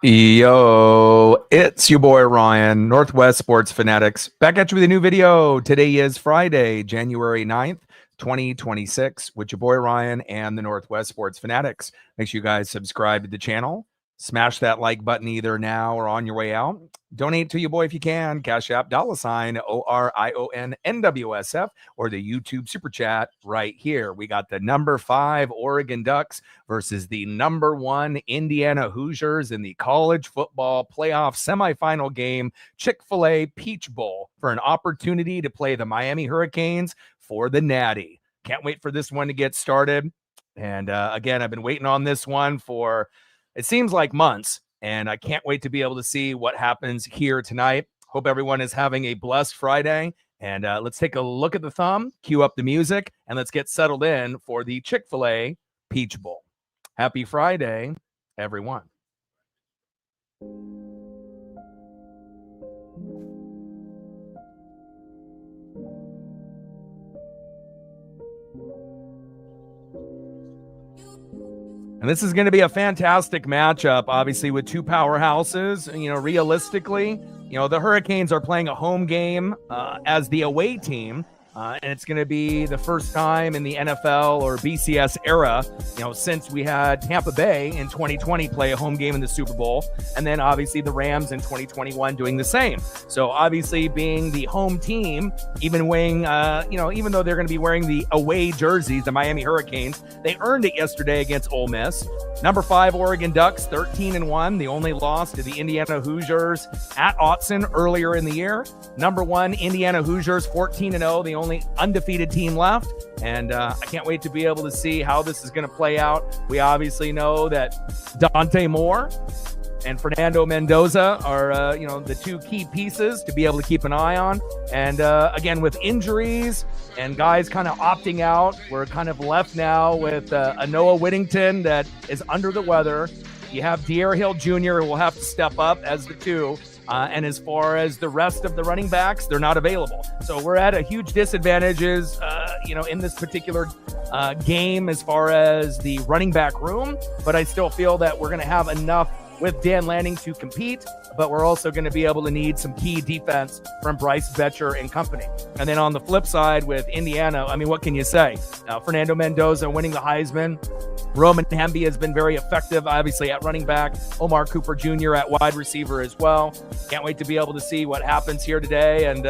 Yo, it's your boy Ryan, Northwest Sports Fanatics, back at you with a new video. Today is Friday, January 9th, 2026, with your boy Ryan and the Northwest Sports Fanatics. Make sure you guys subscribe to the channel. Smash that like button either now or on your way out. Donate to your boy if you can. Cash App, $ORIONNWSF, or the YouTube Super Chat right here. We got the number 5 Oregon Ducks versus the number 1 Indiana Hoosiers in the college football playoff semifinal game, Chick-fil-A Peach Bowl, for an opportunity to play the Miami Hurricanes for the Natty. Can't wait for this one to get started. And again, I've been waiting on this one for, it seems like, months, and I can't wait to be able to see what happens here tonight. Hope everyone is having a blessed Friday, and let's take a look at the thumb, cue up the music, and let's get settled in for the Chick-fil-A Peach Bowl. Happy Friday, everyone. And this is going to be a fantastic matchup, obviously, with two powerhouses. You know, realistically, you know, the Hurricanes are playing a home game as the away team. And it's going to be the first time in the NFL or BCS era, you know, since we had Tampa Bay in 2020 play a home game in the Super Bowl. And then obviously the Rams in 2021 doing the same. So obviously being the home team, even weighing, you know, even though they're going to be wearing the away jerseys, the Miami Hurricanes, they earned it yesterday against Ole Miss. Number 5 Oregon Ducks, 13-1, the only loss to the Indiana Hoosiers at Autzen earlier in the year. Number 1 Indiana Hoosiers, 14-0, the only undefeated team left. And I can't wait to be able to see how this is going to play out. We obviously know that Dante Moore and Fernando Mendoza are, you know, the two key pieces to be able to keep an eye on. And again, with injuries and guys kind of opting out, we're kind of left now with a Noah Whittington that is under the weather. You have De'Aaron Hill Jr. who will have to step up as the 2. And as far as the rest of the running backs, they're not available. So we're at a huge disadvantages, you know, in this particular game as far as the running back room. But I still feel that we're going to have enough with Dan Lanning to compete, but we're also going to be able to need some key defense from Bryce Betcher and company. And then on the flip side with Indiana, I mean, what can you say? Fernando Mendoza winning the Heisman. Roman Hemby has been very effective, obviously, at running back. Omar Cooper Jr. at wide receiver as well. Can't wait to be able to see what happens here today. And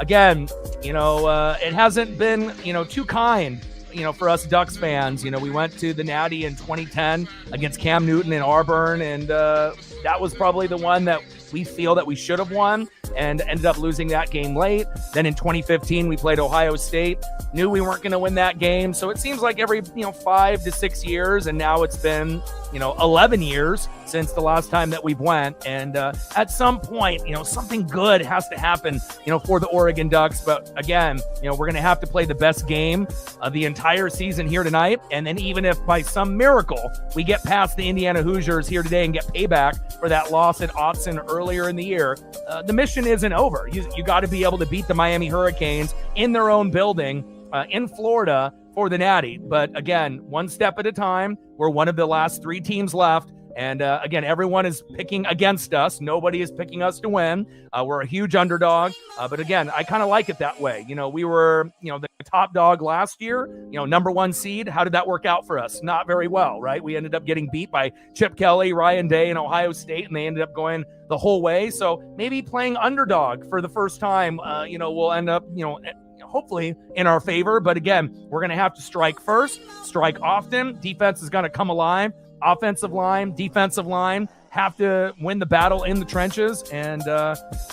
again, you know, it hasn't been, you know, too kind, you know, for us Ducks fans. You know, we went to the Natty in 2010 against Cam Newton in Auburn, and that was probably the one that we feel that we should have won and ended up losing that game late. Then in 2015, we played Ohio State, knew we weren't going to win that game. So it seems like every, you know, 5 to 6 years, and now it's been, you know, 11 years since the last time that we've went. And at some point, you know, something good has to happen, you know, for the Oregon Ducks. But again, you know, we're going to have to play the best game of the entire season here tonight. And then even if by some miracle we get past the Indiana Hoosiers here today and get payback for that loss at Autzen earlier in the year, the mission isn't over. You got to be able to beat the Miami Hurricanes in their own building in Florida for the Natty. But again, one step at a time. We're one of the last 3 teams left. And again, everyone is picking against us. Nobody is picking us to win. We're a huge underdog. But again, I kind of like it that way. You know, we were, you know, the top dog last year, you know, number 1 seed. How did that work out for us? Not very well, right? We ended up getting beat by Chip Kelly, Ryan Day, and Ohio State, and they ended up going the whole way. So maybe playing underdog for the first time, you know, will end up, you know, hopefully in our favor. But again, we're going to have to strike first, strike often. Defense is going to come alive. Offensive line, defensive line have to win the battle in the trenches. And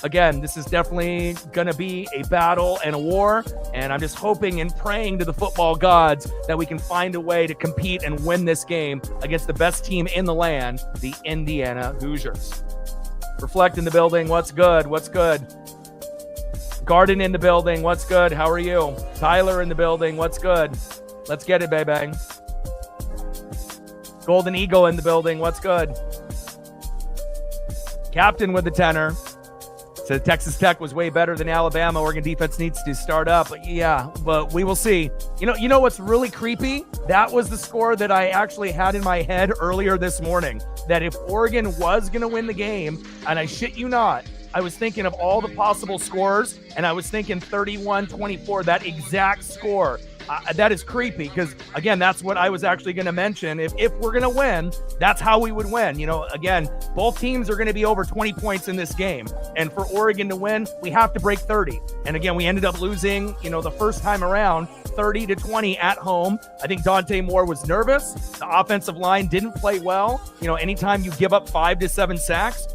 again, this is definitely going to be a battle and a war. And I'm just hoping and praying to the football gods that we can find a way to compete and win this game against the best team in the land, the Indiana Hoosiers. Reflect in the building. What's good? What's good? Garden in the building. What's good? How are you? Tyler in the building. What's good? Let's get it, baby. Golden Eagle in the building. What's good? Captain with the tenor. Said Texas Tech was way better than Alabama. Oregon defense needs to start up. Yeah, but we will see. You know what's really creepy? That was the score that I actually had in my head earlier this morning, that if Oregon was going to win the game, and I shit you not, I was thinking of all the possible scores, and I was thinking 31-24, that exact score. That is creepy because, again, that's what I was actually going to mention. If we're going to win, that's how we would win. Again, both teams are going to be over 20 points in this game. And for Oregon to win, we have to break 30. And again, we ended up losing, the first time around, 30-20 at home. I think Dante Moore was nervous. The offensive line didn't play well. Anytime you give up 5 to 7 sacks,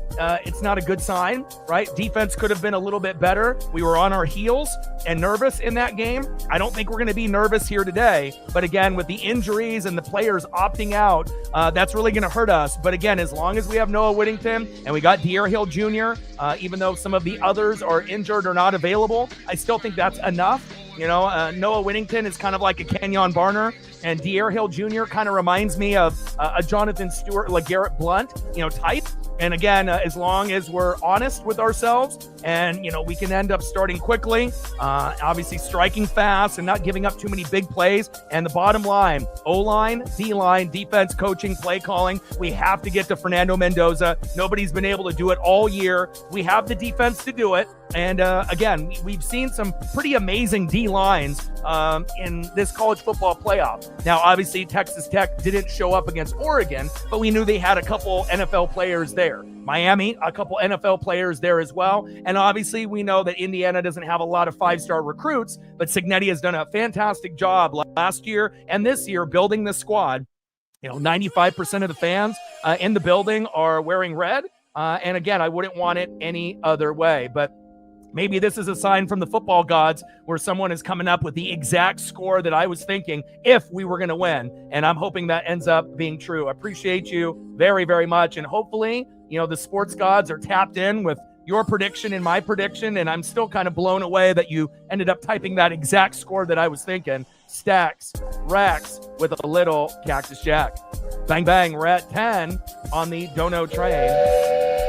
it's not a good sign, right? Defense could have been a little bit better. We were on our heels and nervous in that game. I don't think we're going to be nervous here today. But again, with the injuries and the players opting out, that's really going to hurt us. But again, as long as we have Noah Whittington and we got De'Air Jr., even though some of the others are injured or not available, I still think that's enough. Noah Whittington is kind of like a Kenyon Barner, and De'Air Jr. kind of reminds me of a Jonathan Stewart, LeGarrette Blunt, type. And again, as long as we're honest with ourselves and, we can end up starting quickly, obviously striking fast and not giving up too many big plays. And the bottom line, O-line, D-line, defense, coaching, play calling, we have to get to Fernando Mendoza. Nobody's been able to do it all year. We have the defense to do it. And again, we've seen some pretty amazing D-lines in this college football playoff. Now, obviously, Texas Tech didn't show up against Oregon, but we knew they had a couple NFL players there. Miami, a couple NFL players there as well. And obviously, we know that Indiana doesn't have a lot of 5-star recruits, but Cignetti has done a fantastic job last year and this year building the squad. 95% of the fans in the building are wearing red. And again, I wouldn't want it any other way. But maybe this is a sign from the football gods where someone is coming up with the exact score that I was thinking if we were going to win. And I'm hoping that ends up being true. I appreciate you very, very much. And hopefully, the sports gods are tapped in with your prediction and my prediction. And I'm still kind of blown away that you ended up typing that exact score that I was thinking. Stacks, racks with a little Cactus Jack. Bang, bang. We're at 10 on the Dono train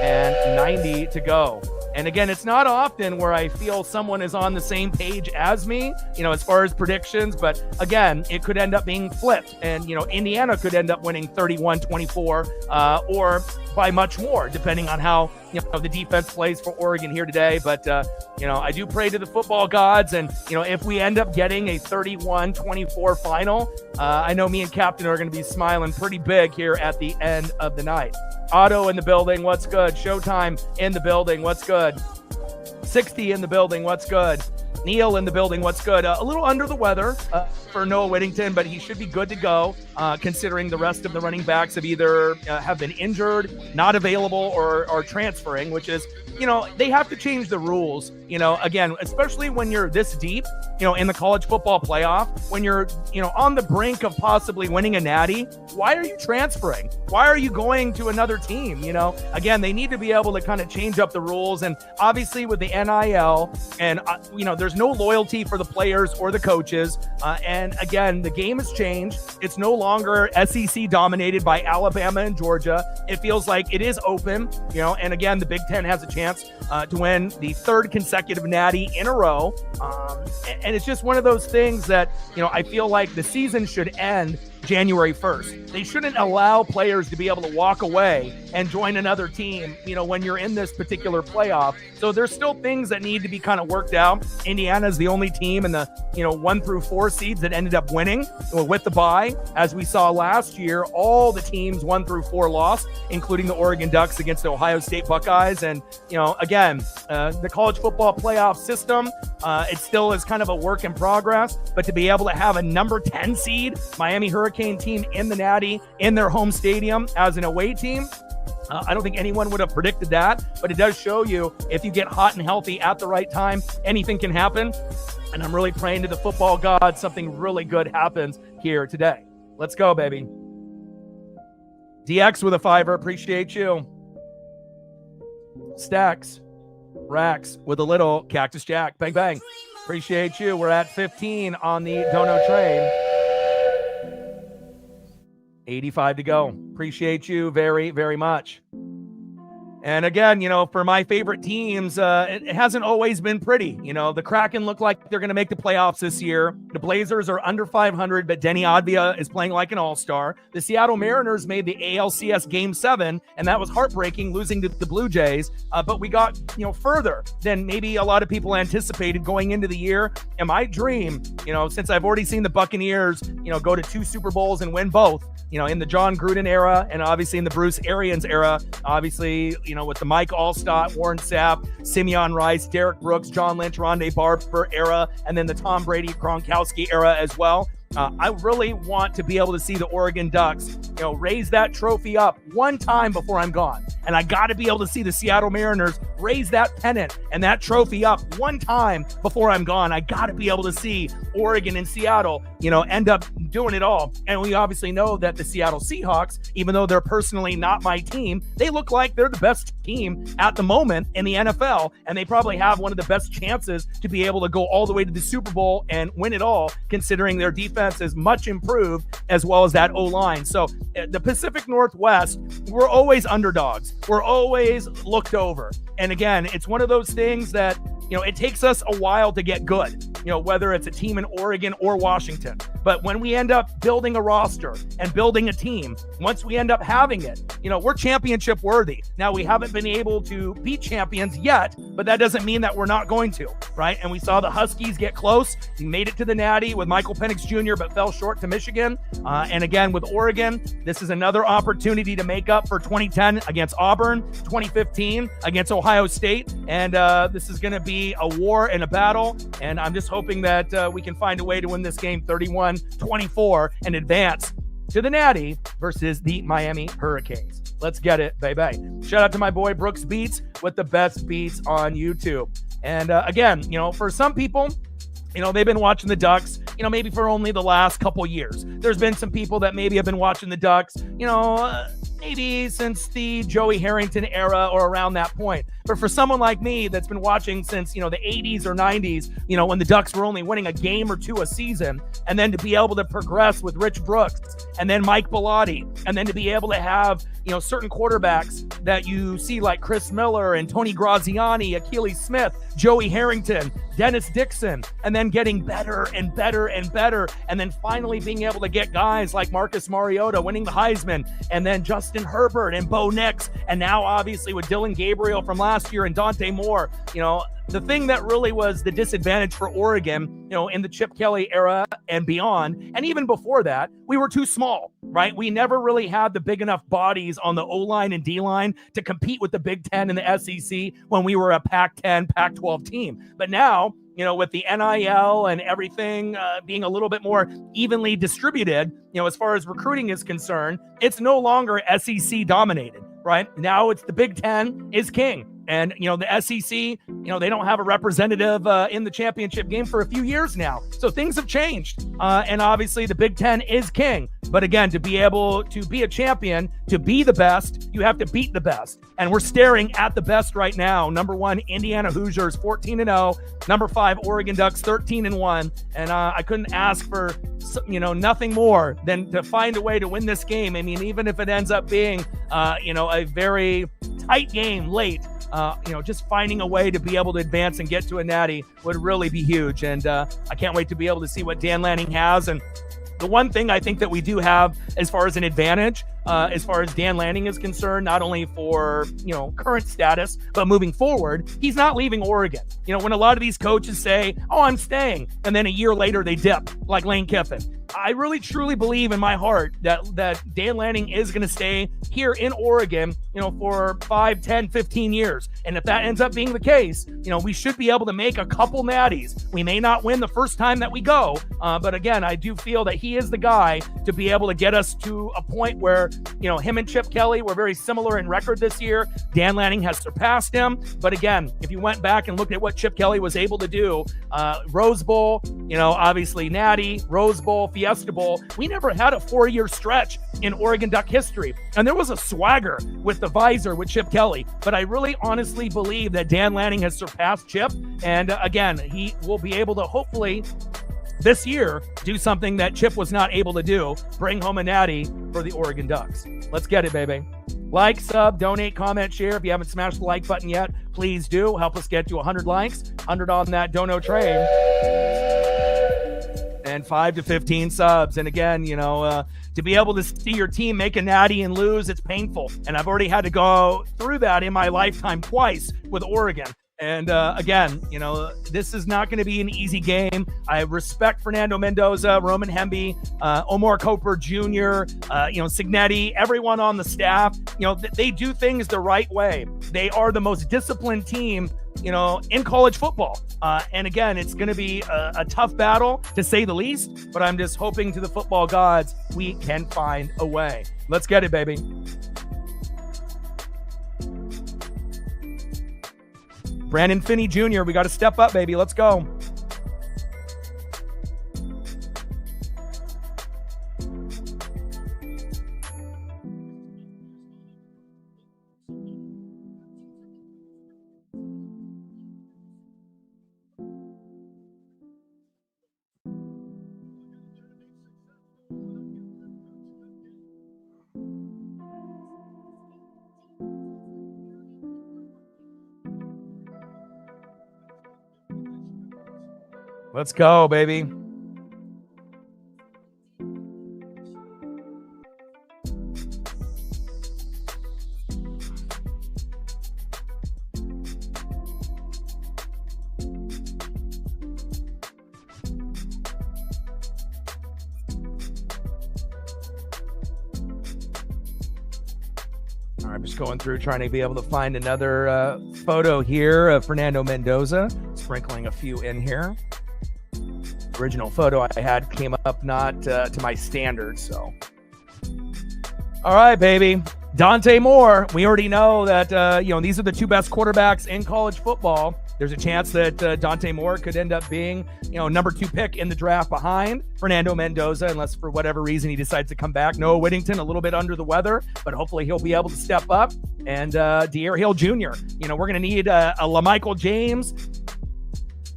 and 90 to go. And again, it's not often where I feel someone is on the same page as me, as far as predictions. But again, it could end up being flipped. And, Indiana could end up winning 31-24 or by much more, depending on how, the defense plays for Oregon here today. But, I do pray to the football gods. And, if we end up getting a 31-24 final, I know me and Captain are going to be smiling pretty big here at the end of the night. Otto in the building, what's good? Showtime in the building, what's good? 60 in the building, what's good? Neil in the building, what's good? A little under the weather for Noah Whittington, but he should be good to go, considering the rest of the running backs have either have been injured, not available, or transferring, which is, they have to change the rules, again, especially when you're this deep, in the college football playoff, when you're, on the brink of possibly winning a natty. Why are you transferring? Why are you going to another team? Again, they need to be able to kind of change up the rules. And obviously with the NIL and, there's no loyalty for the players or the coaches. And again, the game has changed. It's no longer SEC dominated by Alabama and Georgia. It feels like it is open, and again, the Big Ten has a chance to win the third consecutive natty in a row. And it's just one of those things that, I feel like the season should end January 1st. They shouldn't allow players to be able to walk away and join another team, when you're in this particular playoff. So there's still things that need to be kind of worked out. Indiana's the only team in the, 1 through 4 seeds that ended up winning with the bye. As we saw last year, all the teams 1 through 4 lost, including the Oregon Ducks against the Ohio State Buckeyes. And, again, the college football playoff system, it still is kind of a work in progress, but to be able to have a number 10 seed Miami Hurricane team in the natty in their home stadium as an away team, I don't think anyone would have predicted that, but it does show you if you get hot and healthy at the right time, anything can happen. And I'm really praying to the football god something really good happens here today. Let's go, baby. DX with a $5, appreciate you. Stacks, racks with a little Cactus Jack. Bang, bang. Appreciate you. We're at 15 on the Dono train. 85 to go. Appreciate you very, very much. And again, for my favorite teams, it hasn't always been pretty. The Kraken look like they're going to make the playoffs this year. The Blazers are under 500, but Denny Advia is playing like an all-star. The Seattle Mariners made the ALCS Game 7, and that was heartbreaking, losing to the Blue Jays. But we got, further than maybe a lot of people anticipated going into the year. And my dream, since I've already seen the Buccaneers, go to 2 Super Bowls and win both, in the John Gruden era and obviously in the Bruce Arians era, obviously, with the Mike Allstott, Warren Sapp, Simeon Rice, Derek Brooks, John Lynch, Rondé Barber era, and then the Tom Brady, Gronkowski era as well. I really want to be able to see the Oregon Ducks, raise that trophy up one time before I'm gone. And I got to be able to see the Seattle Mariners raise that pennant and that trophy up one time before I'm gone. I got to be able to see Oregon and Seattle, end up doing it all. And we obviously know that the Seattle Seahawks, even though they're personally not my team, they look like they're the best team at the moment in the NFL. And they probably have one of the best chances to be able to go all the way to the Super Bowl and win it all, considering their defense is much improved, as well as that O-line. So the Pacific Northwest, we're always underdogs. We're always looked over. And again, it's one of those things that, it takes us a while to get good, whether it's a team in Oregon or Washington. But when we end up building a roster and building a team, once we end up having it, we're championship worthy. Now, we haven't been able to beat champions yet, but that doesn't mean that we're not going to, right? And we saw the Huskies get close. We made it to the Natty with Michael Penix Jr., but fell short to Michigan. And again, with Oregon, this is another opportunity to make up for 2010 against Auburn, 2015 against Ohio State. And this is going to be a war and a battle. And I'm just hoping that we can find a way to win this game 31-24 and advance to the Natty versus the Miami Hurricanes. Let's get it, baby. Shout out to my boy Brooks Beats with the best beats on YouTube. And again, for some people, they've been watching the Ducks, maybe for only the last couple years. There's been some people that maybe have been watching the Ducks, maybe since the Joey Harrington era or around that point. But for someone like me that's been watching since, the 80s or 90s, when the Ducks were only winning a game or two a season, and then to be able to progress with Rich Brooks and then Mike Bellotti, and then to be able to have, certain quarterbacks that you see like Chris Miller and Tony Graziani, Achilles Smith, Joey Harrington, Dennis Dixon, and then getting better and better and better, and then finally being able to get guys like Marcus Mariota winning the Heisman, and then Justin Herbert and Bo Nix, and now obviously with Dylan Gabriel from last year and Dante Moore. The thing that really was the disadvantage for Oregon, in the Chip Kelly era and beyond, and even before that, we were too small, right? We never really had the big enough bodies on the O-line and D-line to compete with the Big Ten and the SEC when we were a Pac-10, Pac-12 team. But now, with the NIL and everything being a little bit more evenly distributed, as far as recruiting is concerned, it's no longer SEC dominated, right? Now it's the Big Ten is king. And, the SEC, they don't have a representative in the championship game for a few years now. So things have changed. And obviously the Big Ten is king. But again, to be able to be a champion, to be the best, you have to beat the best. And we're staring at the best right now. Number 1, Indiana Hoosiers, 14-0. Number 5, Oregon Ducks, 13-1. And I couldn't ask for, nothing more than to find a way to win this game. I mean, even if it ends up being, a very tight game late, just finding a way to be able to advance and get to a Natty would really be huge. And I can't wait to be able to see what Dan Lanning has. And the one thing I think that we do have as far as an advantage, as far as Dan Lanning is concerned, not only for, current status, but moving forward, he's not leaving Oregon. When a lot of these coaches say, oh, I'm staying, and then a year later they dip, like Lane Kiffin. I really truly believe in my heart that Dan Lanning is going to stay here in Oregon, for 5, 10, 15 years. And if that ends up being the case, we should be able to make a couple natties. We may not win the first time that we go, but again, I do feel that he is the guy to be able to get us to a point where, him and Chip Kelly were very similar in record this year. Dan Lanning has surpassed him. But again, if you went back and looked at what Chip Kelly was able to do, Rose Bowl, obviously Natty, Rose Bowl, Fiesta Bowl, we never had a 4-year stretch in Oregon Duck history. And there was a swagger with the visor with Chip Kelly. But I really honestly believe that Dan Lanning has surpassed Chip. And again, he will be able to hopefully this year do something that Chip was not able to do, bring home a natty for the Oregon Ducks. Let's get it, baby. Like, sub, donate, comment, share. If you haven't smashed the like button yet, please do. Help us get to 100 likes, 100 on that dono train. And 5 to 15 subs. And again, to be able to see your team make a natty and lose, it's painful. And I've already had to go through that in my lifetime twice with Oregon. And again, this is not going to be an easy game. I respect Fernando Mendoza, Roman Hemby, Omar Cooper Jr., Signetti, everyone on the staff. They do things the right way. They are the most disciplined team, in college football. And again, it's going to be a tough battle, to say the least. But I'm just hoping to the football gods we can find a way. Let's get it, baby. Brandon Finney Jr., we got to step up, baby. Let's go. Let's go, baby. I'm just going through trying to be able to find another photo here of Fernando Mendoza, sprinkling a few in here. Original photo I had came up not to my standards, so. All right, baby. Dante Moore, we already know that, these are the two best quarterbacks in college football. There's a chance that Dante Moore could end up being, number 2 pick in the draft behind Fernando Mendoza, unless for whatever reason he decides to come back. Noah Whittington, a little bit under the weather, but hopefully he'll be able to step up. And De'Aaron Hill Jr., we're going to need a LaMichael James,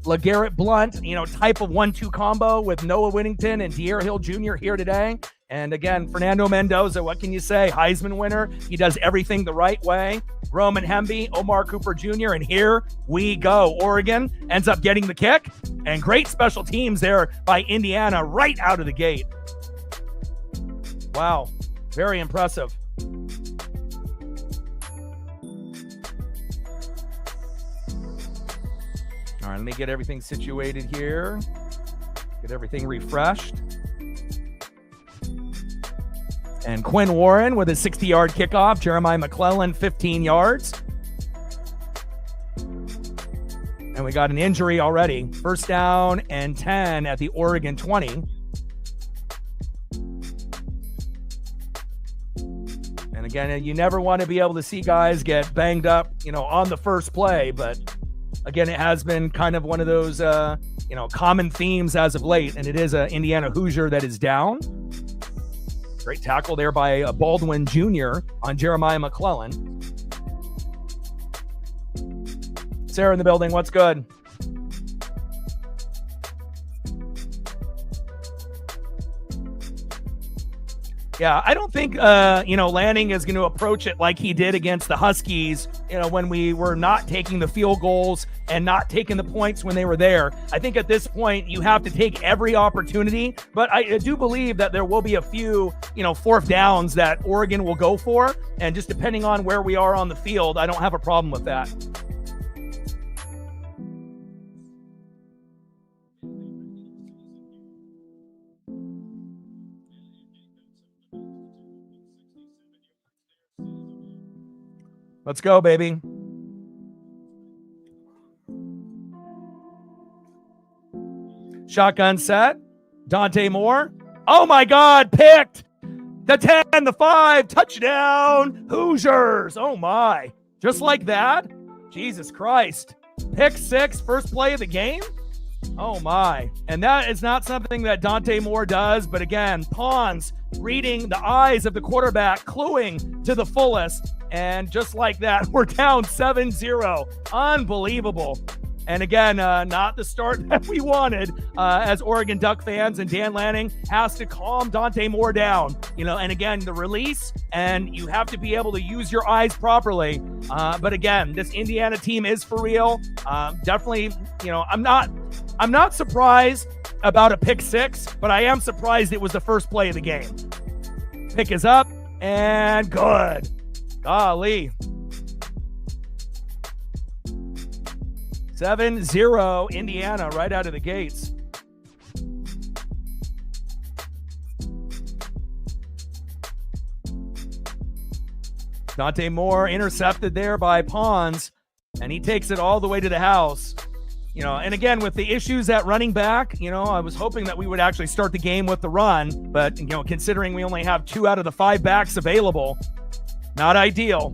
LeGarrette Blount, type of 1-2 combo with Noah Whittington and De'Aaron Hill Jr. here today. And again, Fernando Mendoza, what can you say? Heisman winner. He does everything the right way. Roman Hemby, Omar Cooper Jr., and here we go. Oregon ends up getting the kick, and great special teams there by Indiana right out of the gate. Wow, very impressive. All right, let me get everything situated here. Get everything refreshed. And Quinn Warren with a 60-yard kickoff. Jeremiah McClellan, 15 yards. And we got an injury already. First down and 10 at the Oregon 20. And again, you never want to be able to see guys get banged up, on the first play. But again, it has been kind of one of those, common themes as of late. And it is an Indiana Hoosier that is down. Great tackle there by Baldwin Jr. on Jeremiah McClellan. Sarah in the building, what's good? Yeah, I don't think, Lanning is going to approach it like he did against the Huskies, when we were not taking the field goals and not taking the points when they were there. I think at this point, you have to take every opportunity, but I do believe that there will be a few, fourth downs that Oregon will go for, and just depending on where we are on the field, I don't have a problem with that. Let's go, baby. Shotgun set. Dante Moore. Oh, my God. Picked. The 10, the 5. Touchdown. Hoosiers. Oh, my. Just like that? Jesus Christ. Pick 6. First play of the game? Oh, my. And that is not something that Dante Moore does. But again, pawns reading the eyes of the quarterback, cluing to the fullest. And just like that, we're down 7-0. Unbelievable. And again, not the start that we wanted as Oregon Duck fans, and Dan Lanning has to calm Dante Moore down, and again, the release, and you have to be able to use your eyes properly. But again, this Indiana team is for real. Definitely, I'm not surprised about a pick six, but I am surprised it was the first play of the game. Pick is up and good. Golly. 7-0 Indiana right out of the gates. Dante Moore intercepted there by Pons, and he takes it all the way to the house. And again, with the issues at running back, I was hoping that we would actually start the game with the run, but, considering we only have 2 out of the 5 backs available, not ideal.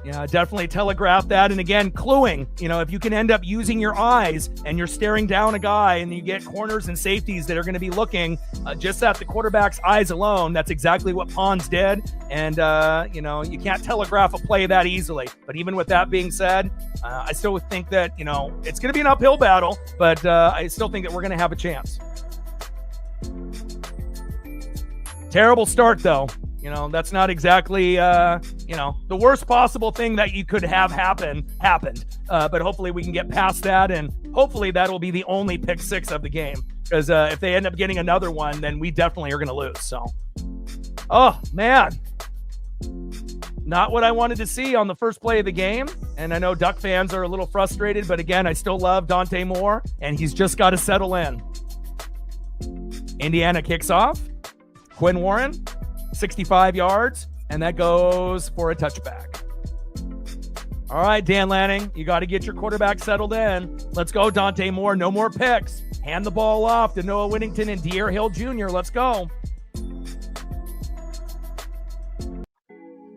Yeah, definitely telegraph that. And again, cluing, if you can end up using your eyes and you're staring down a guy and you get corners and safeties that are going to be looking just at the quarterback's eyes alone, that's exactly what Pons did. And, you can't telegraph a play that easily. But even with that being said, I still think that, it's going to be an uphill battle, but I still think that we're going to have a chance. Terrible start, though. That's not exactly, the worst possible thing that you could have happened. But hopefully we can get past that, and hopefully that'll be the only pick six of the game. Because if they end up getting another one, then we definitely are going to lose. So, oh, man. Not what I wanted to see on the first play of the game. And I know Duck fans are a little frustrated, but again, I still love Dante Moore, and he's just got to settle in. Indiana kicks off. Quinn Warren, 65 yards, and that goes for a touchback. All right, Dan Lanning, you got to get your quarterback settled in. Let's go, Dante Moore. No more picks. Hand the ball off to Noah Whittington and De'Aaron Hill Jr. Let's go.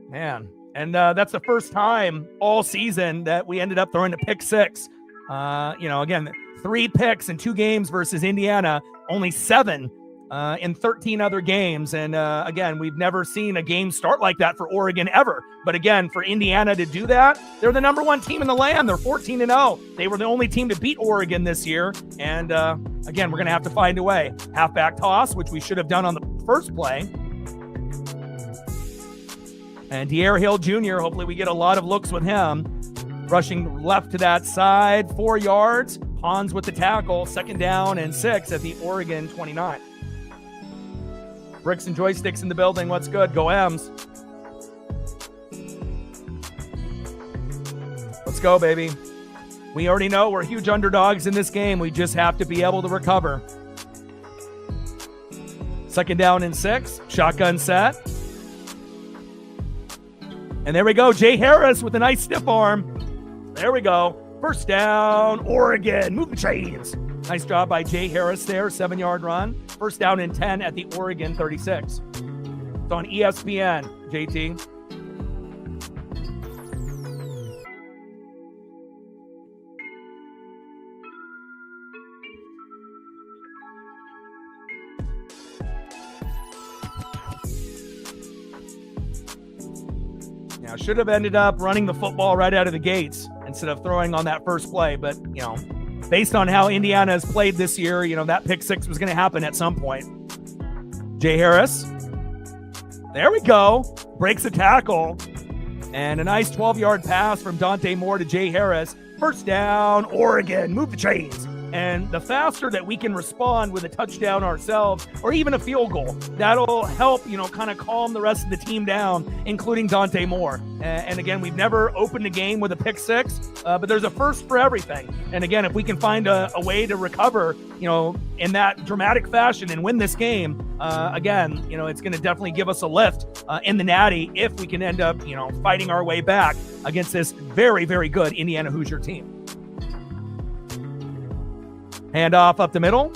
Man, and that's the first time all season that we ended up throwing a pick six. Again, 3 picks in 2 games versus Indiana, only 7 in 13 other games. And again, we've never seen a game start like that for Oregon ever. But again, for Indiana to do that, they're the number 1 team in the land. They're 14-0. They were the only team to beat Oregon this year. And again, we're going to have to find a way. Halfback toss, which we should have done on the first play. And De'Aaron Hill Jr., hopefully we get a lot of looks with him. Rushing left to that side, 4 yards. Pons with the tackle, 2nd down and 6 at the Oregon 29. Bricks and joysticks in the building. What's good? Go M's. Let's go, baby. We already know we're huge underdogs in this game. We just have to be able to recover. 2nd down and 6. Shotgun set. And there we go. Jay Harris with a nice stiff arm. There we go. 1st down, Oregon. Move the chains. Nice job by Jay Harris there, 7-yard run. 1st down and 10 at the Oregon 36. It's on ESPN, JT. Now, should have ended up running the football right out of the gates instead of throwing on that first play, but, based on how Indiana has played this year, that pick six was going to happen at some point. Jay Harris. There we go. Breaks a tackle. And a nice 12-yard pass from Dante Moore to Jay Harris. 1st down, Oregon. Move the chains. And the faster that we can respond with a touchdown ourselves or even a field goal, that'll help, kind of calm the rest of the team down, including Dante Moore. And again, we've never opened a game with a pick six, but there's a first for everything. And again, if we can find a way to recover, in that dramatic fashion and win this game, again, it's going to definitely give us a lift in the Natty if we can end up, fighting our way back against this very, very good Indiana Hoosier team. Handoff up the middle.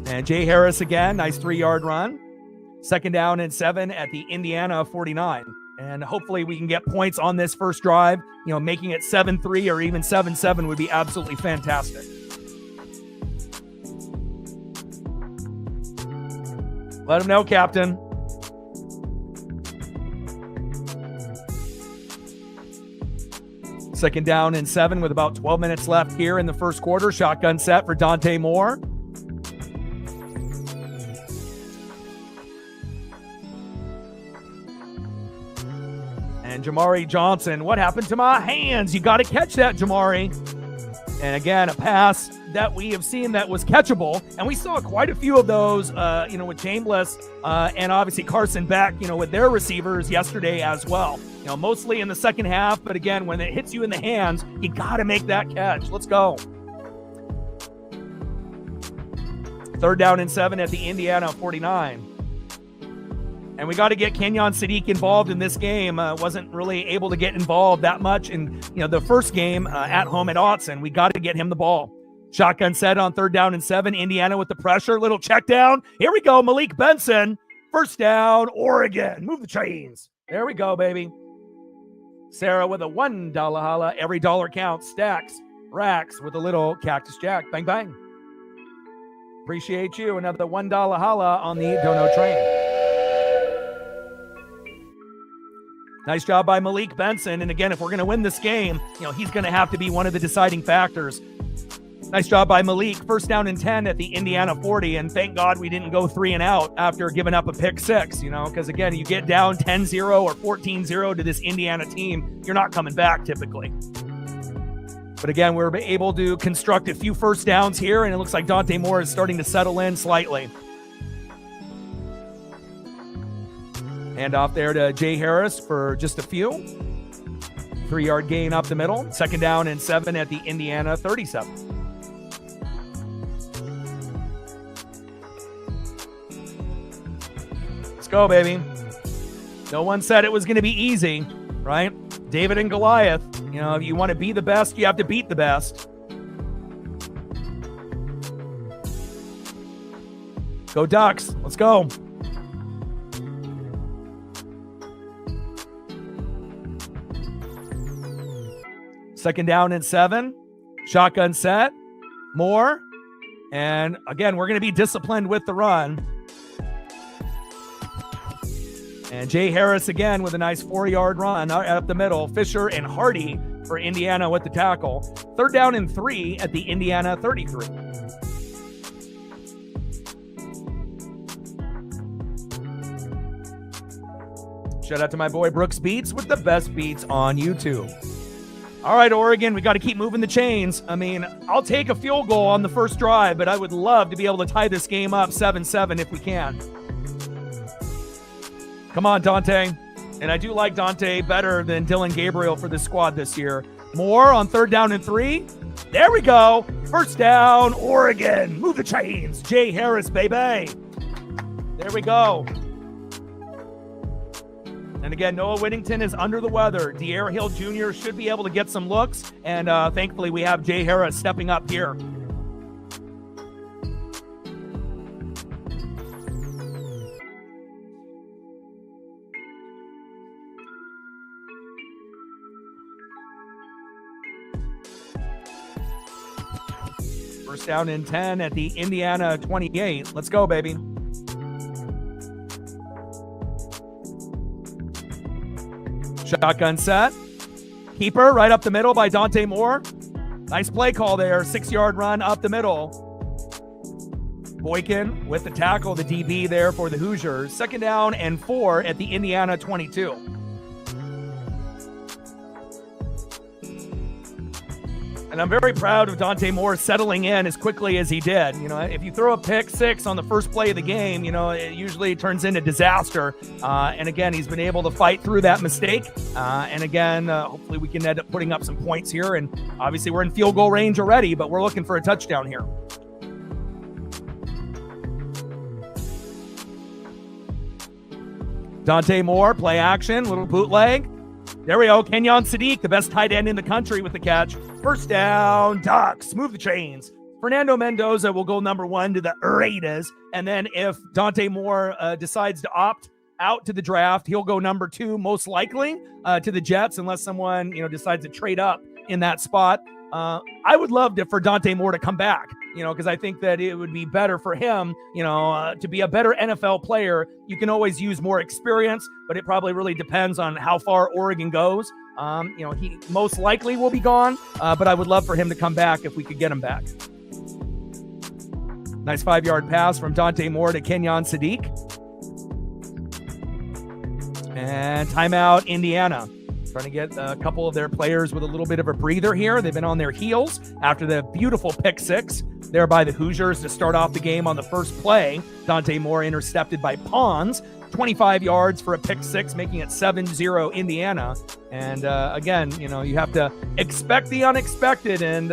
And Jay Harris again, nice 3-yard run. 2nd down and 7 at the Indiana 49. And hopefully we can get points on this first drive. Making it 7-3 or even 7-7 would be absolutely fantastic. Let him know, Captain. Second down and 7 with about 12 minutes left here in the first quarter. Shotgun set for Dante Moore. And Jamari Johnson, what happened to my hands? You got to catch that, Jamari. And again, a pass that we have seen that was catchable. And we saw quite a few of those, with Chambliss and obviously Carson Beck, with their receivers yesterday as well. Mostly in the second half. But again, when it hits you in the hands, you got to make that catch. Let's go. Third down and 7 at the Indiana 49. And we got to get Kenyon Sadiq involved in this game. Wasn't really able to get involved that much in the first game at home at Autzen. We got to get him the ball. Shotgun set on third down and 7. Indiana with the pressure. Little check down. Here we go. Malik Benson. First down, Oregon. Move the chains. There we go, baby. Sarah with a $1 holla. Every dollar counts. Stacks. Racks with a little Cactus Jack. Bang, bang. Appreciate you. Another $1 holla on the Dono train. Nice job by Malik Benson. And again, if we're going to win this game, he's going to have to be one of the deciding factors. Nice job by Malik. First down and 10 at the Indiana 40. And thank God we didn't go 3 and out after giving up a pick 6, because again, you get down 10-0 or 14-0 to this Indiana team, you're not coming back typically. But again, we're able to construct a few first downs here, and it looks like Dante Moore is starting to settle in slightly. Hand off there to Jay Harris for just a few. 3-yard gain up the middle. Second down and 7 at the Indiana 37. Let's go, baby. No one said it was going to be easy, right? David and Goliath. If you want to be the best, you have to beat the best. Go Ducks. Let's go. Second down and 7. Shotgun set. Moore. And again, we're going to be disciplined with the run. And Jay Harris again with a nice 4-yard run up the middle. Fisher and Hardy for Indiana with the tackle. Third down and 3 at the Indiana 33. Shout out to my boy Brooks Beats with the best beats on YouTube. All right, Oregon, we got to keep moving the chains. I'll take a field goal on the first drive, but I would love to be able to tie this game up 7-7 if we can. Come on, Dante. And I do like Dante better than Dylan Gabriel for this squad this year. Moore on third down and 3. There we go. First down, Oregon. Move the chains. Jay Harris, baby. There we go. And again, Noah Whittington is under the weather. De'Aaron Hill Jr. should be able to get some looks. And thankfully, we have Jay Harris stepping up here. First down and 10 at the Indiana 28. Let's go, baby. Shotgun set. Keeper right up the middle by Dante Moore. Nice play call there. 6-yard run up the middle. Boykin with the tackle, the DB there for the Hoosiers. Second down and 4 at the Indiana 22. And I'm very proud of Dante Moore settling in as quickly as he did. If you throw a pick 6 on the first play of the game, it usually turns into disaster. And again, he's been able to fight through that mistake. And again, hopefully we can end up putting up some points here. And obviously we're in field goal range already, but we're looking for a touchdown here. Dante Moore, play action, little bootleg. There we go. Kenyon Sadiq, the best tight end in the country with the catch. First down, Ducks. Move the chains. Fernando Mendoza will go number 1 to the Raiders. And then if Dante Moore decides to opt out to the draft, he'll go number 2, most likely, to the Jets, unless someone, decides to trade up in that spot. I would love for Dante Moore to come back, because I think that it would be better for him, to be a better NFL player. You can always use more experience, but it probably really depends on how far Oregon goes. He most likely will be gone, but I would love for him to come back if we could get him back. Nice 5-yard pass from Dante Moore to Kenyon Sadiq. And timeout, Indiana. Trying to get a couple of their players with a little bit of a breather here. They've been on their heels after the beautiful pick six there by the Hoosiers to start off the game on the first play. Dante Moore intercepted by Pons. 25 yards for a pick six, making it 7-0 Indiana. And again, you have to expect the unexpected. And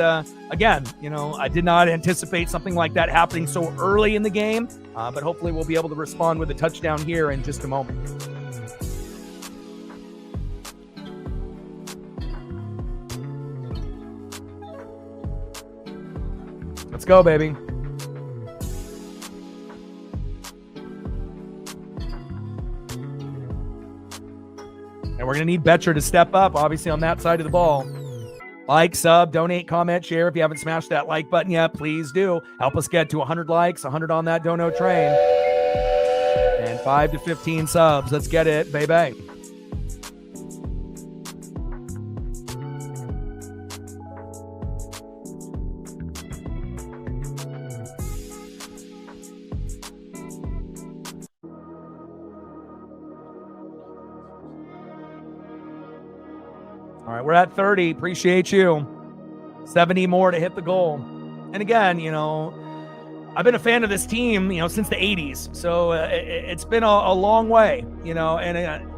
again, I did not anticipate something like that happening so early in the game, but hopefully we'll be able to respond with a touchdown here in just a moment. Let's go, baby. And we're going to need Betcher to step up, obviously, on that side of the ball. Like, sub, donate, comment, share. If you haven't smashed that like button yet, please do. Help us get to 100 likes, 100 on that dono train. And 5 to 15 subs. Let's get it, baby. All right, we're at 30. Appreciate you. 70 more to hit the goal. And again, I've been a fan of this team, since the 80s. So it's been a long way, and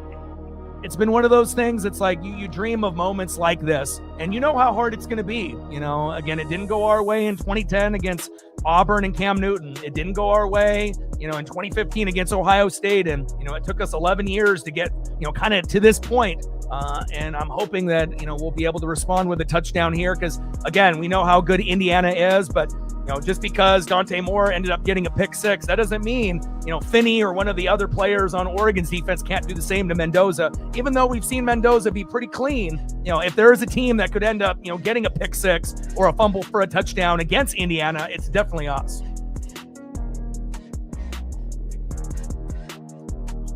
it's been one of those things. It's like you dream of moments like this, and you know how hard it's going to be. Again, it didn't go our way in 2010 against Auburn and Cam Newton. It didn't go our way, in 2015 against Ohio State. And, it took us 11 years to get, kind of to this point. And I'm hoping that, we'll be able to respond with a touchdown here because, again, we know how good Indiana is. But, just because Dante Moore ended up getting a pick six, that doesn't mean, Finney or one of the other players on Oregon's defense can't do the same to Mendoza. Even though we've seen Mendoza be pretty clean, if there is a team that could end up, getting a pick six or a fumble for a touchdown against Indiana, it's definitely us.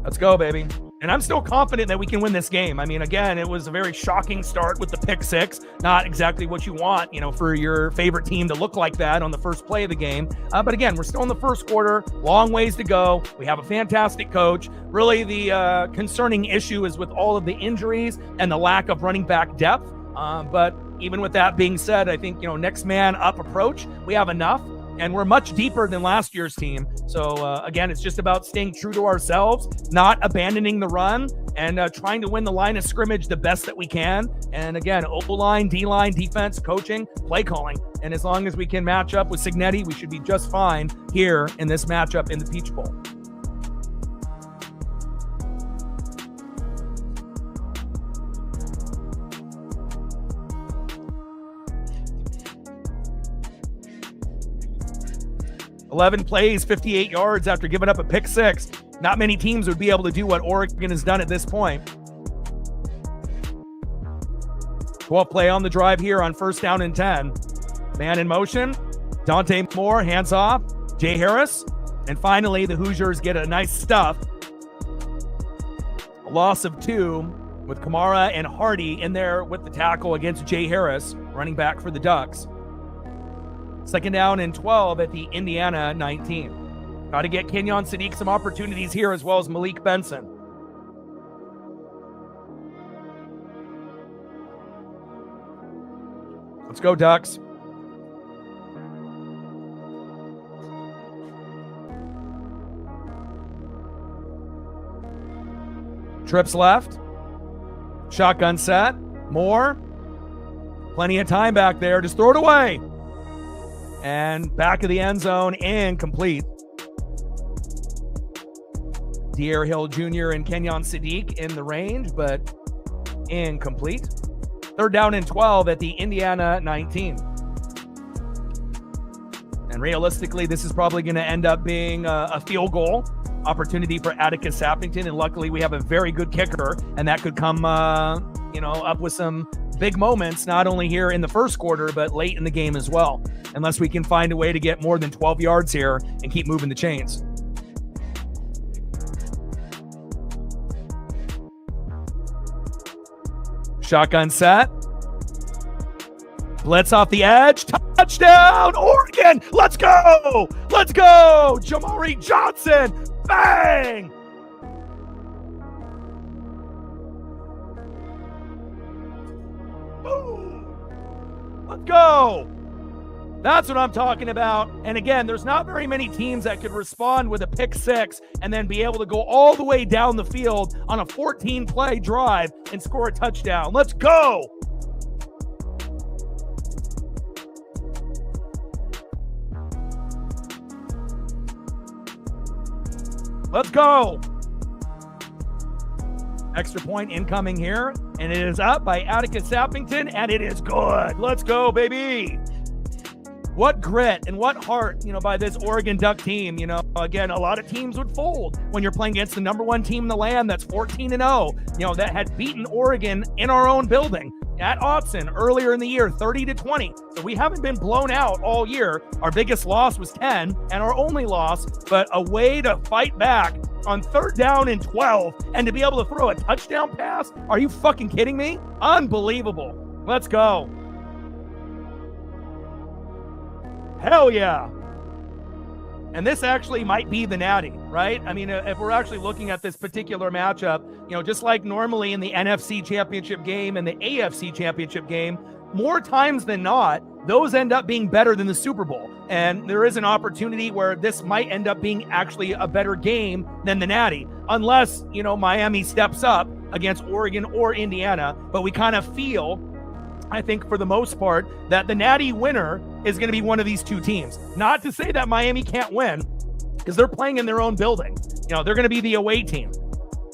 Let's go, baby. And I'm still confident that we can win this game. I mean, again, it was a very shocking start with the pick six. Not exactly what you want, for your favorite team to look like that on the first play of the game. But again, we're still in the first quarter. Long ways to go. We have a fantastic coach. Really, the concerning issue is with all of the injuries and the lack of running back depth. But even with that being said, I think, next man up approach, we have enough. And we're much deeper than last year's team. So, again, it's just about staying true to ourselves, not abandoning the run, and trying to win the line of scrimmage the best that we can. And, again, O-line, D-line, defense, coaching, play calling. And as long as we can match up with Cignetti, we should be just fine here in this matchup in the Peach Bowl. $11 plays, 58 yards after giving up a pick six. Not many teams would be able to do what Oregon has done at this point. 12th play on the drive here on 1st down and 10. Man in motion. Dante Moore, hands off. Jay Harris. And finally, the Hoosiers get a nice stuff. A loss of 2 with Kamara and Hardy in there with the tackle against Jay Harris, running back for the Ducks. 2nd down and 12 at the Indiana 19. Got to get Kenyon Sadiq some opportunities here as well as Malik Benson. Let's go, Ducks. Trips left. Shotgun set. Moore. Plenty of time back there. Just throw it away. And back of the end zone, incomplete. De'Aaron Hill Jr. and Kenyon Sadiq in the range, but incomplete. 3rd down and 12 at the Indiana 19. And realistically, this is probably going to end up being a field goal opportunity for Atticus Sappington. And luckily, we have a very good kicker, and that could come, up with some big moments, not only here in the first quarter, but late in the game as well, unless we can find a way to get more than 12 yards here and keep moving the chains. Shotgun set. Blitz off the edge. Touchdown, Oregon. Let's go. Let's go. Jamari Johnson. Bang. Boom. Let's go. That's what I'm talking about. And again, there's not very many teams that could respond with a pick six and then be able to go all the way down the field on a 14-play drive and score a touchdown. Let's go. Let's go. Extra point incoming here, and it is up by Atticus Sappington, and it is good. Let's go, baby. What grit and what heart, by this Oregon Duck team. Again, a lot of teams would fold when you're playing against the number one team in the land that's 14-0, that had beaten Oregon in our own building at Autzen earlier in the year, 30-20. So we haven't been blown out all year. Our biggest loss was 10, and our only loss, but a way to fight back on 3rd down and 12, and to be able to throw a touchdown pass? Are you fucking kidding me? Unbelievable. Let's go. Hell yeah. And this actually might be the natty, right? I mean, if we're actually looking at this particular matchup, just like normally in the NFC Championship game and the AFC Championship game, more times than not, those end up being better than the Super Bowl. And there is an opportunity where this might end up being actually a better game than the natty, unless, Miami steps up against Oregon or Indiana. But we kind of feel, I think for the most part, that the natty winner is going to be one of these two teams. Not to say that Miami can't win, because they're playing in their own building. They're going to be the away team.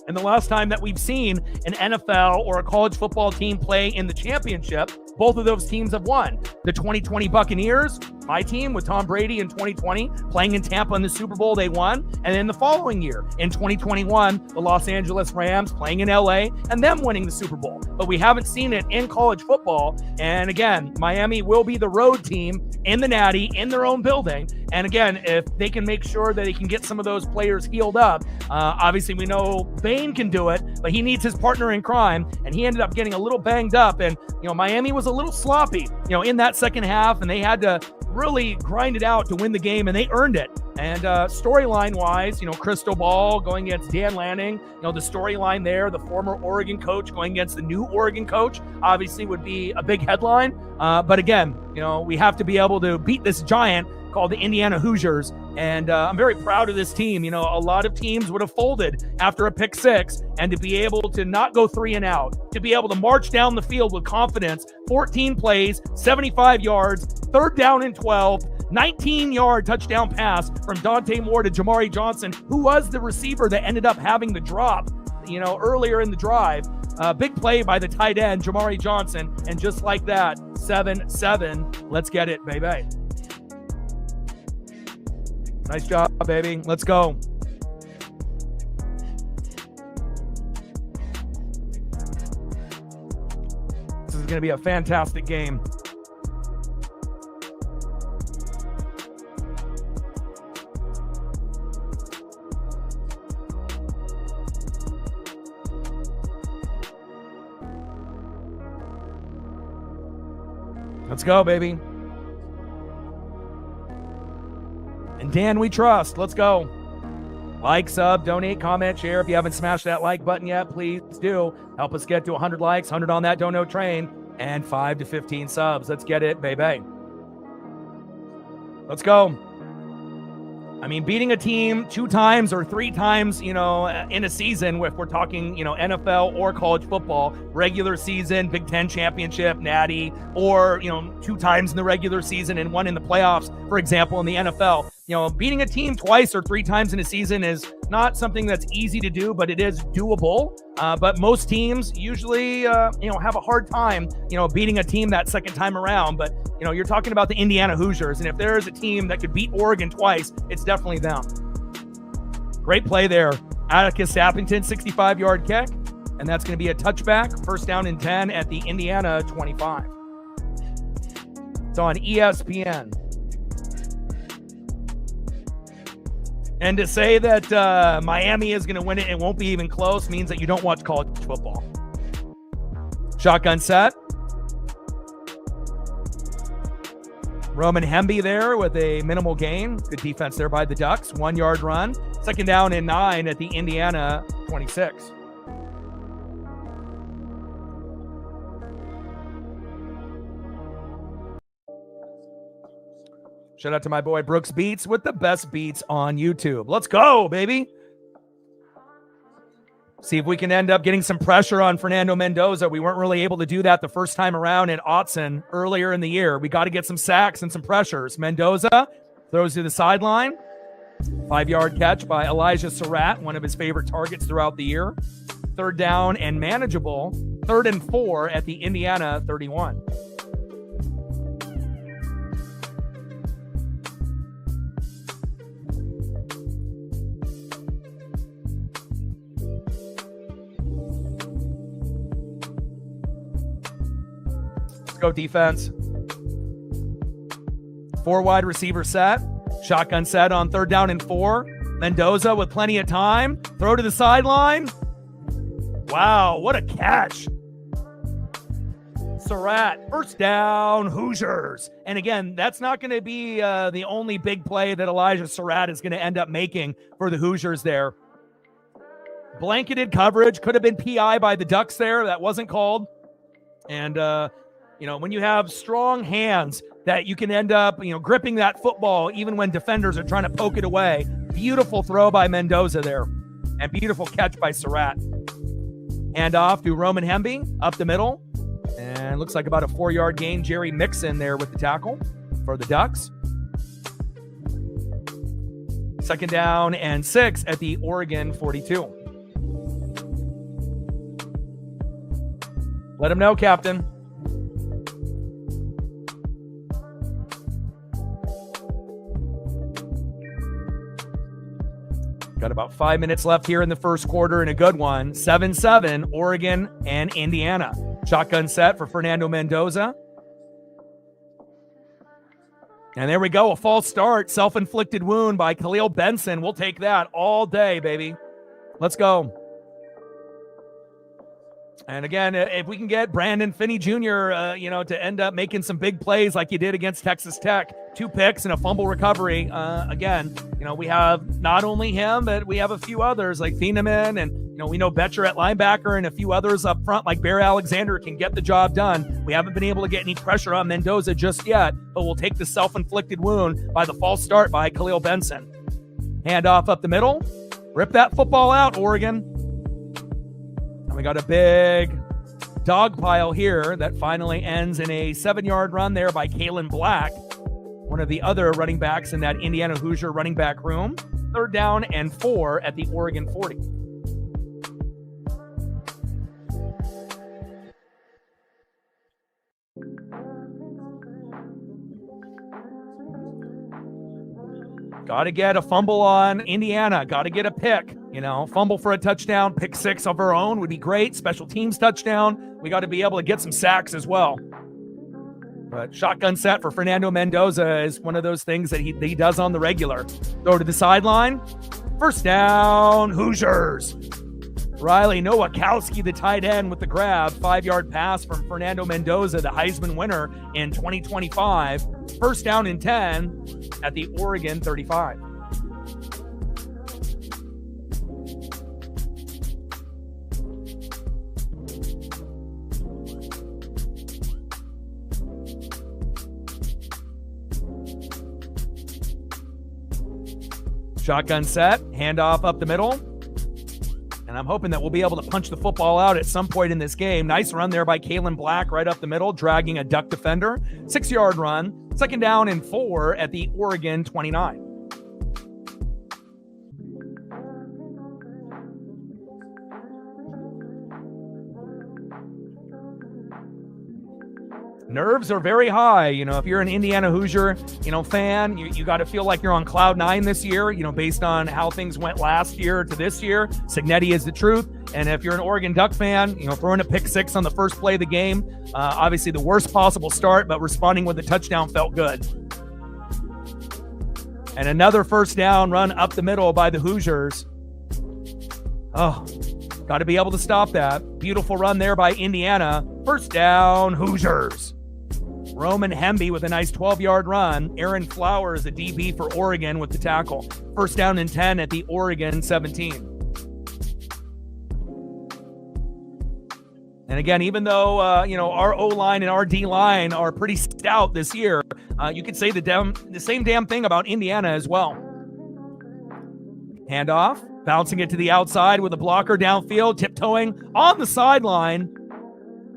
And the last time that we've seen an NFL or a college football team play in the championship, both of those teams have won. The 2020 Buccaneers, my team with Tom Brady in 2020, playing in Tampa in the Super Bowl, they won. And then the following year, in 2021, the Los Angeles Rams playing in LA and them winning the Super Bowl. But we haven't seen it in college football. And again, Miami will be the road team in the natty, in their own building. And again, if they can make sure that they can get some of those players healed up, obviously we know Bain can do it, but he needs his partner in crime, and he ended up getting a little banged up. And, Miami was a little sloppy, in that second half, and they had to really grind it out to win the game, and they earned it. And storyline-wise, Crystal Ball going against Dan Lanning, the storyline there, the former Oregon coach going against the new Oregon coach, obviously would be a big headline. But again, we have to be able to beat this giant called the Indiana Hoosiers. And I'm very proud of this team. A lot of teams would have folded after a pick six, and to be able to not go 3 and out, to be able to march down the field with confidence, 14 plays, 75 yards, 3rd down and 12, 19-yard touchdown pass from Dante Moore to Jamari Johnson, who was the receiver that ended up having the drop, earlier in the drive. Big play by the tight end, Jamari Johnson. And just like that, 7-7. Let's get it, baby. Nice job, baby. Let's go. This is going to be a fantastic game. Let's go, baby. And Dan, we trust. Let's go. Like, sub, donate, comment, share. If you haven't smashed that like button yet, please do. Help us get to 100 likes, 100 on that dono train, and 5 to 15 subs. Let's get it, baby. Let's go. I mean, beating a team 2 times or 3 times, in a season, if we're talking, NFL or college football, regular season, Big Ten championship, natty, or, 2 times in the regular season and 1 in the playoffs, for example, in the NFL. Beating a team 2 or 3 times in a season is not something that's easy to do, but it is doable. But most teams usually, have a hard time, beating a team that second time around. But, you're talking about the Indiana Hoosiers. And if there is a team that could beat Oregon twice, it's definitely them. Great play there. Atticus Sappington, 65-yard kick. and that's going to be a touchback. First down and 10 at the Indiana 25. It's on ESPN. And to say that Miami is going to win it and won't be even close means that you don't watch college football. Shotgun set. Roman Hemby there with a minimal gain. Good defense there by the Ducks. 1 yard run. Second down and 9 at the Indiana 26. Shout out to my boy Brooks Beats with the best beats on YouTube. Let's go, baby. See if we can end up getting some pressure on Fernando Mendoza. We weren't really able to do that the first time around in Autzen earlier in the year. We got to get some sacks and some pressures. Mendoza throws to the sideline. 5-yard catch by Elijah Surratt, one of his favorite targets throughout the year. Third down and manageable. 3rd and 4 at the Indiana 31. Go defense. 4 wide receiver set. Shotgun set on 3rd down and 4. Mendoza with plenty of time. Throw to the sideline. Wow, what a catch. Surratt, first down, Hoosiers. And again, that's not going to be the only big play that Elijah Surratt is going to end up making for the Hoosiers there. Blanketed coverage. Could have been PI by the Ducks there. That wasn't called. And, when you have strong hands that you can end up, gripping that football even when defenders are trying to poke it away. Beautiful throw by Mendoza there. And beautiful catch by Surratt. Hand off to Roman Hemby up the middle. And looks like about a 4-yard gain. Jerry Mixon there with the tackle for the Ducks. Second down and 6 at the Oregon 42. Let him know, Captain. Got about 5 minutes left here in the first quarter and a good one. 7-7, Oregon and Indiana. Shotgun set for Fernando Mendoza. And there we go, a false start. Self-inflicted wound by Khalil Benson. We'll take that all day, baby. Let's go. And again, if we can get Brandon Finney Jr., to end up making some big plays like you did against Texas Tech, 2 picks and a fumble recovery. Again, we have not only him, but we have a few others like Thieneman, and we know Betcher at linebacker and a few others up front like Bear Alexander can get the job done. We haven't been able to get any pressure on Mendoza just yet, but we'll take the self-inflicted wound by the false start by Khalil Benson. Handoff up the middle. Rip that football out, Oregon. And we got a big dog pile here that finally ends in a 7-yard run there by Kalen Black, one of the other running backs in that Indiana Hoosier running back room. 3rd down and 4 at the Oregon 40. Got to get a fumble on Indiana. Got to get a pick. Fumble for a touchdown. Pick 6 of our own would be great. Special teams touchdown. We got to be able to get some sacks as well. But shotgun set for Fernando Mendoza is one of those things that he does on the regular. Throw to the sideline. First down, Hoosiers. Riley Nowakowski, the tight end, with the grab. 5-yard pass from Fernando Mendoza, the Heisman winner in 2025. First down and 10 at the Oregon 35. Shotgun set, handoff up the middle. And I'm hoping that we'll be able to punch the football out at some point in this game. Nice run there by Kalen Black right up the middle, dragging a Duck defender. 6-yard run, second down and 4 at the Oregon 29. Nerves are very high. If you're an Indiana Hoosier, fan, you got to feel like you're on cloud nine this year, based on how things went last year to this year. Cignetti is the truth. And if you're an Oregon Duck fan, throwing a pick six on the first play of the game, obviously the worst possible start, but responding with a touchdown felt good. And another first down run up the middle by the Hoosiers. Oh, got to be able to stop that. Beautiful run there by Indiana. First down, Hoosiers. Roman Hemby with a nice 12-yard run. Aaron Flowers, a DB for Oregon, with the tackle. First down and 10 at the Oregon 17. And again, even though, our O-line and our D-line are pretty stout this year, you could say the same damn thing about Indiana as well. Handoff, bouncing it to the outside with a blocker downfield, tiptoeing on the sideline,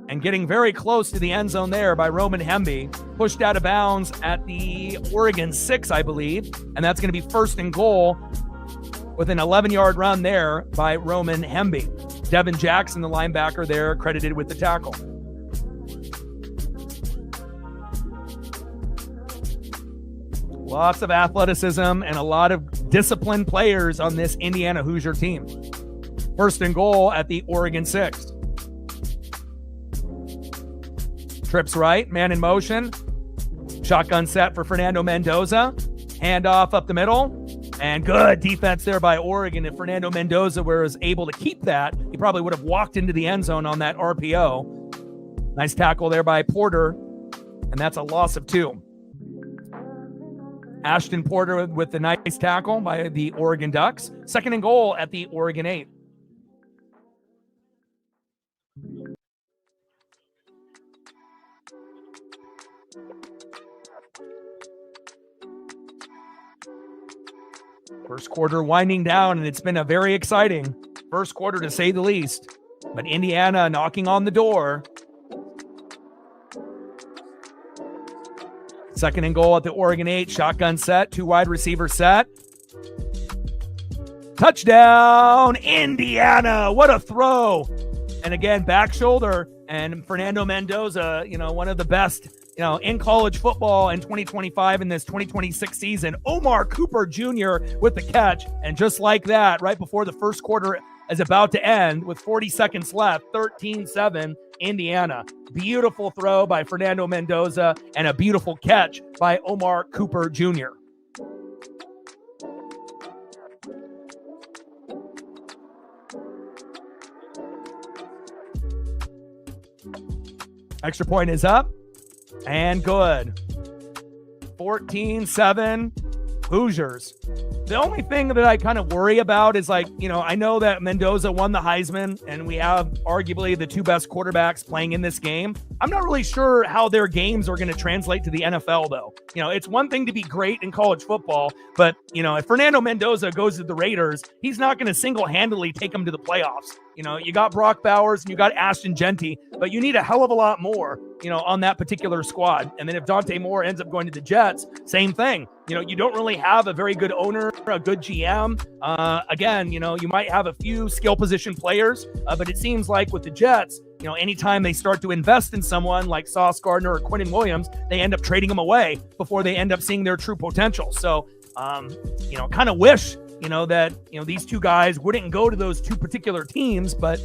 and getting very close to the end zone there by Roman Hemby. Pushed out of bounds at the Oregon 6, I believe. And that's going to be first and goal with an 11-yard run there by Roman Hemby. Devin Jackson, the linebacker there, credited with the tackle. Lots of athleticism and a lot of disciplined players on this Indiana Hoosier team. First and goal at the Oregon 6. Trips right, man in motion. Shotgun set for Fernando Mendoza. Handoff up the middle. And good defense there by Oregon. If Fernando Mendoza was able to keep that, he probably would have walked into the end zone on that RPO. Nice tackle there by Porter. And that's a loss of 2. Ashton Porter with the nice tackle by the Oregon Ducks. Second and goal at the Oregon 8. First quarter winding down, and it's been a very exciting first quarter to say the least. But Indiana knocking on the door. Second and goal at the Oregon 8. Shotgun set, 2 wide receiver set. Touchdown, Indiana. What a throw. And again, back shoulder. And Fernando Mendoza, one of the best, in college football in 2025 in this 2026 season. Omar Cooper Jr. with the catch. And just like that, right before the first quarter is about to end with 40 seconds left, 13-7, Indiana. Beautiful throw by Fernando Mendoza and a beautiful catch by Omar Cooper Jr. Extra point is up and good. 14-7 Hoosiers. The only thing that I kind of worry about is I know that Mendoza won the Heisman and we have arguably the 2 best quarterbacks playing in this game. I'm not really sure how their games are going to translate to the NFL though. It's one thing to be great in college football, but if Fernando Mendoza goes to the Raiders, he's not going to single-handedly take them to the playoffs. You got Brock Bowers and you got Ashton Genty, but you need a hell of a lot more, on that particular squad. And then if Dante Moore ends up going to the Jets, same thing. You don't really have a very good owner, a good GM. Again, you might have a few skill position players, but it seems like with the Jets, anytime they start to invest in someone like Sauce Gardner or Quinnen Williams, they end up trading them away before they end up seeing their true potential. So, kind of wish that these 2 guys wouldn't go to those 2 particular teams. But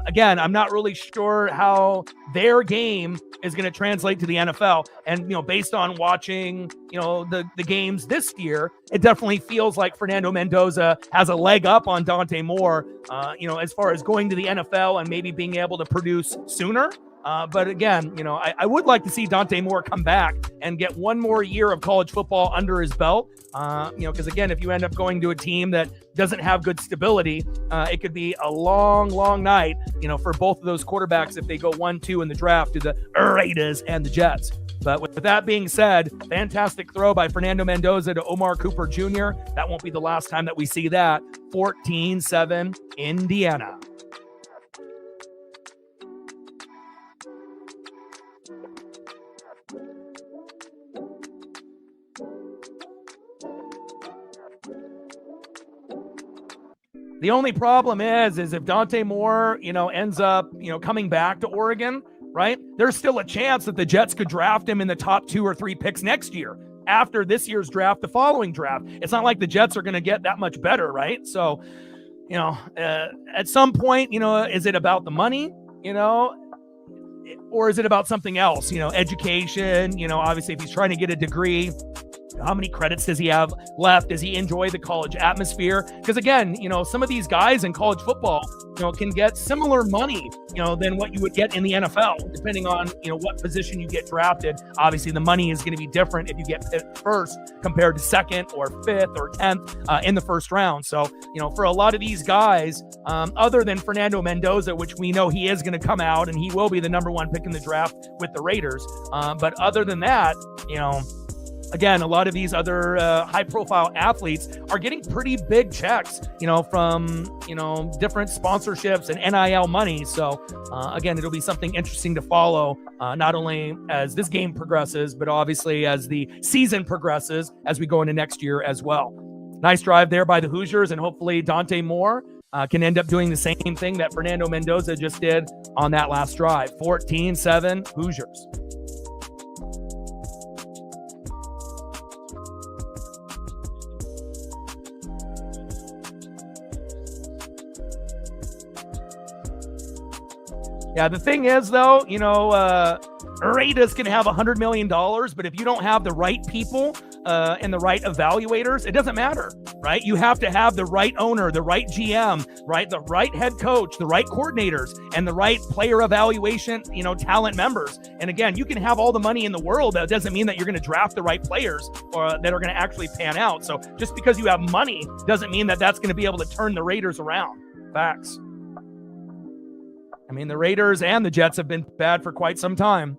again, I'm not really sure how their game is going to translate to the NFL. And based on watching the games this year, it definitely feels like Fernando Mendoza has a leg up on Dante Moore. As far as going to the NFL and maybe being able to produce sooner. But again, I would like to see Dante Moore come back and get one more year of college football under his belt. Because again, if you end up going to a team that doesn't have good stability, it could be a long, long night, for both of those quarterbacks if they go 1-2 in the draft to the Raiders and the Jets. But with that being said, fantastic throw by Fernando Mendoza to Omar Cooper Jr. That won't be the last time that we see that. 14-7 Indiana. The only problem is if Dante Moore, ends up, coming back to Oregon, right? There's still a chance that the Jets could draft him in the top 2 or 3 picks next year after this year's draft, the following draft. It's not like the Jets are going to get that much better, right? So, at some point, is it about the money, or is it about something else? Education, obviously if he's trying to get a degree, how many credits does he have left? Does he enjoy the college atmosphere? Because again, some of these guys in college football, can get similar money, than what you would get in the NFL, depending on, what position you get drafted. Obviously, the money is going to be different if you get picked first compared to second or fifth or 10th in the first round. So, for a lot of these guys, other than Fernando Mendoza, which we know he is going to come out and he will be the number 1 pick in the draft with the Raiders. But other than that, again, a lot of these other high-profile athletes are getting pretty big checks, from, different sponsorships and NIL money. So, again, it'll be something interesting to follow, not only as this game progresses, but obviously as the season progresses as we go into next year as well. Nice drive there by the Hoosiers, and hopefully Dante Moore can end up doing the same thing that Fernando Mendoza just did on that last drive. 14-7 Hoosiers. Yeah, the thing is, though, Raiders can have $100 million, but if you don't have the right people and the right evaluators, it doesn't matter, right? You have to have the right owner, the right GM, right? The right head coach, the right coordinators, and the right player evaluation, talent members. And again, you can have all the money in the world. That doesn't mean that you're going to draft the right players or that are going to actually pan out. So just because you have money doesn't mean that that's going to be able to turn the Raiders around. Facts. I mean, the Raiders and the Jets have been bad for quite some time.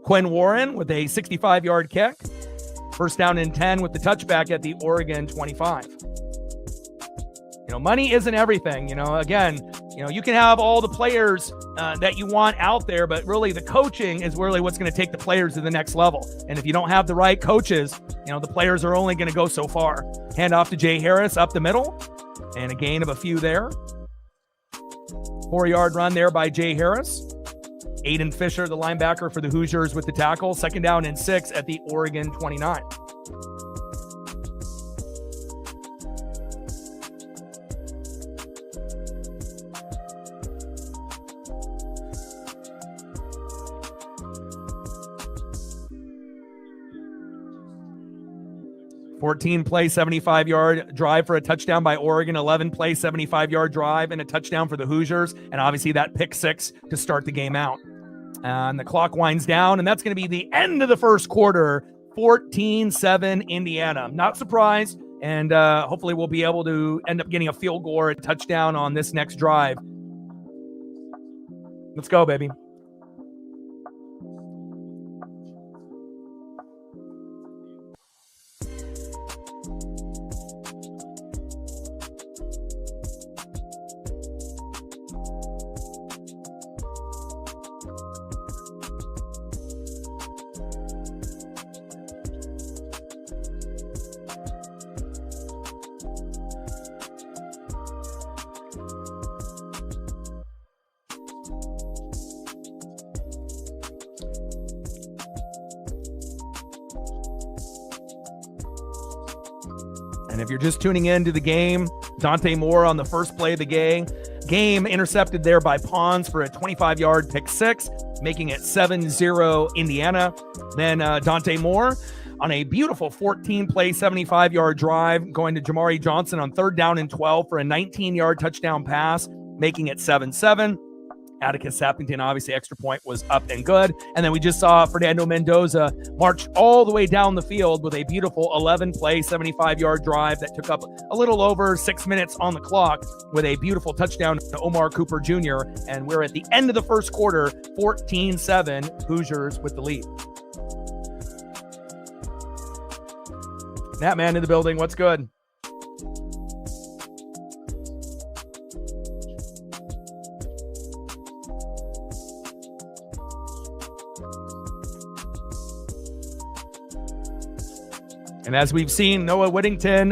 Quinn Warren with a 65-yard kick. First down and 10 with the touchback at the Oregon 25. Money isn't everything. Again, you can have all the players that you want out there, but really the coaching is really what's going to take the players to the next level. And if you don't have the right coaches, the players are only going to go so far. Hand off to Jay Harris up the middle, and a gain of a few there. 4-yard run there by Jay Harris. Aiden Fisher, the linebacker for the Hoosiers, with the tackle. Second down and 6 at the Oregon 29. Play 75-yard drive for a touchdown by Oregon, 11-play 75-yard drive and a touchdown for the Hoosiers, and obviously that pick 6 to start the game out. And the clock winds down, and that's going to be the end of the first quarter, 14-7 Indiana. Not surprised, and hopefully we'll be able to end up getting a field goal or a touchdown on this next drive. Let's go, baby. And if you're just tuning into the game, Dante Moore on the first play of the game intercepted there by Pons for a 25-yard pick 6, making it 7-0 Indiana. Then Dante Moore on a beautiful 14-play 75-yard drive, going to Jamari Johnson on 3rd down and 12 for a 19-yard touchdown pass, making it 7-7. Atticus Sappington, obviously, extra point was up and good. And then we just saw Fernando Mendoza march all the way down the field with a beautiful 11-play, 75-yard drive that took up a little over 6 minutes on the clock with a beautiful touchdown to Omar Cooper Jr. And we're at the end of the first quarter, 14-7, Hoosiers with the lead. Nat Man in the building, what's good? And as we've seen, Noah Whittington,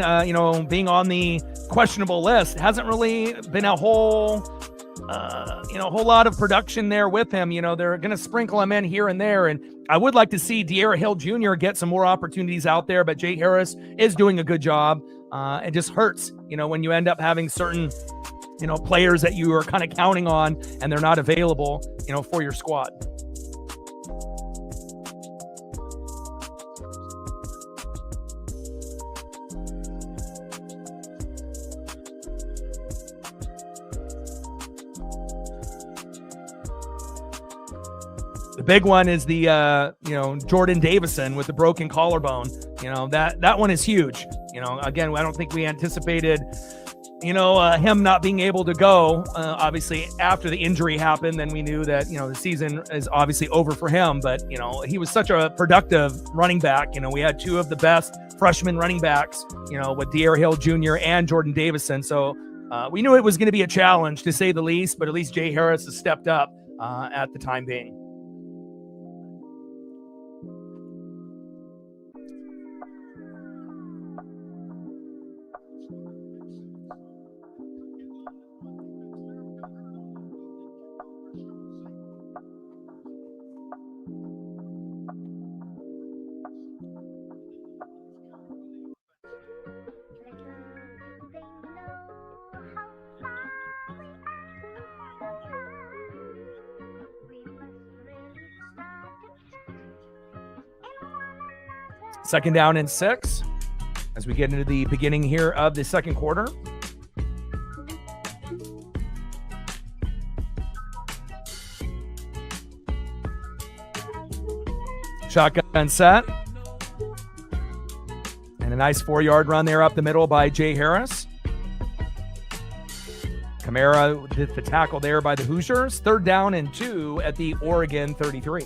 being on the questionable list hasn't really been a whole a whole lot of production there with him. They're going to sprinkle him in here and there. And I would like to see De'Ara Hill Jr. get some more opportunities out there, but Jay Harris is doing a good job. It just hurts, when you end up having certain, players that you are kind of counting on and they're not available, for your squad. The big one is the, Jordan Davison with the broken collarbone. That one is huge. Again, I don't think we anticipated, him not being able to go. Obviously, after the injury happened, then we knew that, the season is obviously over for him. But, he was such a productive running back. We had two of the best freshman running backs, with De'Ara Hill Jr. and Jordan Davison. So we knew it was going to be a challenge, to say the least. But at least Jay Harris has stepped up at the time being. Second down and 6 as we get into the beginning here of the second quarter. Shotgun set. And a nice 4-yard run there up the middle by Jay Harris. Kamara did the tackle there by the Hoosiers. Third down and 2 at the Oregon 33.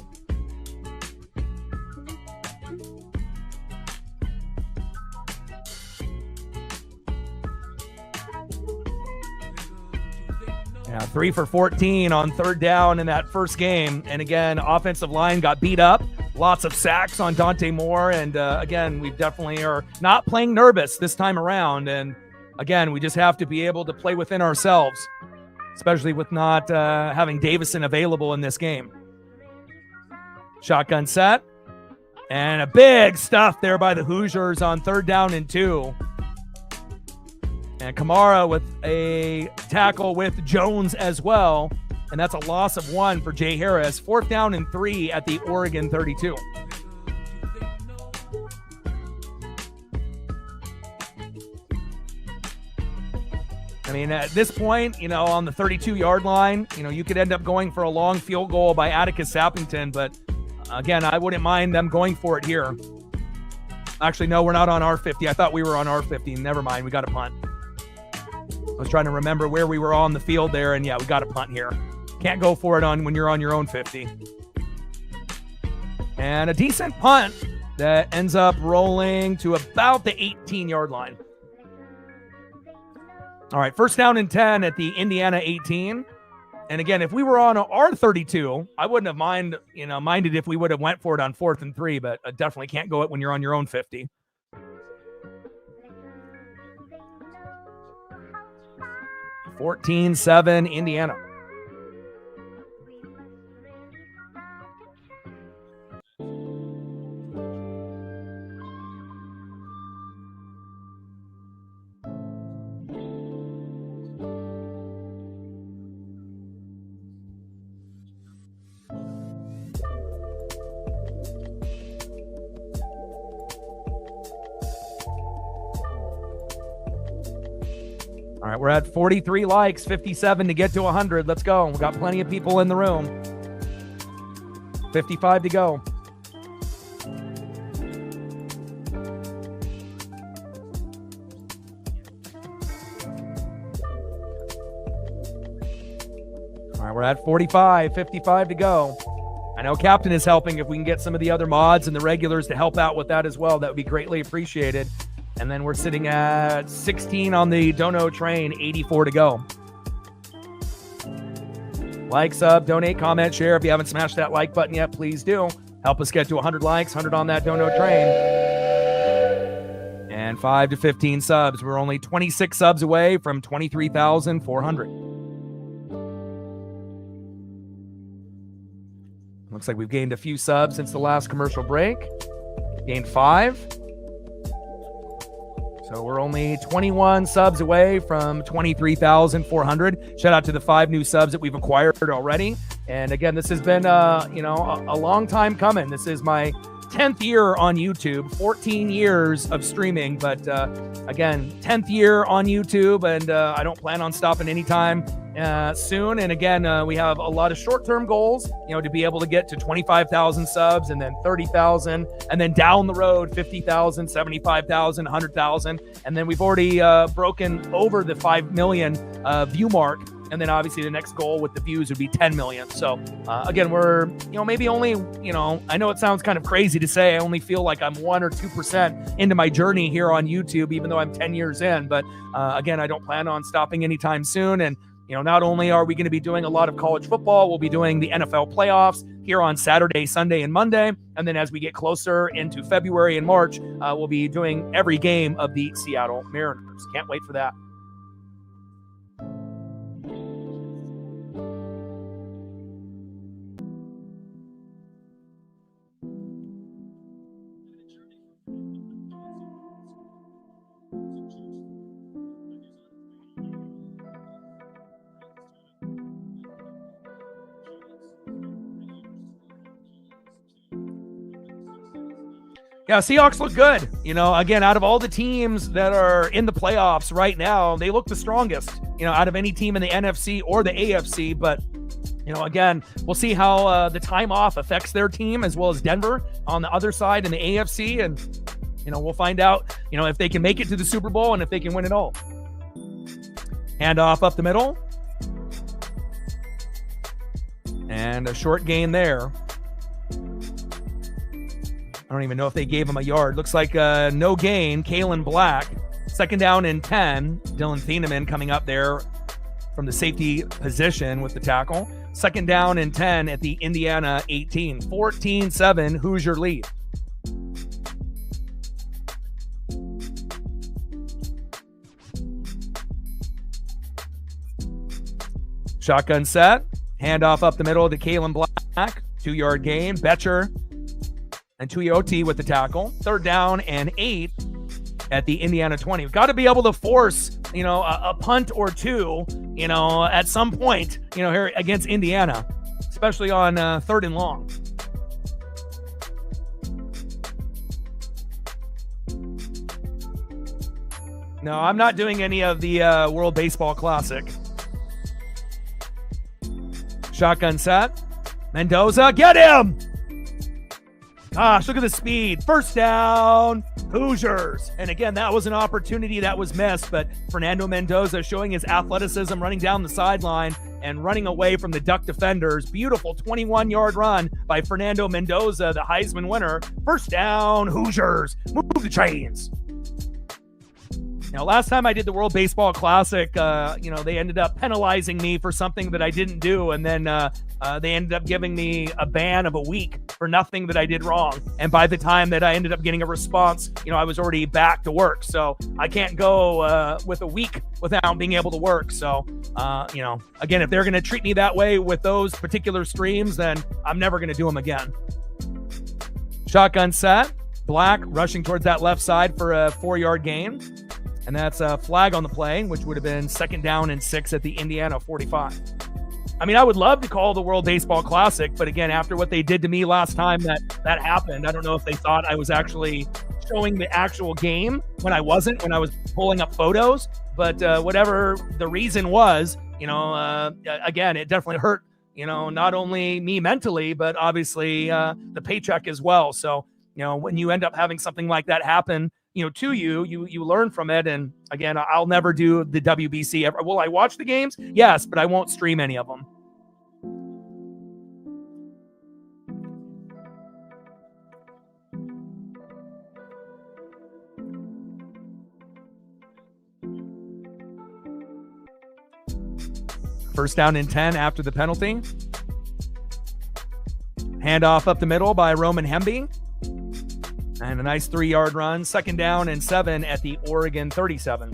Yeah, 3 for 14 on third down in that first game. And again, offensive line got beat up. Lots of sacks on Dante Moore. And again, we definitely are not playing nervous this time around. And again, we just have to be able to play within ourselves, especially with not having Davison available in this game. Shotgun set. And a big stuff there by the Hoosiers on third down and 2. And Kamara with a tackle with Jones as well. And that's a loss of 1 for Jay Harris. Fourth down and 3 at the Oregon 32. I mean, at this point, on the 32-yard line, you could end up going for a long field goal by Atticus Sappington. But again, I wouldn't mind them going for it here. Actually, no, we're not on our 50. I thought we were on our 50. Never mind. We got a punt. I was trying to remember where we were on the field there, and yeah, we got a punt here. Can't go for it when you're on your own 50. And a decent punt that ends up rolling to about the 18-yard line. All right, first down and 10 at the Indiana 18. And again, if we were on our 32, I wouldn't have minded if we would have went for it on 4th and 3, but I definitely can't go it when you're on your own 50. (14-7) Indiana. All right, we're at 43 likes, 57 to get to 100. Let's go. We've got plenty of people in the room. 55 to go. All right, we're at 45, 55 to go. I know Captain is helping. If we can get some of the other mods and the regulars to help out with that as well, that would be greatly appreciated. And then we're sitting at 16 on the Dono train, 84 to go. Like, sub, donate, comment, share. If you haven't smashed that like button yet, please do. Help us get to 100 likes, 100 on that Dono train. And 5 to 15 subs. We're only 26 subs away from 23,400. Looks like we've gained a few subs since the last commercial break. Gained 5. So we're only 21 subs away from 23,400. Shout out to the 5 new subs that we've acquired already. And again, this has been, a long time coming. This is my 10th year on YouTube, 14 years of streaming. But again, 10th year on YouTube, and I don't plan on stopping anytime soon. And again, we have a lot of short-term goals, to be able to get to 25,000 subs, and then 30,000, and then down the road, 50,000, 75,000, 100,000. And then we've already broken over the 5 million view mark. And then obviously the next goal with the views would be 10 million. So again, we're, maybe only, I know it sounds kind of crazy to say, I only feel like I'm 1 or 2% into my journey here on YouTube, even though I'm 10 years in. But again, I don't plan on stopping anytime soon. And, not only are we going to be doing a lot of college football, we'll be doing the NFL playoffs here on Saturday, Sunday, and Monday. And then as we get closer into February and March, we'll be doing every game of the Seattle Mariners. Can't wait for that. Yeah, Seahawks look good. Again, out of all the teams that are in the playoffs right now, they look the strongest, out of any team in the NFC or the AFC. But, again, we'll see how the time off affects their team, as well as Denver on the other side in the AFC. And, we'll find out, if they can make it to the Super Bowl and if they can win it all. Handoff up the middle. And a short gain there. I don't even know if they gave him a yard. Looks like no gain. Kalen Black. 2nd down and 10. Dylan Thieneman coming up there from the safety position with the tackle. 2nd down and 10 at the Indiana 18. 14-7 Hoosier lead. Shotgun set. Handoff up the middle to Kalen Black. 2-yard gain. Betcher and Tuioti with the tackle. 3rd down and 8 at the Indiana 20. We've got to be able to force, a punt or two, at some point, here against Indiana, especially on 3rd and long. No, I'm not doing any of the World Baseball Classic. Shotgun set. Mendoza, get him! Gosh, look at the speed. 1st down, Hoosiers. And again, that was an opportunity that was missed, but Fernando Mendoza showing his athleticism, running down the sideline and running away from the Duck defenders. Beautiful 21-yard run by Fernando Mendoza, the Heisman winner. 1st down, Hoosiers. Move the chains. Now, last time I did the World Baseball Classic, they ended up penalizing me for something that I didn't do, and then they ended up giving me a ban of a week for nothing that I did wrong. And by the time that I ended up getting a response, I was already back to work. So I can't go with a week without being able to work. So, again, if they're going to treat me that way with those particular streams, then I'm never going to do them again. Shotgun set. Black rushing towards that left side for a 4-yard gain. And that's a flag on the play, which would have been 2nd down and 6 at the Indiana 45. I mean, I would love to call the World Baseball Classic, but again, after what they did to me last time that happened, I don't know if they thought I was actually showing the actual game when I wasn't, when I was pulling up photos. But whatever the reason was, again, it definitely hurt, not only me mentally, but obviously the paycheck as well. So, when you end up having something like that happen, to you learn from it. And again, I'll never do the WBC ever. Will I watch the games? Yes, but I won't stream any of them. First down and 10 after the penalty. Handoff up the middle by Roman Hemby. And a nice 3-yard run. 2nd down and 7 at the Oregon 37.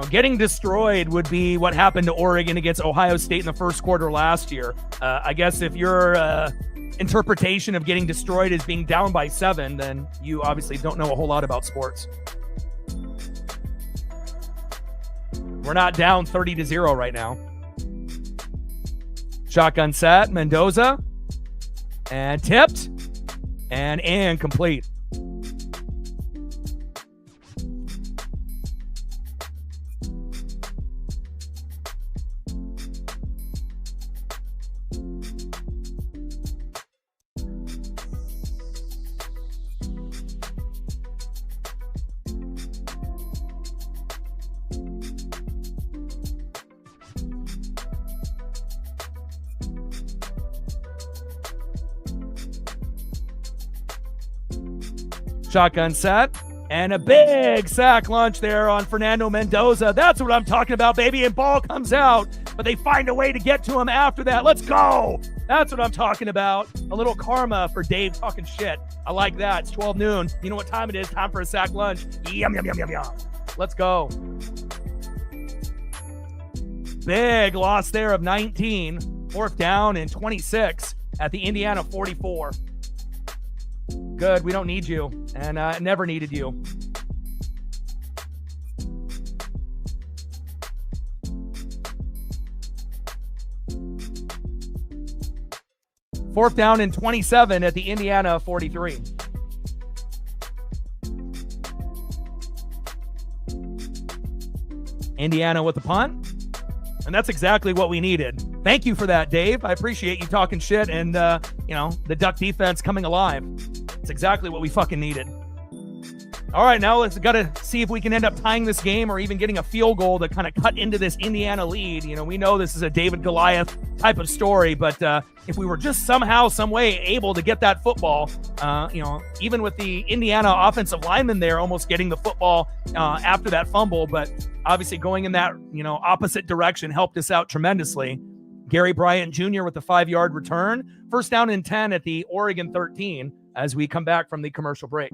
getting destroyed would be what happened to Oregon against Ohio State in the first quarter last year. I guess if your interpretation of getting destroyed is being down by 7, then you obviously don't know a whole lot about sports. We're not down 30-0 right now. Shotgun set, Mendoza, and tipped, and incomplete. Shotgun set, and a big sack lunch there on Fernando Mendoza. That's what I'm talking about, baby. And ball comes out, but they find a way to get to him after that. Let's go. That's what I'm talking about. A little karma for Dave talking shit. I like that. It's 12 noon. You know what time it is? Time for a sack lunch. Yum, yum, yum, yum, yum. Let's go. Big loss there of 19. 4th down and 26 at the Indiana 44. Good. We don't need you, and never needed you. Fourth down and 27 at the Indiana 43. Indiana with the punt, and that's exactly what we needed. Thank you for that, Dave. I appreciate you talking shit and, the Duck defense coming alive. It's exactly what we fucking needed. All right, now let's got to see if we can end up tying this game or even getting a field goal to kind of cut into this Indiana lead. We know this is a David Goliath type of story, but if we were just somehow, some way able to get that football, even with the Indiana offensive lineman there almost getting the football after that fumble, but obviously going in that, opposite direction helped us out tremendously. Gary Bryant Jr. with the 5-yard return. First down and 10 at the Oregon 13 as we come back from the commercial break.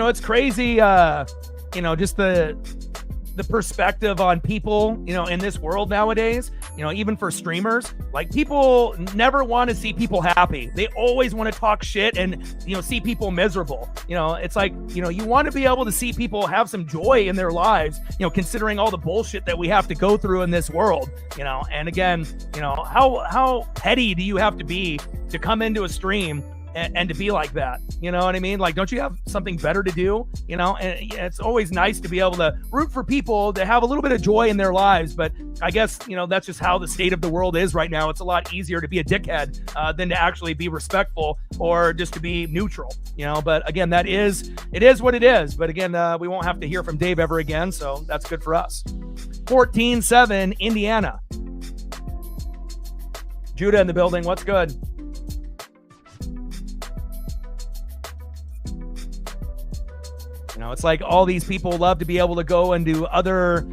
It's crazy, just the perspective on people, in this world nowadays, even for streamers, like people never want to see people happy. They always want to talk shit and, see people miserable. It's like, you want to be able to see people have some joy in their lives, considering all the bullshit that we have to go through in this world, and again, how petty do you have to be to come into a stream and to be like that? You know what I mean? Like, don't you have something better to do? And it's always nice to be able to root for people to have a little bit of joy in their lives. But I guess, that's just how the state of the world is right now. It's a lot easier to be a dickhead than to actually be respectful or just to be neutral, but again, it is what it is. But again, we won't have to hear from Dave ever again. So that's good for us. 14-7 Indiana. Judah in the building. What's good? It's like all these people love to be able to go and do other,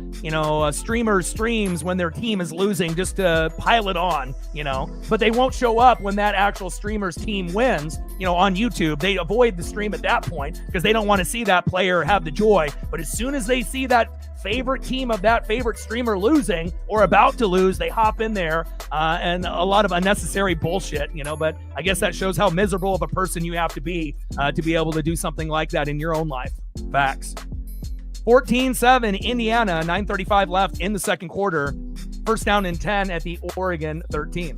streamers' streams when their team is losing just to pile it on, but they won't show up when that actual streamer's team wins, on YouTube. They avoid the stream at that point because they don't want to see that player have the joy. But as soon as they see that favorite team of that favorite streamer losing or about to lose, they hop in there and a lot of unnecessary bullshit, but I guess that shows how miserable of a person you have to be able to do something like that in your own life. Facts. 14-7 Indiana, 9:35 left in the second quarter. First down and 10 at the Oregon 13.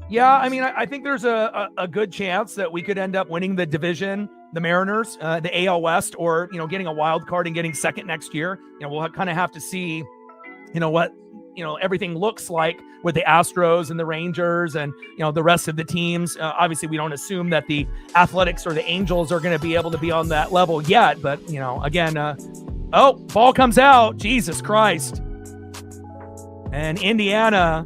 Yeah, I mean, I think there's a good chance that we could end up winning the division, the Mariners, the AL West, or, getting a wild card and getting second next year. We'll kind of have to see, what, everything looks like with the Astros and the Rangers and, the rest of the teams. Obviously, we don't assume that the Athletics or the Angels are going to be able to be on that level yet. But, again, ball comes out. Jesus Christ. And Indiana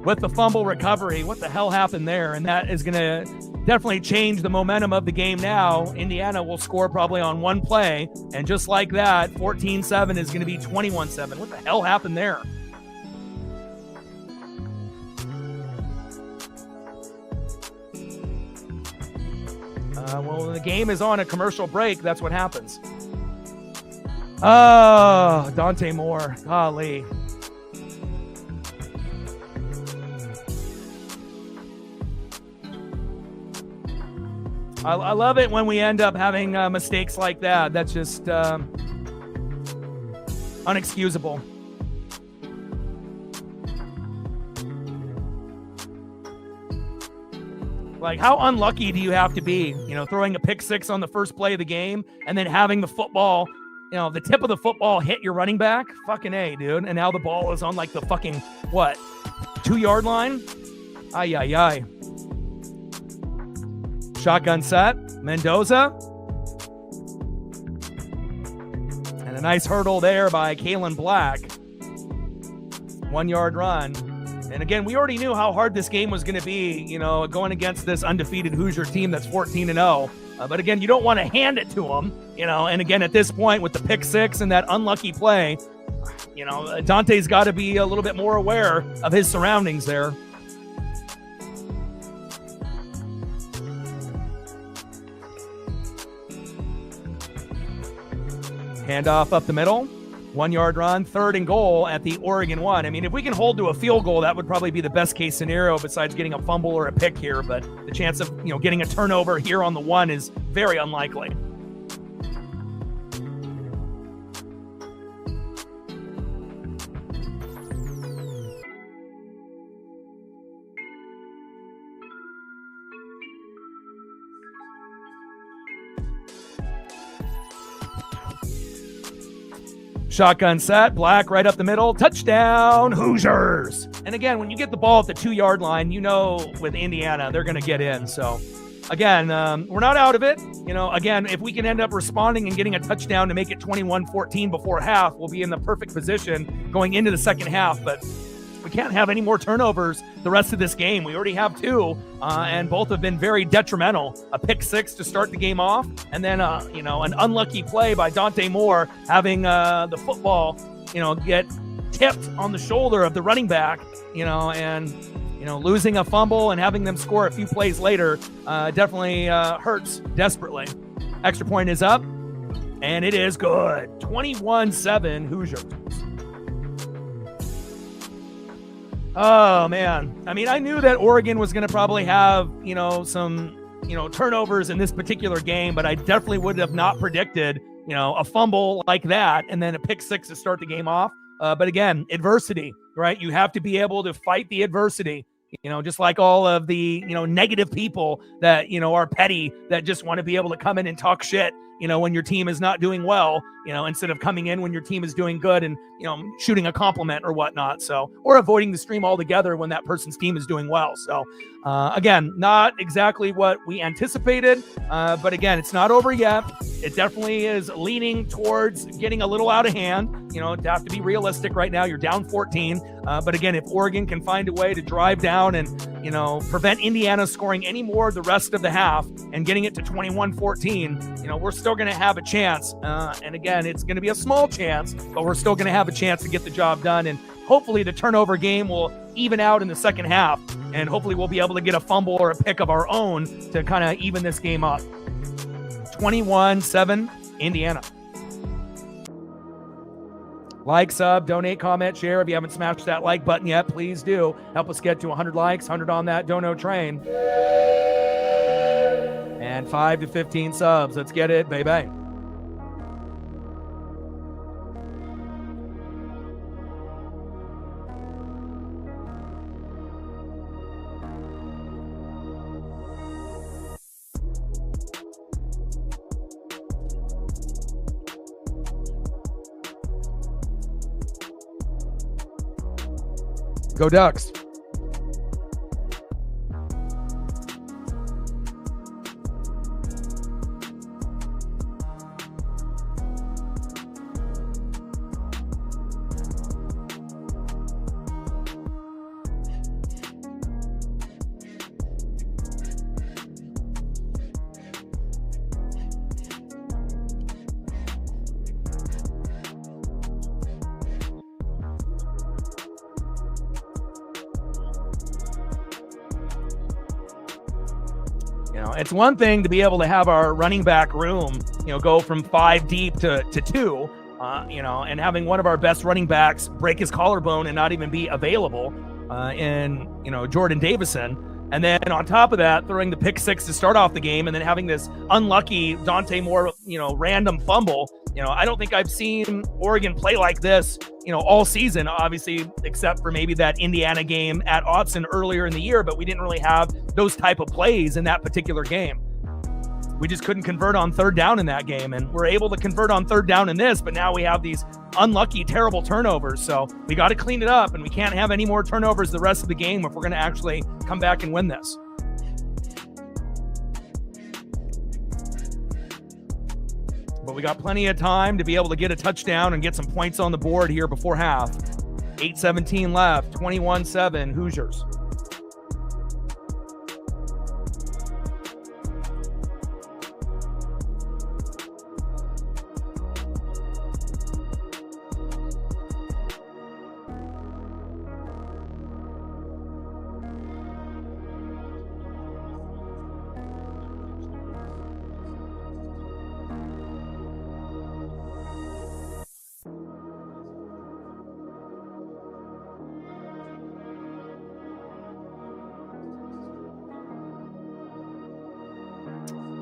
with the fumble recovery. What the hell happened there? And that is going to definitely change the momentum of the game now. Indiana will score probably on one play. And just like that, 14-7 is going to be 21-7. What the hell happened there? Well, the game is on a commercial break. That's what happens. Oh, Dante Moore. Golly. I love it when we end up having mistakes like that. That's just unexcusable. Like, how unlucky do you have to be, throwing a pick six on the first play of the game and then having the football, the tip of the football hit your running back? Fucking A, dude. And now the ball is on like the fucking, 2-yard line? Ay, ay, ay. Shotgun set, Mendoza. And a nice hurdle there by Kalen Black. 1-yard run. And again, we already knew how hard this game was going to be, going against this undefeated Hoosier team that's 14-0. But again, you don't want to hand it to them, and again, at this point with the pick six and that unlucky play, Dante's got to be a little bit more aware of his surroundings there. Handoff up the middle. 1-yard run, 3rd and goal at the Oregon 1. I mean, if we can hold to a field goal, that would probably be the best case scenario besides getting a fumble or a pick here. But the chance of, getting a turnover here on the 1 is very unlikely. Shotgun set, Black right up the middle, touchdown, Hoosiers. And again, when you get the ball at the 2-yard line, with Indiana, they're going to get in. So again, we're not out of it. Again, if we can end up responding and getting a touchdown to make it 21-14 before half, we'll be in the perfect position going into the second half. But we can't have any more turnovers the rest of this game. We already have 2, and both have been very detrimental. A pick six to start the game off, and then, an unlucky play by Dante Moore having the football, get tipped on the shoulder of the running back, and, losing a fumble and having them score a few plays later definitely hurts desperately. Extra point is up, and it is good. 21-7 Hoosiers. Oh, man. I mean, I knew that Oregon was going to probably have, some, turnovers in this particular game, but I definitely would have not predicted, a fumble like that and then a pick six to start the game off. But again, adversity, right? You have to be able to fight the adversity, just like all of the, negative people that, are petty, that just want to be able to come in and talk shit, when your team is not doing well, instead of coming in when your team is doing good and, shooting a compliment or whatnot. So, or avoiding the stream altogether when that person's team is doing well. So, again, not exactly what we anticipated, but again, it's not over yet. It definitely is leaning towards getting a little out of hand. To have to be realistic right now. You're down 14. But again, if Oregon can find a way to drive down and, prevent Indiana scoring any more the rest of the half and getting it to 21-14, we're still going to have a chance. And again, it's going to be a small chance, but we're still going to have a chance to get the job done. And hopefully the turnover game will even out in the second half. And hopefully we'll be able to get a fumble or a pick of our own to kind of even this game up. 21-7 Indiana. Like, sub, donate, comment, share. If you haven't smashed that like button yet, please do. Help us get to 100 likes, 100 on that dono train. And 5 to 15 subs. Let's get it, baby. Go Ducks. It's one thing to be able to have our running back room, go from 5 deep to 2, and having one of our best running backs break his collarbone and not even be available in Jordan Davison. And then on top of that, throwing the pick 6 to start off the game and then having this unlucky Dante Moore, random fumble. I don't think I've seen Oregon play like this, all season, obviously, except for maybe that Indiana game at Autzen earlier in the year, but we didn't really have those type of plays in that particular game. We just couldn't convert on third down in that game, and we're able to convert on third down in this, but now we have these unlucky, terrible turnovers. So we got to clean it up, and we can't have any more turnovers the rest of the game if we're going to actually come back and win this. But we got plenty of time to be able to get a touchdown and get some points on the board here before half. 8:17 left, 21-7 Hoosiers.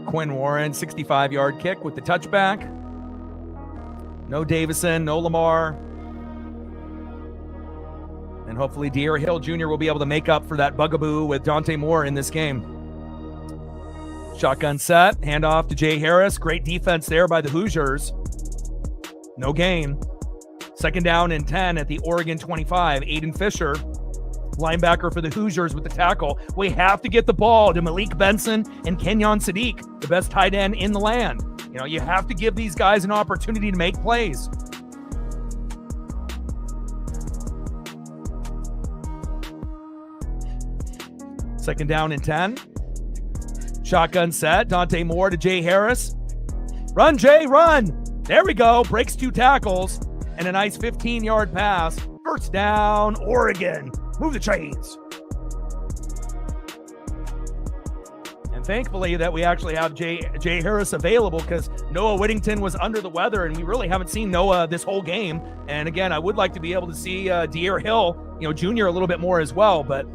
Quinn Warren, 65-yard kick with the touchback. No Davison, no Lamar. And hopefully De'Aaron Hill Jr. will be able to make up for that bugaboo with Dante Moore in this game. Shotgun set, handoff to Jay Harris. Great defense there by the Hoosiers. No gain. Second down and 10 at the Oregon 25. Aiden Fisher, linebacker for the Hoosiers with the tackle. We have to get the ball to Malik Benson and Kenyon Sadiq, the best tight end in the land. You have to give these guys an opportunity to make plays. Second down and 10. Shotgun set. Dante Moore to Jay Harris. Run, Jay, run. There we go. Breaks 2 tackles and a nice 15-yard pass. First down, Oregon. Move the chains. And thankfully that we actually have Jay Harris available, because Noah Whittington was under the weather, and we really haven't seen Noah this whole game. And again, I would like to be able to see De'Aaron Hill, Jr. a little bit more as well. But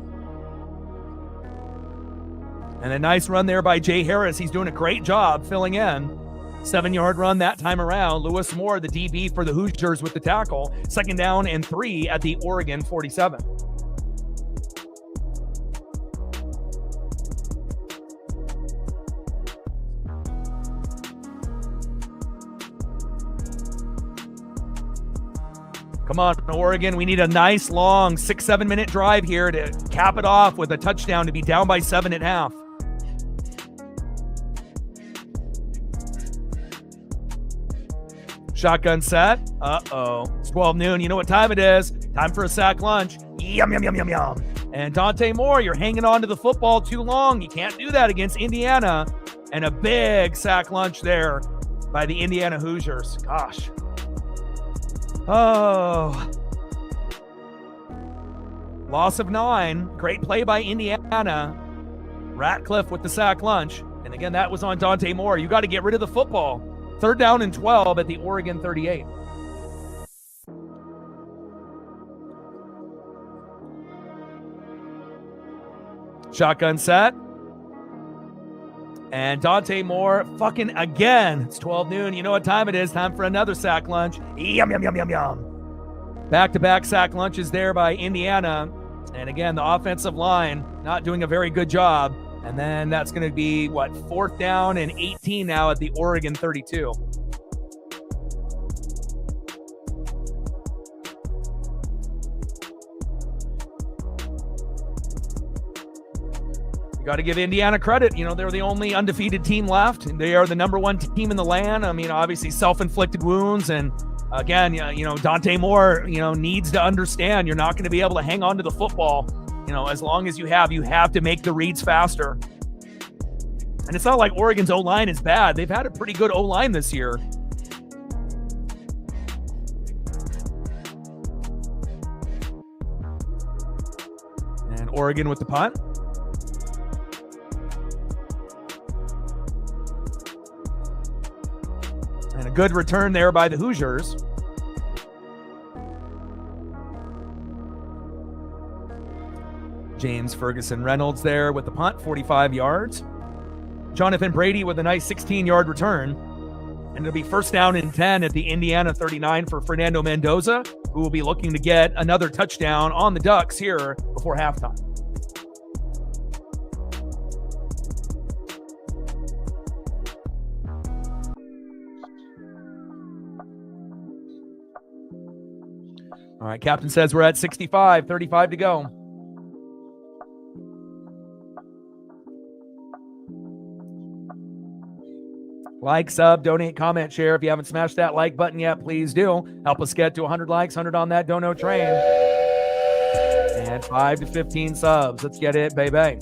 and a nice run there by Jay Harris. He's doing a great job filling in. 7-yard run that time around. Lewis Moore, the DB for the Hoosiers, with the tackle. Second down and 3 at the Oregon 47. Come on, Oregon. We need a nice, long 6-7 minute drive here to cap it off with a touchdown to be down by 7 at half. Shotgun set. It's 12 noon. You know what time it is. Time for a sack lunch. Yum, yum, yum, yum, yum. And Dante Moore, you're hanging on to the football too long. You can't do that against Indiana. And a big sack lunch there by the Indiana Hoosiers. Gosh. Oh. Loss of 9. Great play by Indiana. Ratcliffe with the sack lunch. And again, that was on Dante Moore. You got to get rid of the football. Third down and 12 at the Oregon 38. Shotgun set. And Dante Moore fucking again. It's 12 noon. You know what time it is. Time for another sack lunch. Yum, yum, yum, yum, yum. Back-to-back sack lunches there by Indiana. And again, the offensive line not doing a very good job. And then that's going to be, fourth down and 18 now at the Oregon 32. You got to give Indiana credit. They're the only undefeated team left, and they are the number one team in the land. I mean, obviously self-inflicted wounds, and again, Dante Moore, needs to understand you're not going to be able to hang on to the football, as long as you have to make the reads faster. And it's not like Oregon's O-line is bad. They've had a pretty good O-line this year. And Oregon with the punt. And a good return there by the Hoosiers. James Ferguson Reynolds there with the punt, 45 yards. Jonathan Brady with a nice 16-yard return. And it'll be first down and 10 at the Indiana 39 for Fernando Mendoza, who will be looking to get another touchdown on the Ducks here before halftime. All right, captain says we're at 65, 35 to go. Like, sub, donate, comment, share. If you haven't smashed that like button yet, please do. Help us get to 100 likes, 100 on that dono train. And 5 to 15 subs. Let's get it, baby.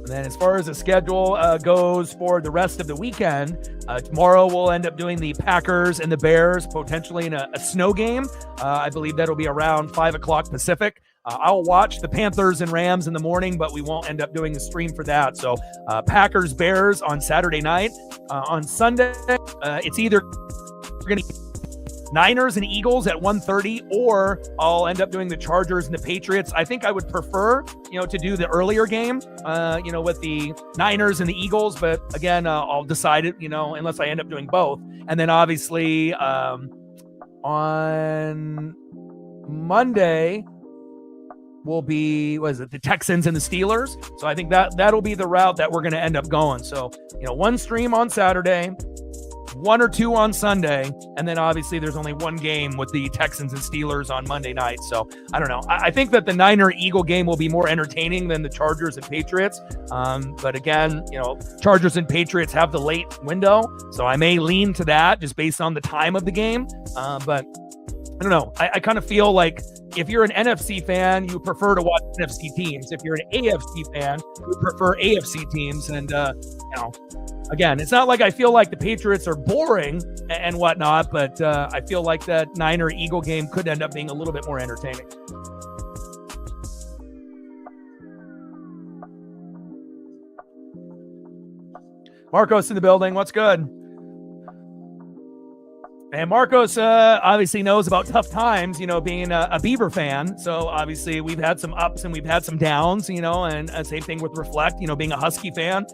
And then as far as the schedule goes for the rest of the weekend, tomorrow we'll end up doing the Packers and the Bears, potentially in a snow game. I believe that'll be around 5 o'clock Pacific. I'll watch the Panthers and Rams in the morning, but we won't end up doing a stream for that. So Packers, Bears on Saturday night. On Sunday, it's either going to be Niners and Eagles at 1:30, or I'll end up doing the Chargers and the Patriots. I think I would prefer, to do the earlier game, with the Niners and the Eagles. But again, I'll decide it, unless I end up doing both. And then obviously on Monday will be, the Texans and the Steelers. So I think that'll be the route that we're going to end up going. So, one stream on Saturday, 1 or 2 on Sunday, and then obviously there's only one game with the Texans and Steelers on Monday night. So I don't know. I think that the Niner-Eagle game will be more entertaining than the Chargers and Patriots. But again, Chargers and Patriots have the late window, so I may lean to that just based on the time of the game. But I don't know. I kind of feel like if you're an NFC fan, you prefer to watch NFC teams. If you're an AFC fan, you prefer AFC teams. And, again, it's not like I feel like the Patriots are boring and whatnot, but I feel like that Niner-Eagle game could end up being a little bit more entertaining. Marcos in the building. What's good? And Marcos obviously knows about tough times, being a Beaver fan. So obviously we've had some ups and we've had some downs, and same thing with Reflect, being a Husky fan,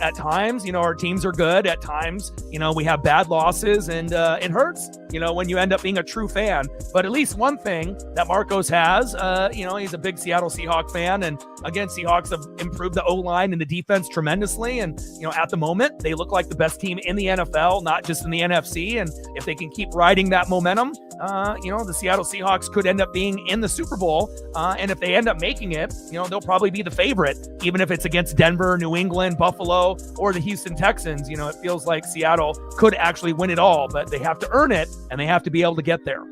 at times, our teams are good. At times, we have bad losses, and it hurts, when you end up being a true fan. But at least one thing that Marcos has, he's a big Seattle Seahawks fan. And again, Seahawks have improved the O-line and the defense tremendously. And, at the moment, they look like the best team in the NFL, not just in the NFC. And if they can keep riding that momentum, the Seattle Seahawks could end up being in the Super Bowl. And if they end up making it, they'll probably be the favorite, even if it's against Denver, New England, Buffalo, or the Houston Texans. It feels like Seattle could actually win it all, but they have to earn it and they have to be able to get there.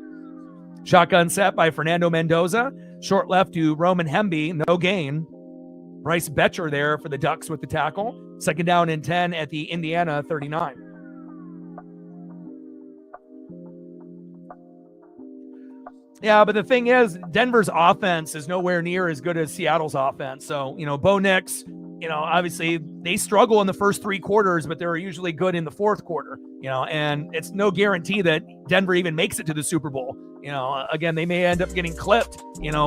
Shotgun set by Fernando Mendoza. Short left to Roman Hemby. No gain. Bryce Betcher there for the Ducks with the tackle. Second down and 10 at the Indiana 39. Yeah, but the thing is, Denver's offense is nowhere near as good as Seattle's offense. So, Bo Nix, obviously they struggle in the first 3 quarters, but they're usually good in the fourth quarter, and it's no guarantee that Denver even makes it to the Super Bowl. Again, they may end up getting clipped,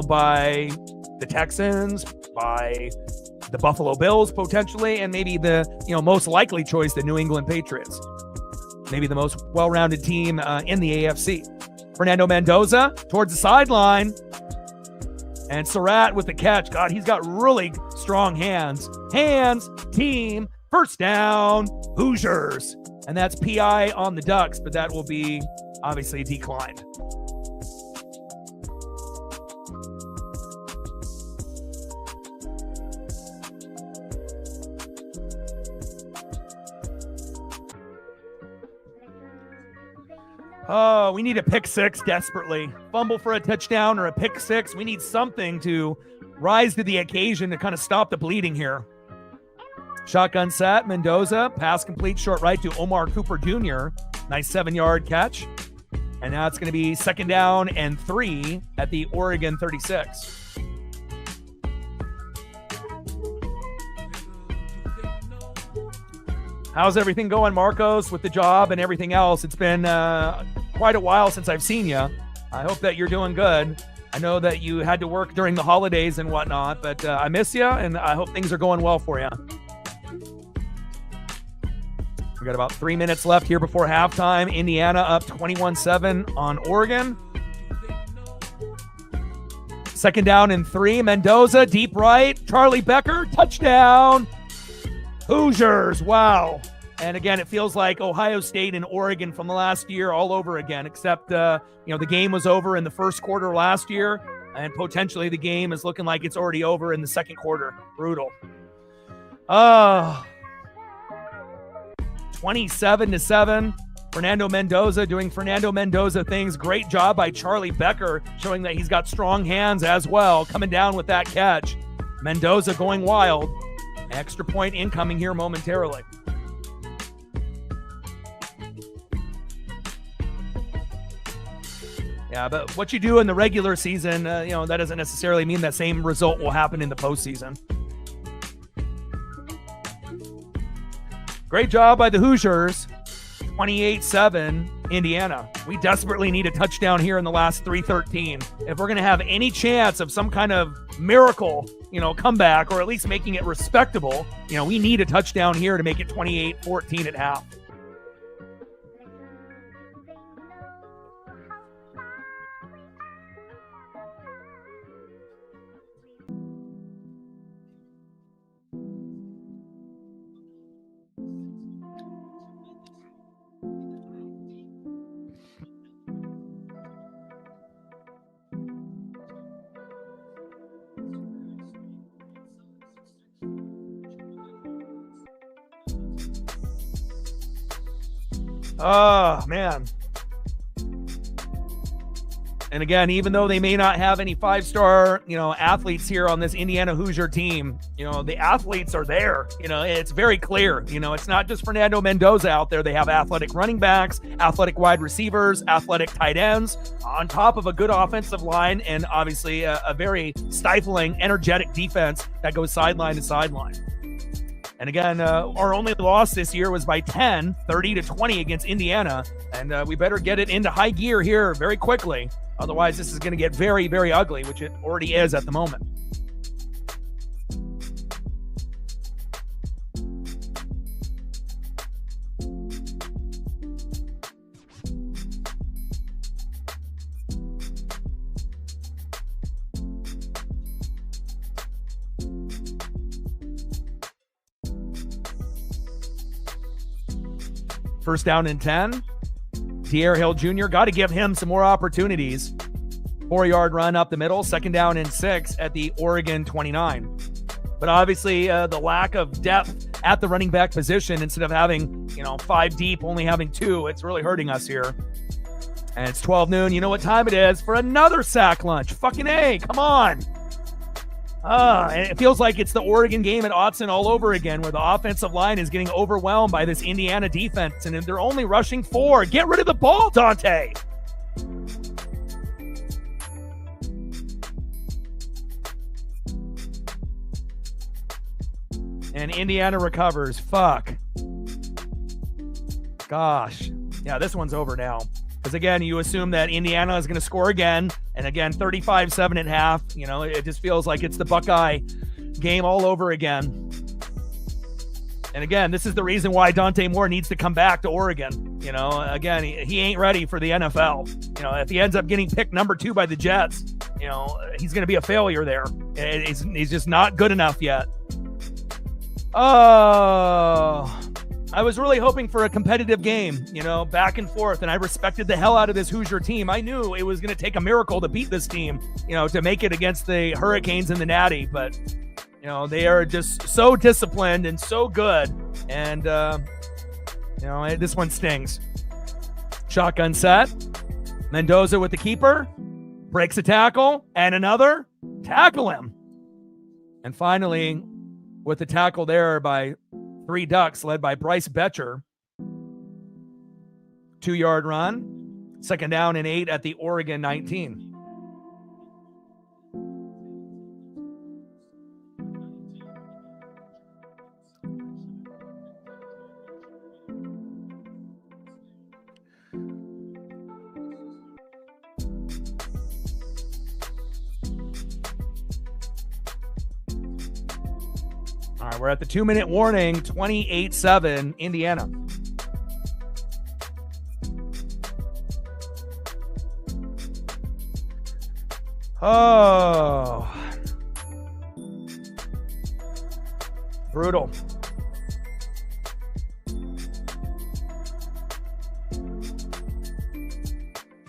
by the Texans, by the Buffalo Bills potentially, and maybe the, most likely choice, the New England Patriots. Maybe the most well-rounded team in the AFC. Fernando Mendoza towards the sideline. And Surratt with the catch. God, he's got really strong hands. Team, first down, Hoosiers. And that's PI on the Ducks, but that will be obviously declined. Oh, we need a pick six desperately. Fumble for a touchdown or a pick six. We need something to rise to the occasion to kind of stop the bleeding here. Shotgun set, Mendoza, pass complete, short right to Omar Cooper Jr. Nice 7-yard catch. And now it's going to be 2nd down and 3 at the Oregon 36. How's everything going, Marcos, with the job and everything else? It's been quite a while since I've seen you. I hope that you're doing good. I know that you had to work during the holidays and whatnot, but I miss you, and I hope things are going well for you. We got about 3 minutes left here before halftime. Indiana up 21-7 on Oregon. 2nd down and 3. Mendoza, deep right. Charlie Becker, touchdown. Hoosiers, wow. And again, it feels like Ohio State and Oregon from the last year all over again, except, the game was over in the first quarter last year, and potentially the game is looking like it's already over in the second quarter. Brutal. 27-7. Fernando Mendoza doing Fernando Mendoza things. Great job by Charlie Becker, showing that he's got strong hands as well, coming down with that catch. Mendoza going wild. Extra point incoming here momentarily. Yeah, but what you do in the regular season, that doesn't necessarily mean that same result will happen in the postseason. Great job by the Hoosiers. 28-7, Indiana. We desperately need a touchdown here in the last 3:13. If we're going to have any chance of some kind of miracle, comeback, or at least making it respectable, we need a touchdown here to make it 28-14 at half. Oh, man. And again, even though they may not have any 5-star, athletes here on this Indiana Hoosier team, the athletes are there. It's very clear. It's not just Fernando Mendoza out there. They have athletic running backs, athletic wide receivers, athletic tight ends, on top of a good offensive line, and obviously a very stifling, energetic defense that goes sideline to sideline. And again, our only loss this year was by 10, 30-20 against Indiana. And we better get it into high gear here very quickly. Otherwise, this is going to get very, very ugly, which it already is at the moment. First down and 10. Tierre Hill Jr. got to give him some more opportunities. 4-yard run up the middle. 2nd down and 6 at the Oregon 29. But obviously, the lack of depth at the running back position, instead of having, 5 deep, only having 2, it's really hurting us here. And it's 12 noon. You know what time it is for another sack lunch. Fucking A, come on. And it feels like it's the Oregon game at Autzen all over again, where the offensive line is getting overwhelmed by this Indiana defense, and they're only rushing 4. Get rid of the ball, Dante. And Indiana recovers. Fuck. Gosh. Yeah, this one's over now. Because again, you assume that Indiana is going to score again. And again, 35-7 at half. It just feels like it's the Buckeye game all over again. And again, this is the reason why Dante Moore needs to come back to Oregon. Again, he ain't ready for the NFL. If he ends up getting picked number 2 by the Jets, he's going to be a failure there. He's just not good enough yet. Oh, I was really hoping for a competitive game, back and forth, and I respected the hell out of this Hoosier team. I knew it was going to take a miracle to beat this team, to make it against the Hurricanes and the Natty, but they are just so disciplined and so good, and this one stings. Shotgun set. Mendoza with the keeper, breaks a tackle, and another. Tackle him. And finally, with the tackle there by Three Ducks, led by Bryce Betcher. 2-yard run. 2nd down and 8 at the Oregon 19. All right, we're at the 2-minute warning, 28-7, Indiana. Oh. Brutal.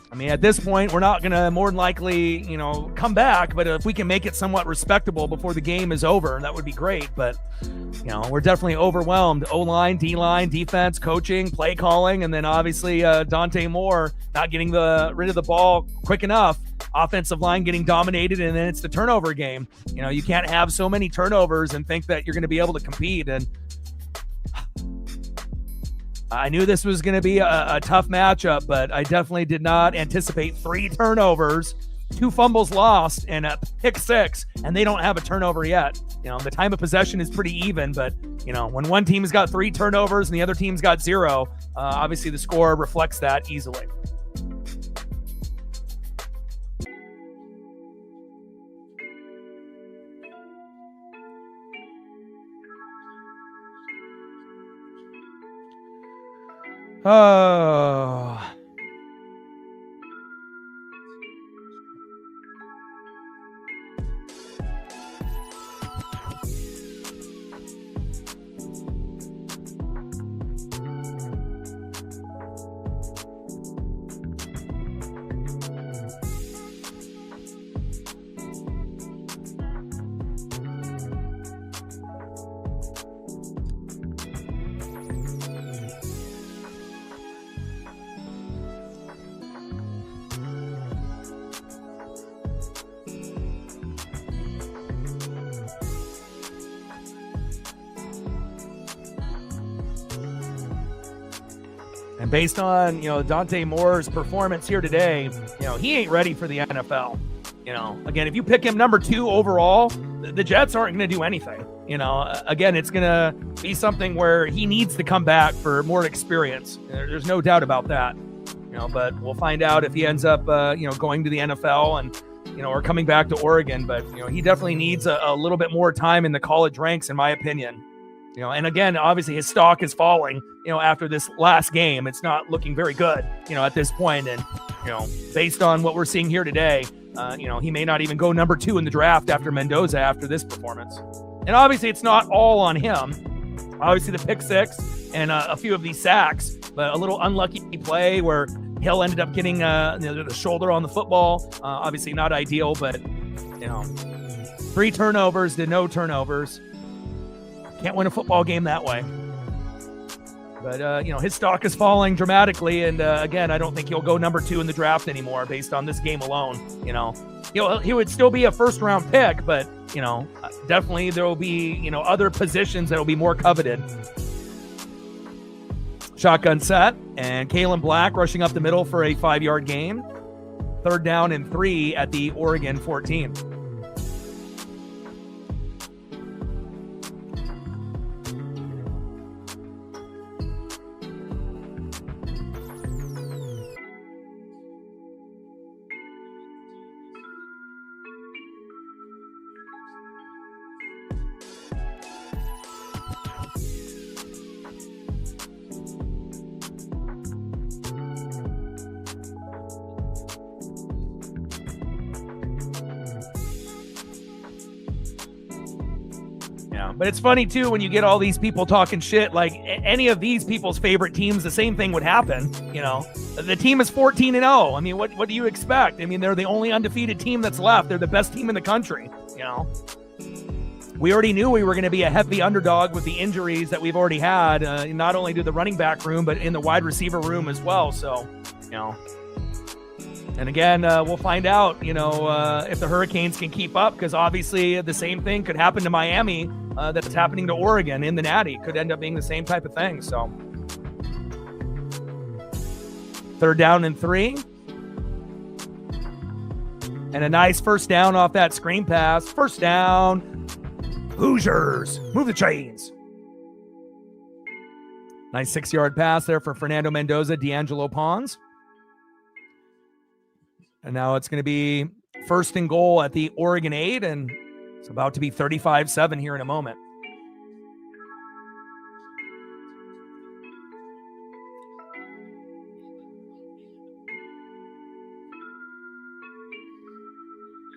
I mean, at this point, we're not going to more than likely, come back. But if we can make it somewhat respectable before the game is over, that would be great. But, we're definitely overwhelmed. O-line, D-line, defense, coaching, play calling, and then obviously Dante Moore not getting rid of the ball quick enough. Offensive line getting dominated, and then it's the turnover game. You can't have so many turnovers and think that you're going to be able to compete. And I knew this was going to be a tough matchup, but I definitely did not anticipate 3 turnovers, 2 fumbles lost, and a pick 6, and they don't have a turnover yet. The time of possession is pretty even, but, when one team's got 3 turnovers and the other team's got 0, obviously the score reflects that easily. Oh. And based on, Dante Moore's performance here today, he ain't ready for the NFL. Again, if you pick him number 2 overall, the Jets aren't going to do anything. Again, it's going to be something where he needs to come back for more experience. There's no doubt about that. But we'll find out if he ends up, going to the NFL and, or coming back to Oregon. But, he definitely needs a little bit more time in the college ranks, in my opinion. And again, obviously his stock is falling, after this last game. It's not looking very good, at this point. And, based on what we're seeing here today, he may not even go number 2 in the draft after Mendoza after this performance. And obviously it's not all on him. Obviously the pick 6 and a few of these sacks, but a little unlucky play where Hill ended up getting the shoulder on the football. Obviously not ideal, but, 3 turnovers to no turnovers. Can't win a football game that way. But, his stock is falling dramatically. And, again, I don't think he'll go number 2 in the draft anymore based on this game alone. He would still be a first-round pick, but, definitely there will be, other positions that will be more coveted. Shotgun set, and Kalen Black rushing up the middle for a 5-yard gain. 3rd down and 3 at the Oregon 14. Yeah, but it's funny too when you get all these people talking shit. Like any of these people's favorite teams, the same thing would happen. You know, the team is 14-0. I mean, what do you expect? I mean, they're the only undefeated team that's left. They're the best team in the country. You know, we already knew we were going to be a heavy underdog with the injuries that we've already had, not only to the running back room, but in the wide receiver room as well. So, you know, and again, we'll find out, you know, if the Hurricanes can keep up, because obviously the same thing could happen to Miami that's happening to Oregon in the Natty. Could end up being the same type of thing. So 3rd down and 3. And a nice first down off that screen pass. First down. Hoosiers, move the chains. Nice 6-yard pass there for Fernando Mendoza, D'Angelo Pons. And now it's going to be 1st and goal at the Oregon 8, and it's about to be 35-7 here in a moment.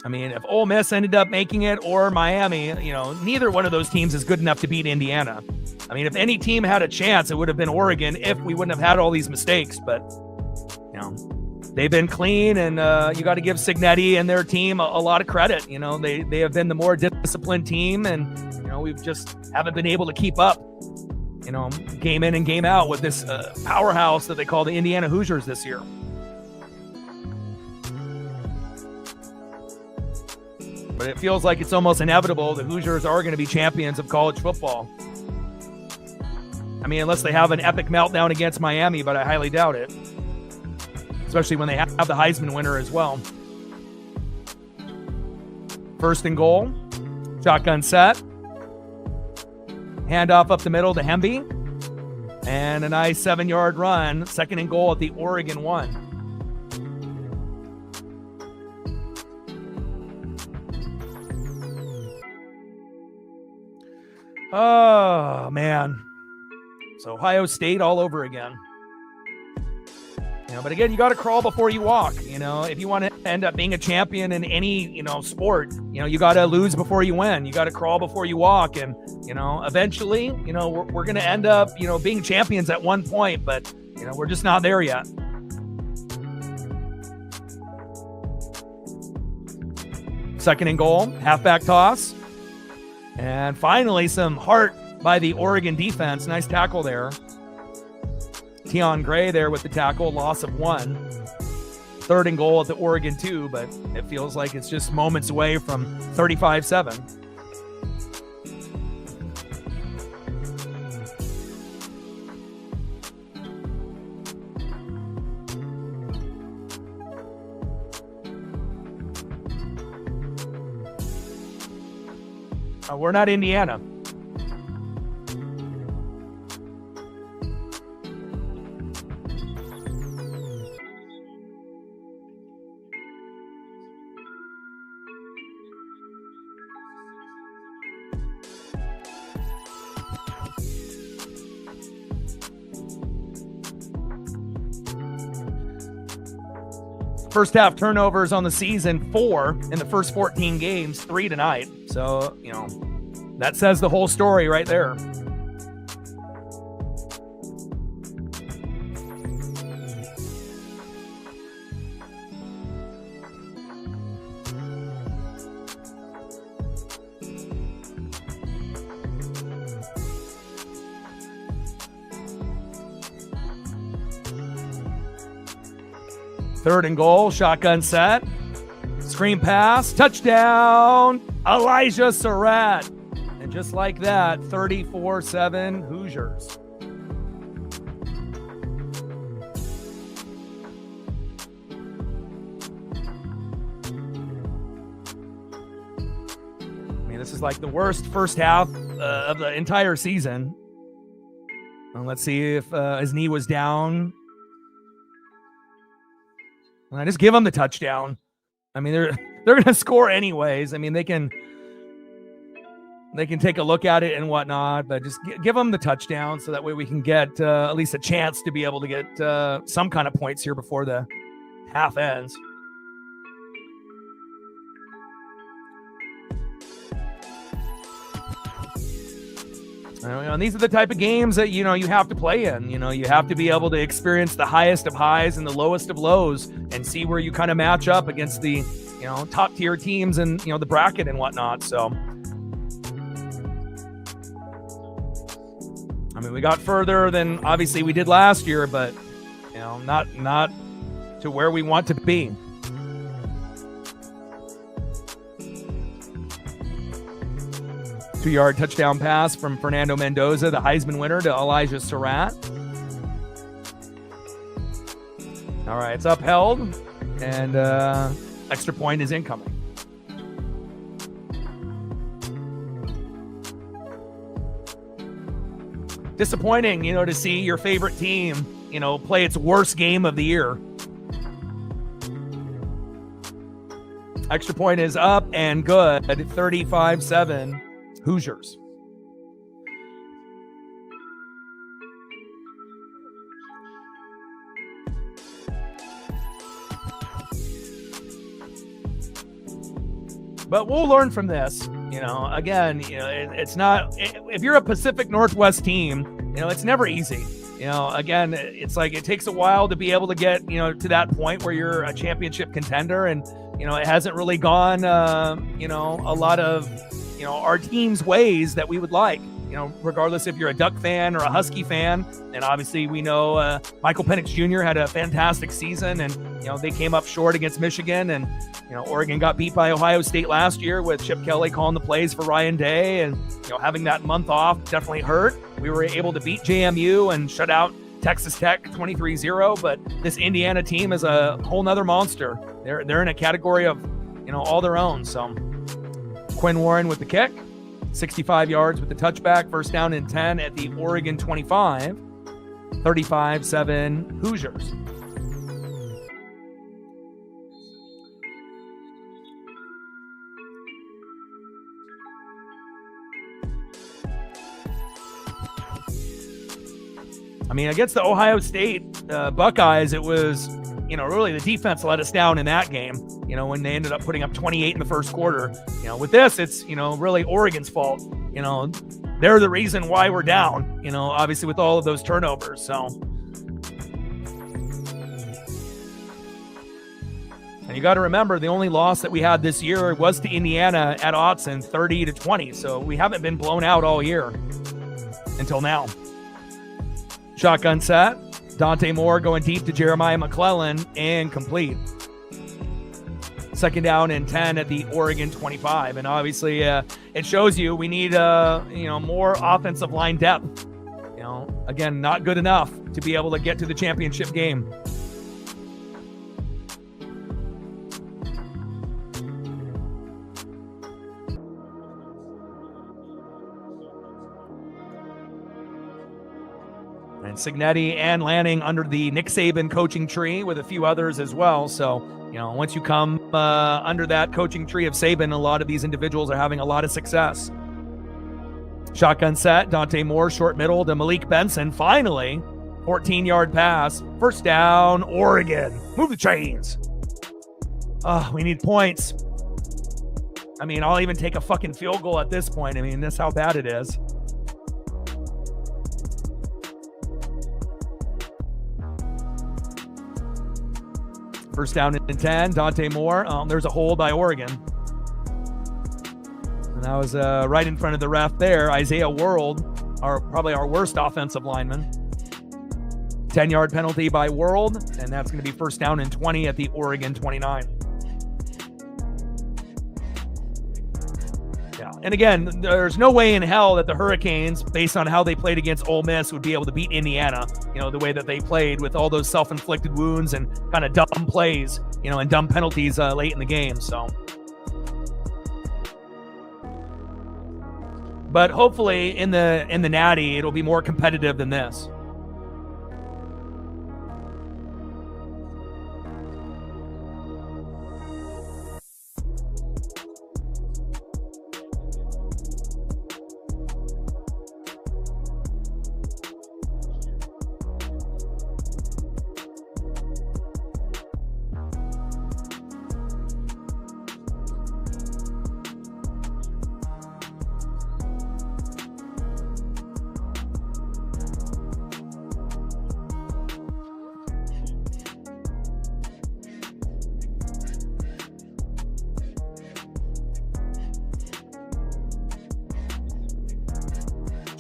I mean, if Ole Miss ended up making it or Miami, you know, neither one of those teams is good enough to beat Indiana. I mean, if any team had a chance, it would have been Oregon if we wouldn't have had all these mistakes. But, you know, they've been clean, and you got to give Signetti and their team a lot of credit. You know, they have been the more disciplined team, and, you know, we've just haven't been able to keep up, you know, game in and game out with this powerhouse that they call the Indiana Hoosiers this year. But it feels like it's almost inevitable the Hoosiers are going to be champions of college football. I mean, unless they have an epic meltdown against Miami, but I highly doubt it. Especially when they have the Heisman winner as well. 1st and goal. Shotgun set. Handoff up the middle to Hemby. And a nice 7-yard run. 2nd and goal at the Oregon 1. Oh, man. So Ohio State all over again. You know, but again, you got to crawl before you walk. You know, if you want to end up being a champion in any, you know, sport, you know, you got to lose before you win. You got to crawl before you walk. And, you know, eventually, you know, we're going to end up, you know, being champions at one point, but, you know, we're just not there yet. Second and goal, halfback toss. And finally, some heart by the Oregon defense. Nice tackle there. Tion Gray there with the tackle, loss of 1. 3rd and goal at the Oregon 2, but it feels like it's just moments away from 35-7. We're not Indiana. First half turnovers on the season, 4 in the first 14 games, 3 tonight. So, you know, that says the whole story right there. Third and goal, shotgun set, screen pass, touchdown, Elijah Surratt. And just like that, 34-7 Hoosiers. I mean, this is like the worst first half of the entire season. And let's see if his knee was down. I just give them the touchdown. I mean, they're going to score anyways. I mean, they can take a look at it and whatnot, but just give them the touchdown so that way we can get at least a chance to be able to get some kind of points here before the half ends. And these are the type of games that, you have to play in. You have to be able to experience the highest of highs and the lowest of lows and see where you kind of match up against the, top tier teams and, the bracket and whatnot. So, we got further than obviously we did last year, but, not to where we want to be. Two-yard touchdown pass from Fernando Mendoza, the Heisman winner, to Elijah Surratt. All right, it's upheld, and extra point is incoming. Disappointing, to see your favorite team, play its worst game of the year. Extra point is up and good, 35-7. Hoosiers. But we'll learn from this. Again, it's not, if you're a Pacific Northwest team, it's never easy. Again, it's like it takes a while to be able to get, to that point where you're a championship contender. And, it hasn't really gone, a lot of, our team's ways that we would like, regardless if you're a Duck fan or a Husky fan. And obviously we know Michael Penix Jr. had a fantastic season, and, they came up short against Michigan, and, Oregon got beat by Ohio State last year with Chip Kelly calling the plays for Ryan Day, and, having that month off definitely hurt. We were able to beat JMU and shut out Texas Tech 23-0, but this Indiana team is a whole nother monster. They're in a category of, all their own. So Quinn Warren with the kick, 65 yards with the touchback, first down and 10 at the Oregon 25, 35-7 Hoosiers. Against the Ohio State Buckeyes, it was, really the defense let us down in that game, when they ended up putting up 28 in the first quarter. With this, it's, really Oregon's fault. They're the reason why we're down, obviously with all of those turnovers. So, and you got to remember, the only loss that we had this year was to Indiana at Autzen, 30-20. So we haven't been blown out all year until now. Shotgun set. Dante Moore going deep to Jeremiah McClellan and complete. Second down and 10 at the Oregon 25. And obviously it shows you we need, more offensive line depth. Again, not good enough to be able to get to the championship game. And Signetti and Lanning under the Nick Saban coaching tree with a few others as well. So, once you come under that coaching tree of Saban, a lot of these individuals are having a lot of success. Shotgun set, Dante Moore, short middle to Malik Benson. Finally, 14-yard pass. First down, Oregon. Move the chains. Oh, we need points. I'll even take a fucking field goal at this point. That's how bad it is. First down and 10, Dante Moore. There's a hold by Oregon. And that was right in front of the ref there. Isaiah World, probably our worst offensive lineman. 10-yard penalty by World, and that's going to be first down and 20 at the Oregon 29. Yeah, and again, there's no way in hell that the Hurricanes, based on how they played against Ole Miss, would be able to beat Indiana, the way that they played with all those self-inflicted wounds and kind of dumb plays, and dumb penalties late in the game. So, but hopefully in the Natty, it'll be more competitive than this.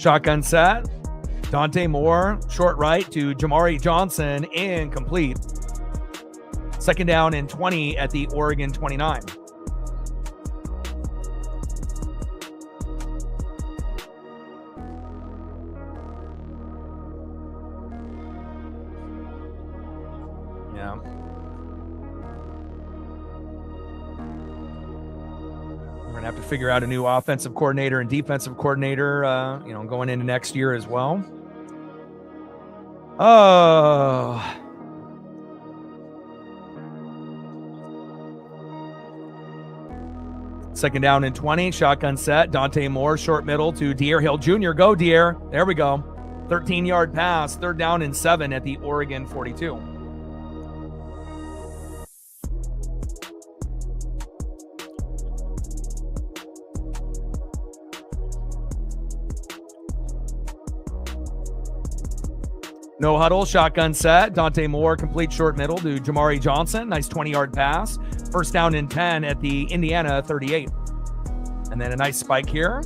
Shotgun set. Dante Moore, short right to Jamari Johnson, incomplete. Second down and 20 at the Oregon 29. Yeah. We're going to have to figure out a new offensive coordinator and defensive coordinator, going into next year as well. Oh. Second down and 20, shotgun set. Dante Moore, short middle to De'Aaron Hill Jr. Go, De'Aaron. There we go. 13-yard pass, third down and 7 at the Oregon 42. No huddle, shotgun set. Dante Moore, complete short middle to Jamari Johnson. Nice 20-yard pass. First down and 10 at the Indiana 38. And then a nice spike here.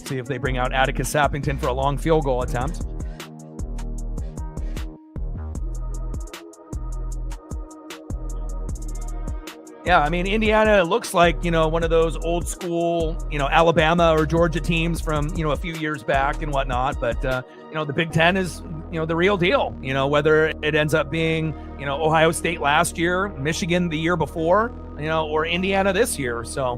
See if they bring out Atticus Sappington for a long field goal attempt. Yeah, I mean, Indiana looks like, one of those old school, Alabama or Georgia teams from, a few years back and whatnot. But, the Big Ten is, the real deal, whether it ends up being, Ohio State last year, Michigan the year before, or Indiana this year. So,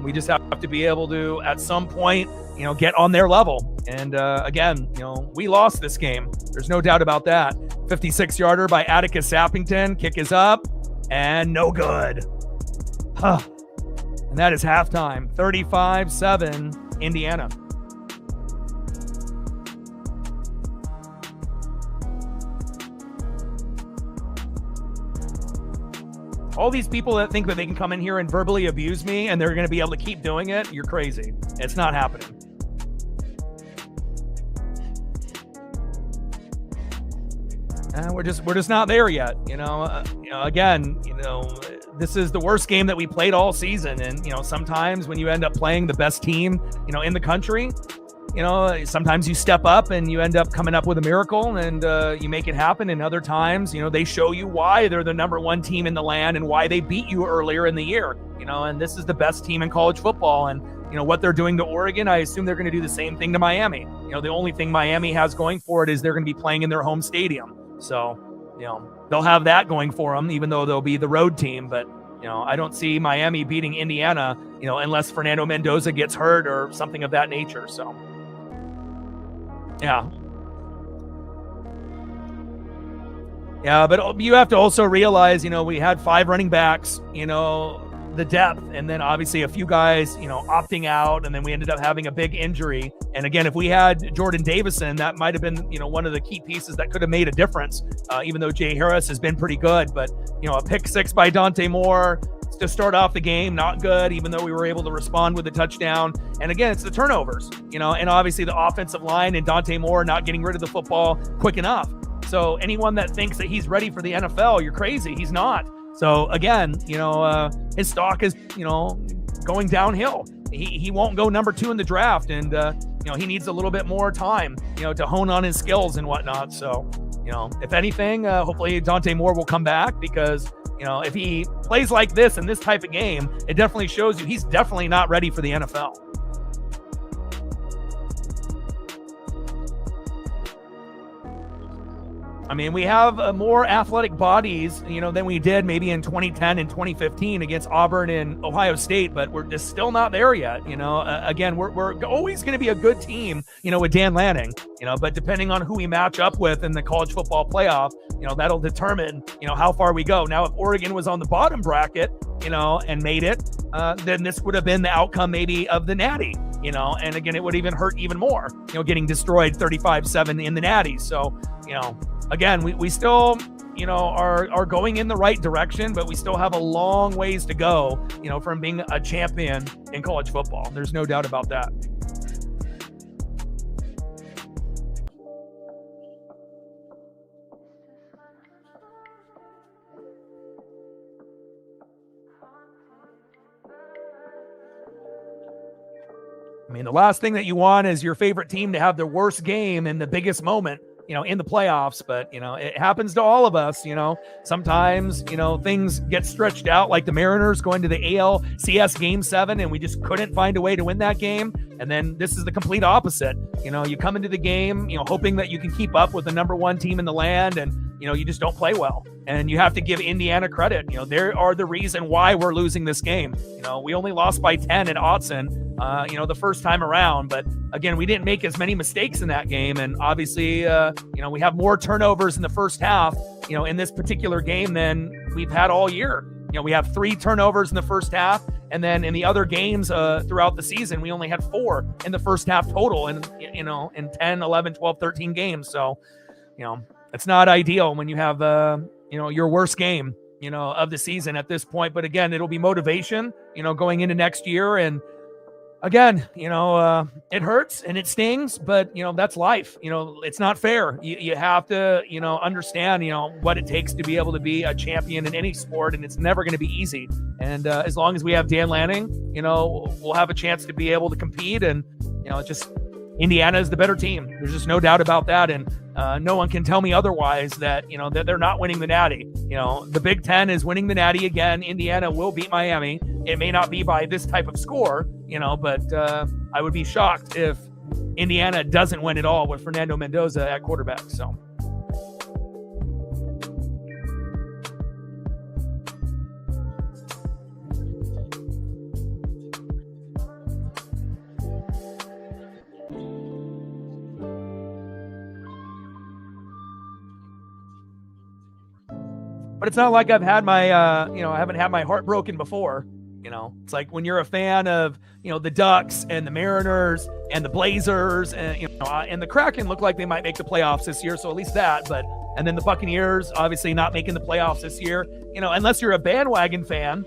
we just have to be able to, at some point, get on their level. And again, we lost this game. There's no doubt about that. 56-yarder by Atticus Sappington. Kick is up. And no good. And that is halftime. 35-7, Indiana. All these people that think that they can come in here and verbally abuse me and they're going to be able to keep doing it, you're crazy. It's not happening. We're just not there yet. Again, this is the worst game that we played all season. And, sometimes when you end up playing the best team, in the country, sometimes you step up and you end up coming up with a miracle and you make it happen. And other times, they show you why they're the number one team in the land and why they beat you earlier in the year, and this is the best team in college football. And, what they're doing to Oregon, I assume they're going to do the same thing to Miami. The only thing Miami has going for it is they're going to be playing in their home stadium. So, they'll have that going for them, even though they'll be the road team. But, I don't see Miami beating Indiana, unless Fernando Mendoza gets hurt or something of that nature. So, yeah. Yeah, but you have to also realize, we had 5 running backs, the depth, and then obviously a few guys, opting out, and then we ended up having a big injury. And again, if we had Jordan Davison, that might have been, one of the key pieces that could have made a difference, even though Jay Harris has been pretty good. But, a pick 6 by Dante Moore to start off the game, not good, even though we were able to respond with a touchdown. And again, it's the turnovers, and obviously the offensive line and Dante Moore not getting rid of the football quick enough. So anyone that thinks that he's ready for the NFL, you're crazy. He's not. So again, his stock is, going downhill. He won't go number 2 in the draft. And, he needs a little bit more time, to hone on his skills and whatnot. So, if anything, hopefully Dante Moore will come back because, if he plays like this in this type of game, it definitely shows you he's definitely not ready for the NFL. I mean, we have more athletic bodies, than we did maybe in 2010 and 2015 against Auburn and Ohio State, but we're just still not there yet. Again, we're always going to be a good team, with Dan Lanning, but depending on who we match up with in the college football playoff, that'll determine, how far we go. Now, if Oregon was on the bottom bracket, and made it, then this would have been the outcome maybe of the Natty, and again, it would even hurt even more, getting destroyed 35-7 in the Natty. So, again, we still, are going in the right direction, but we still have a long ways to go, from being a champion in college football. There's no doubt about that. I mean, the last thing that you want is your favorite team to have their worst game in the biggest moment, in the playoffs. But, it happens to all of us. Sometimes, things get stretched out, like the Mariners going to the ALCS Game 7, and we just couldn't find a way to win that game. And then this is the complete opposite. You come into the game, hoping that you can keep up with the number one team in the land, and, you just don't play well. And you have to give Indiana credit. They are the reason why we're losing this game. We only lost by 10 at Autzen, the first time around. But again, we didn't make as many mistakes in that game. And obviously, we have more turnovers in the first half, in this particular game than we've had all year. We have 3 turnovers in the first half. And then in the other games throughout the season, we only had 4 in the first half total, and, in 10, 11, 12, 13 games. So, it's not ideal when you have, your worst game, of the season at this point. But again, it'll be motivation, going into next year. And again, it hurts and it stings, but, that's life. It's not fair. You have to, understand, what it takes to be able to be a champion in any sport, and it's never going to be easy. And as long as we have Dan Lanning, we'll have a chance to be able to compete. And, Indiana is the better team. There's just no doubt about that. And no one can tell me otherwise that, that they're not winning the Natty. The Big Ten is winning the Natty again. Indiana will beat Miami. It may not be by this type of score, but I would be shocked if Indiana doesn't win it all with Fernando Mendoza at quarterback. So. But it's not like I've had my, I haven't had my heart broken before. It's like when you're a fan of, the Ducks and the Mariners and the Blazers, and, and the Kraken look like they might make the playoffs this year. So at least that, and then the Buccaneers obviously not making the playoffs this year, unless you're a bandwagon fan,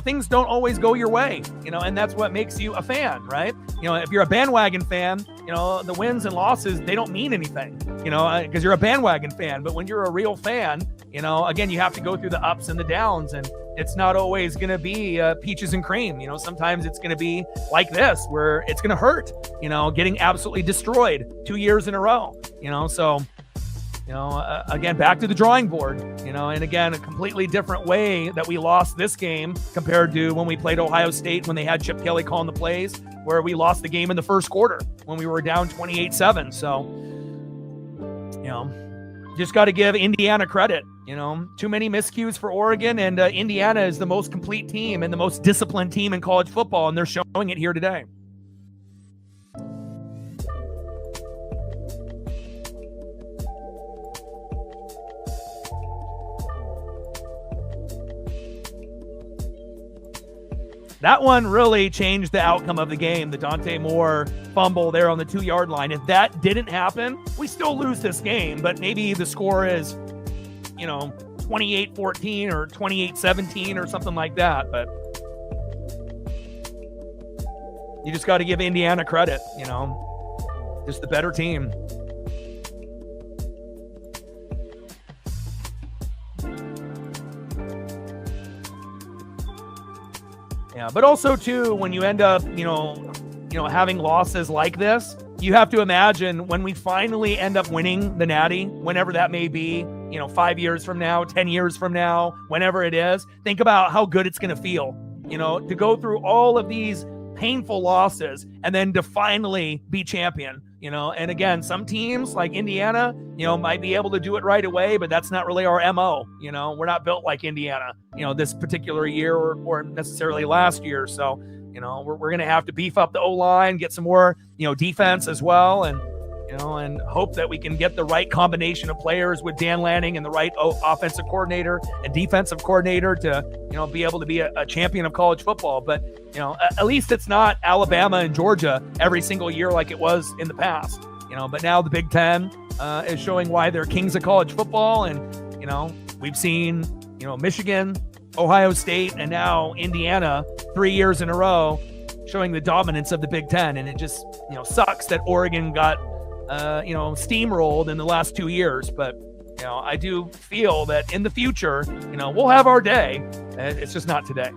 things don't always go your way, and that's what makes you a fan, right? If you're a bandwagon fan, the wins and losses, they don't mean anything, because you're a bandwagon fan. But when you're a real fan, again, you have to go through the ups and the downs, and it's not always going to be peaches and cream. Sometimes it's going to be like this, where it's going to hurt, getting absolutely destroyed 2 years in a row, so, again, back to the drawing board, and again, a completely different way that we lost this game compared to when we played Ohio State, when they had Chip Kelly calling the plays, where we lost the game in the first quarter when we were down 28-7. So, just got to give Indiana credit. Too many miscues for Oregon, and Indiana is the most complete team and the most disciplined team in college football, and they're showing it here today. That one really changed the outcome of the game, the Dante Moore fumble there on the 2-yard line. If that didn't happen, we still lose this game, but maybe the score is, 28-14 or 28-17 or something like that. But you just got to give Indiana credit, just the better team. Yeah, but also too, when you end up, having losses like this, you have to imagine when we finally end up winning the Natty, whenever that may be, 5 years from now, 10 years from now, whenever it is, think about how good it's going to feel, to go through all of these painful losses and then to finally be champion, and again, some teams like Indiana, might be able to do it right away, but that's not really our MO. We're not built like Indiana, this particular year or necessarily last year. So, we're going to have to beef up the O-line, get some more, defense as well. And, and hope that we can get the right combination of players with Dan Lanning and the right offensive coordinator and defensive coordinator to, be able to be a champion of college football. But, at least it's not Alabama and Georgia every single year like it was in the past, but now the Big Ten is showing why they're kings of college football. And, we've seen, Michigan, Ohio State, and now Indiana 3 years in a row showing the dominance of the Big Ten. And it just, sucks that Oregon got, steamrolled in the last 2 years. But, I do feel that in the future, we'll have our day. It's just not today.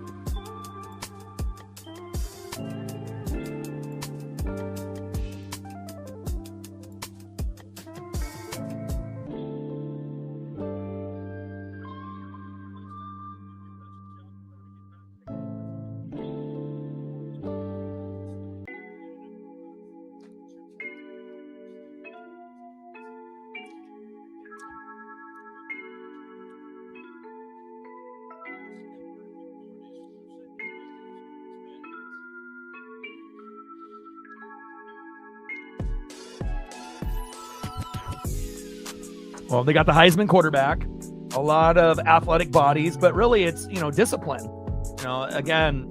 Well, they got the Heisman quarterback, a lot of athletic bodies, but really it's, discipline. Again,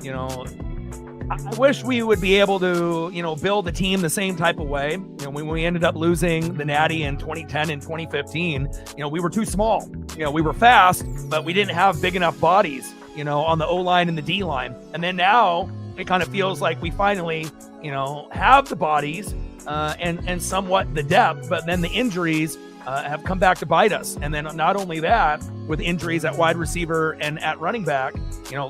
I wish we would be able to, build a team the same type of way. When we ended up losing the Natty in 2010 and 2015, we were too small. We were fast, but we didn't have big enough bodies, on the O-line and the D-line. And then now it kind of feels like we finally, have the bodies and somewhat the depth, but then the injuries have come back to bite us. And then not only that, with injuries at wide receiver and at running back,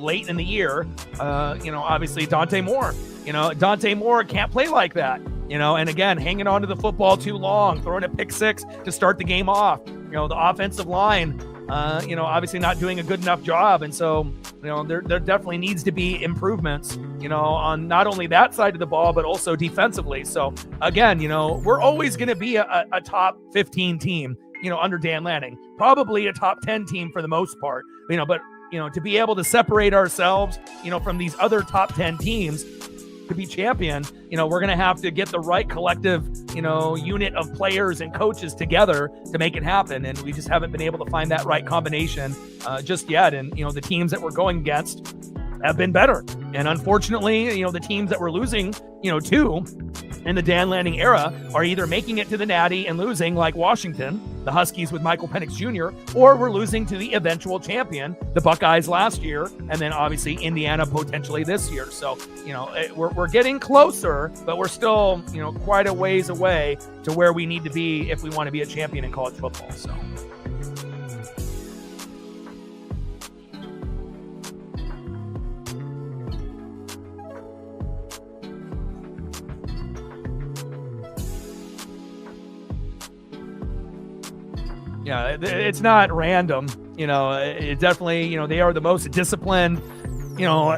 late in the year, obviously Dante Moore, Dante Moore can't play like that, and again, hanging on to the football too long, throwing a pick six to start the game off, the offensive line, obviously not doing a good enough job. And so, there definitely needs to be improvements, on not only that side of the ball, but also defensively. So again, we're always going to be a top 15 team, under Dan Lanning, probably a top 10 team for the most part, but, to be able to separate ourselves, from these other top 10 teams to be champion, we're going to have to get the right collective, unit of players and coaches together to make it happen. And we just haven't been able to find that right combination just yet. And, the teams that we're going against have been better. And unfortunately, the teams that we're losing, to in the Dan Lanning era are either making it to the Natty and losing, like Washington, the Huskies with Michael Penix Jr., or we're losing to the eventual champion, the Buckeyes last year, and then obviously Indiana potentially this year. So, we're getting closer, but we're still, quite a ways away to where we need to be if we want to be a champion in college football. So. Yeah, it's not random. It definitely, they are the most disciplined,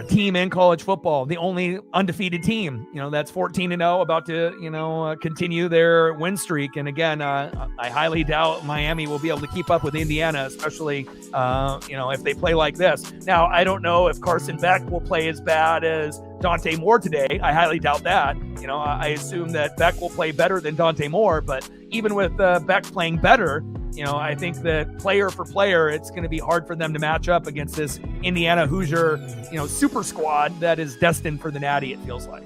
team in college football. The only undefeated team, that's 14-0, about to, continue their win streak. And again, I highly doubt Miami will be able to keep up with Indiana, especially, if they play like this. Now, I don't know if Carson Beck will play as bad as Dante Moore today. I highly doubt that. I assume that Beck will play better than Dante Moore, but even with Beck playing better, I think that player for player, it's going to be hard for them to match up against this Indiana Hoosier, super squad that is destined for the Natty, it feels like.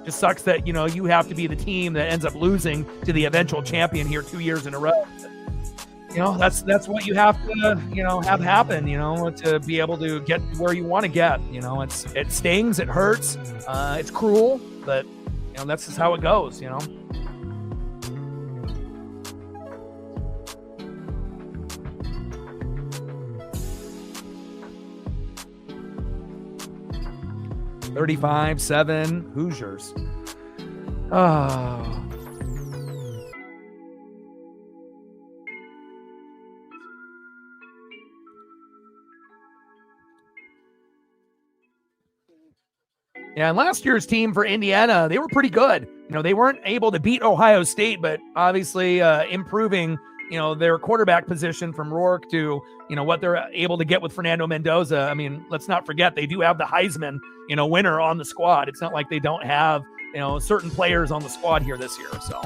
Just sucks that, you have to be the team that ends up losing to the eventual champion here 2 years in a row. That's what you have to, have happen, to be able to get where you want to get. It stings, it hurts, it's cruel, but, that's just how it goes, 35-7 Hoosiers. Oh. Yeah, and last year's team for Indiana, they were pretty good. They weren't able to beat Ohio State, but obviously improving, their quarterback position from Rourke to, what they're able to get with Fernando Mendoza. I mean, let's not forget, they do have the Heisman, winner on the squad. It's not like they don't have, certain players on the squad here this year. So.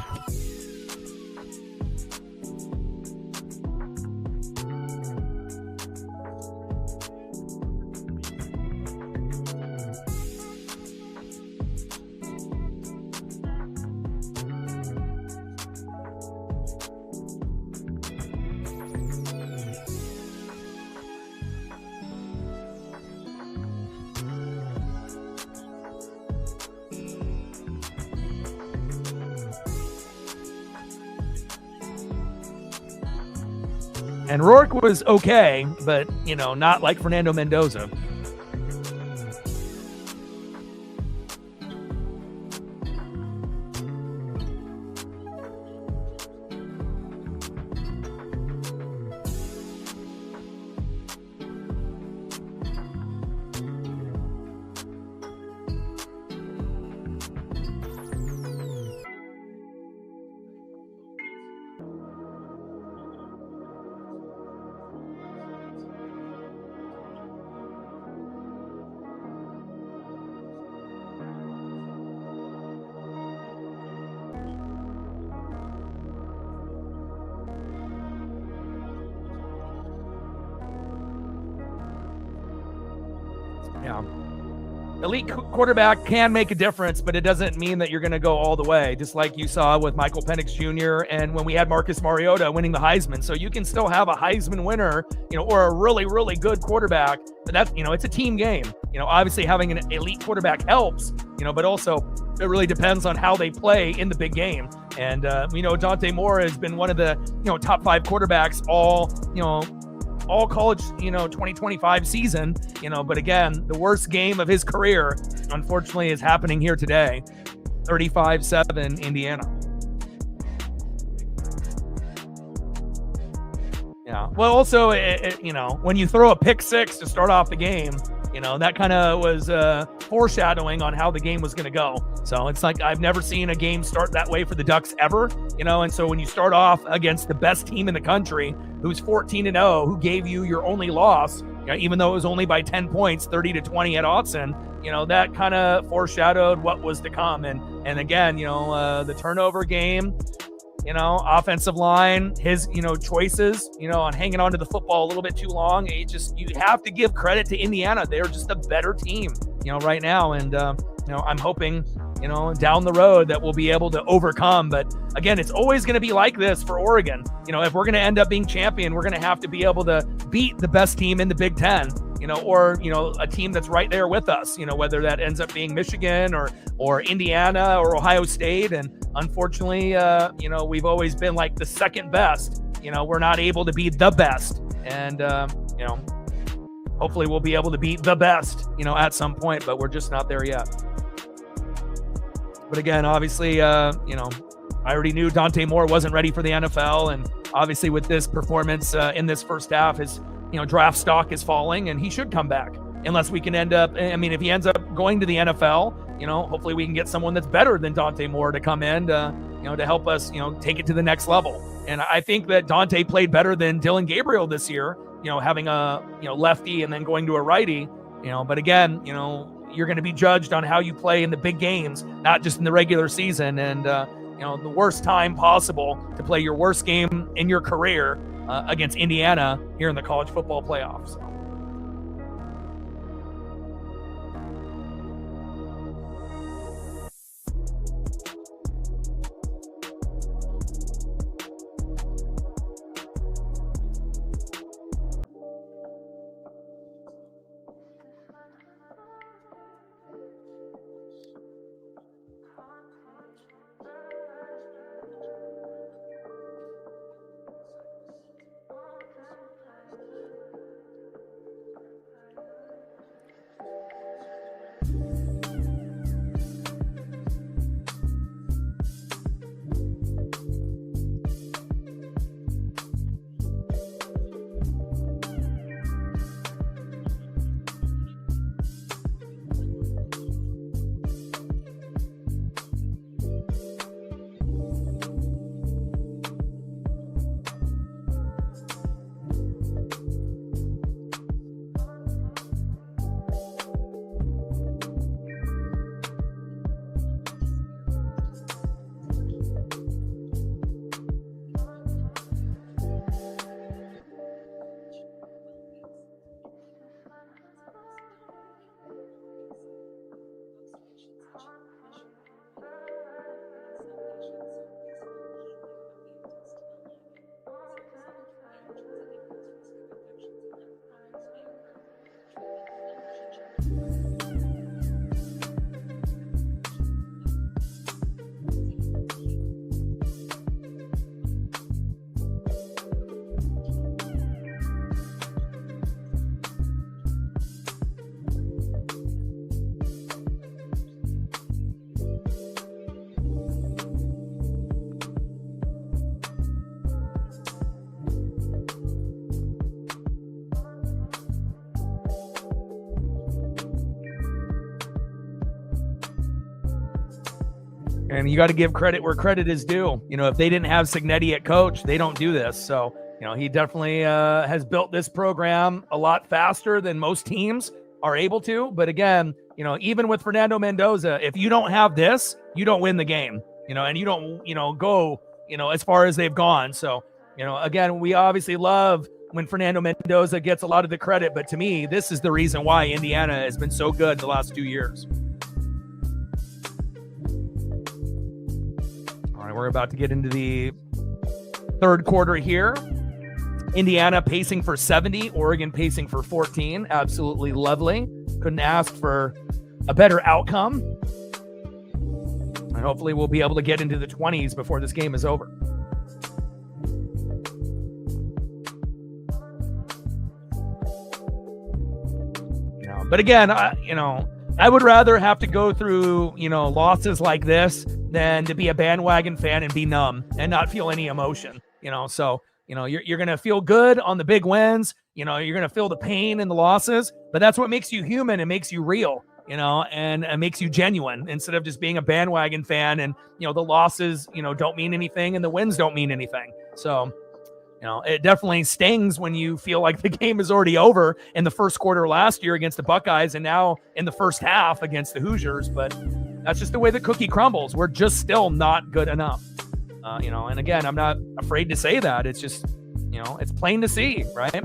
And Rourke was okay, but, not like Fernando Mendoza. Yeah. Elite quarterback can make a difference, but it doesn't mean that you're going to go all the way, just like you saw with Michael Penix Jr. and when we had Marcus Mariota winning the Heisman. So you can still have a Heisman winner, or a really, really good quarterback, but that's, it's a team game. Obviously having an elite quarterback helps, but also it really depends on how they play in the big game. And, Dante Moore has been one of the, top 5 quarterbacks all college, 2025 season, but again, the worst game of his career, unfortunately, is happening here today. 35-7 Indiana. Yeah. Well, also, when you throw a pick 6 to start off the game, that kind of was foreshadowing on how the game was going to go. So it's like I've never seen a game start that way for the Ducks ever, and so when you start off against the best team in the country, who's 14-0, who gave you your only loss, even though it was only by 10 points, 30-20 at Autzen, that kind of foreshadowed what was to come. And again, the turnover game, offensive line, his, choices, on hanging on to the football a little bit too long. You have to give credit to Indiana. They're just a better team, right now. And, I'm hoping, down the road that we'll be able to overcome. But again, it's always going to be like this for Oregon. If we're going to end up being champion, we're going to have to be able to beat the best team in the Big Ten, or, a team that's right there with us, whether that ends up being Michigan or Indiana or Ohio State. And unfortunately, we've always been like the second best. We're not able to be the best. And, hopefully we'll be able to be the best, at some point, but we're just not there yet. But again, obviously, I already knew Dante Moore wasn't ready for the NFL. And obviously with this performance in this first half, his, draft stock is falling and he should come back unless we can end up, if he ends up going to the NFL, hopefully we can get someone that's better than Dante Moore to come in to help us, take it to the next level. And I think that Dante played better than Dylan Gabriel this year, having a, lefty and then going to a righty, but again, you're going to be judged on how you play in the big games, not just in the regular season. And, the worst time possible to play your worst game in your career against Indiana here in the college football playoffs. And you got to give credit where credit is due. If they didn't have Cignetti at coach, they don't do this. So, he definitely has built this program a lot faster than most teams are able to. But again, even with Fernando Mendoza, if you don't have this, you don't win the game, and you don't, go, as far as they've gone. So, again, we obviously love, when Fernando Mendoza gets a lot of the credit, but to me, this is the reason why Indiana has been so good the last 2 years. All right, we're about to get into the third quarter here. Indiana pacing for 70, Oregon pacing for 14. Absolutely lovely. Couldn't ask for a better outcome. And hopefully we'll be able to get into the 20s before this game is over. But again, I would rather have to go through, losses like this than to be a bandwagon fan and be numb and not feel any emotion, So, you're going to feel good on the big wins. You're going to feel the pain in the losses, but that's what makes you human and makes you real, and it makes you genuine instead of just being a bandwagon fan. And, the losses, don't mean anything and the wins don't mean anything. So, it definitely stings when you feel like the game is already over in the first quarter last year against the Buckeyes and now in the first half against the Hoosiers. But that's just the way the cookie crumbles. We're just still not good enough. And again, I'm not afraid to say that. It's just, it's plain to see, right?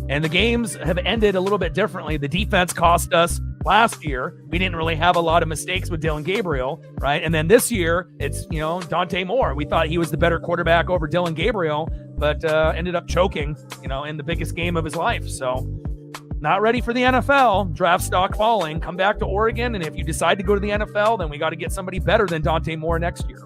And the games have ended a little bit differently. The defense cost us last year. We didn't really have a lot of mistakes with Dylan Gabriel, right? And then this year, it's, Dante Moore. We thought he was the better quarterback over Dylan Gabriel, but ended up choking, in the biggest game of his life. So not ready for the NFL, draft stock falling, come back to Oregon. And if you decide to go to the NFL, then we got to get somebody better than Dante Moore next year.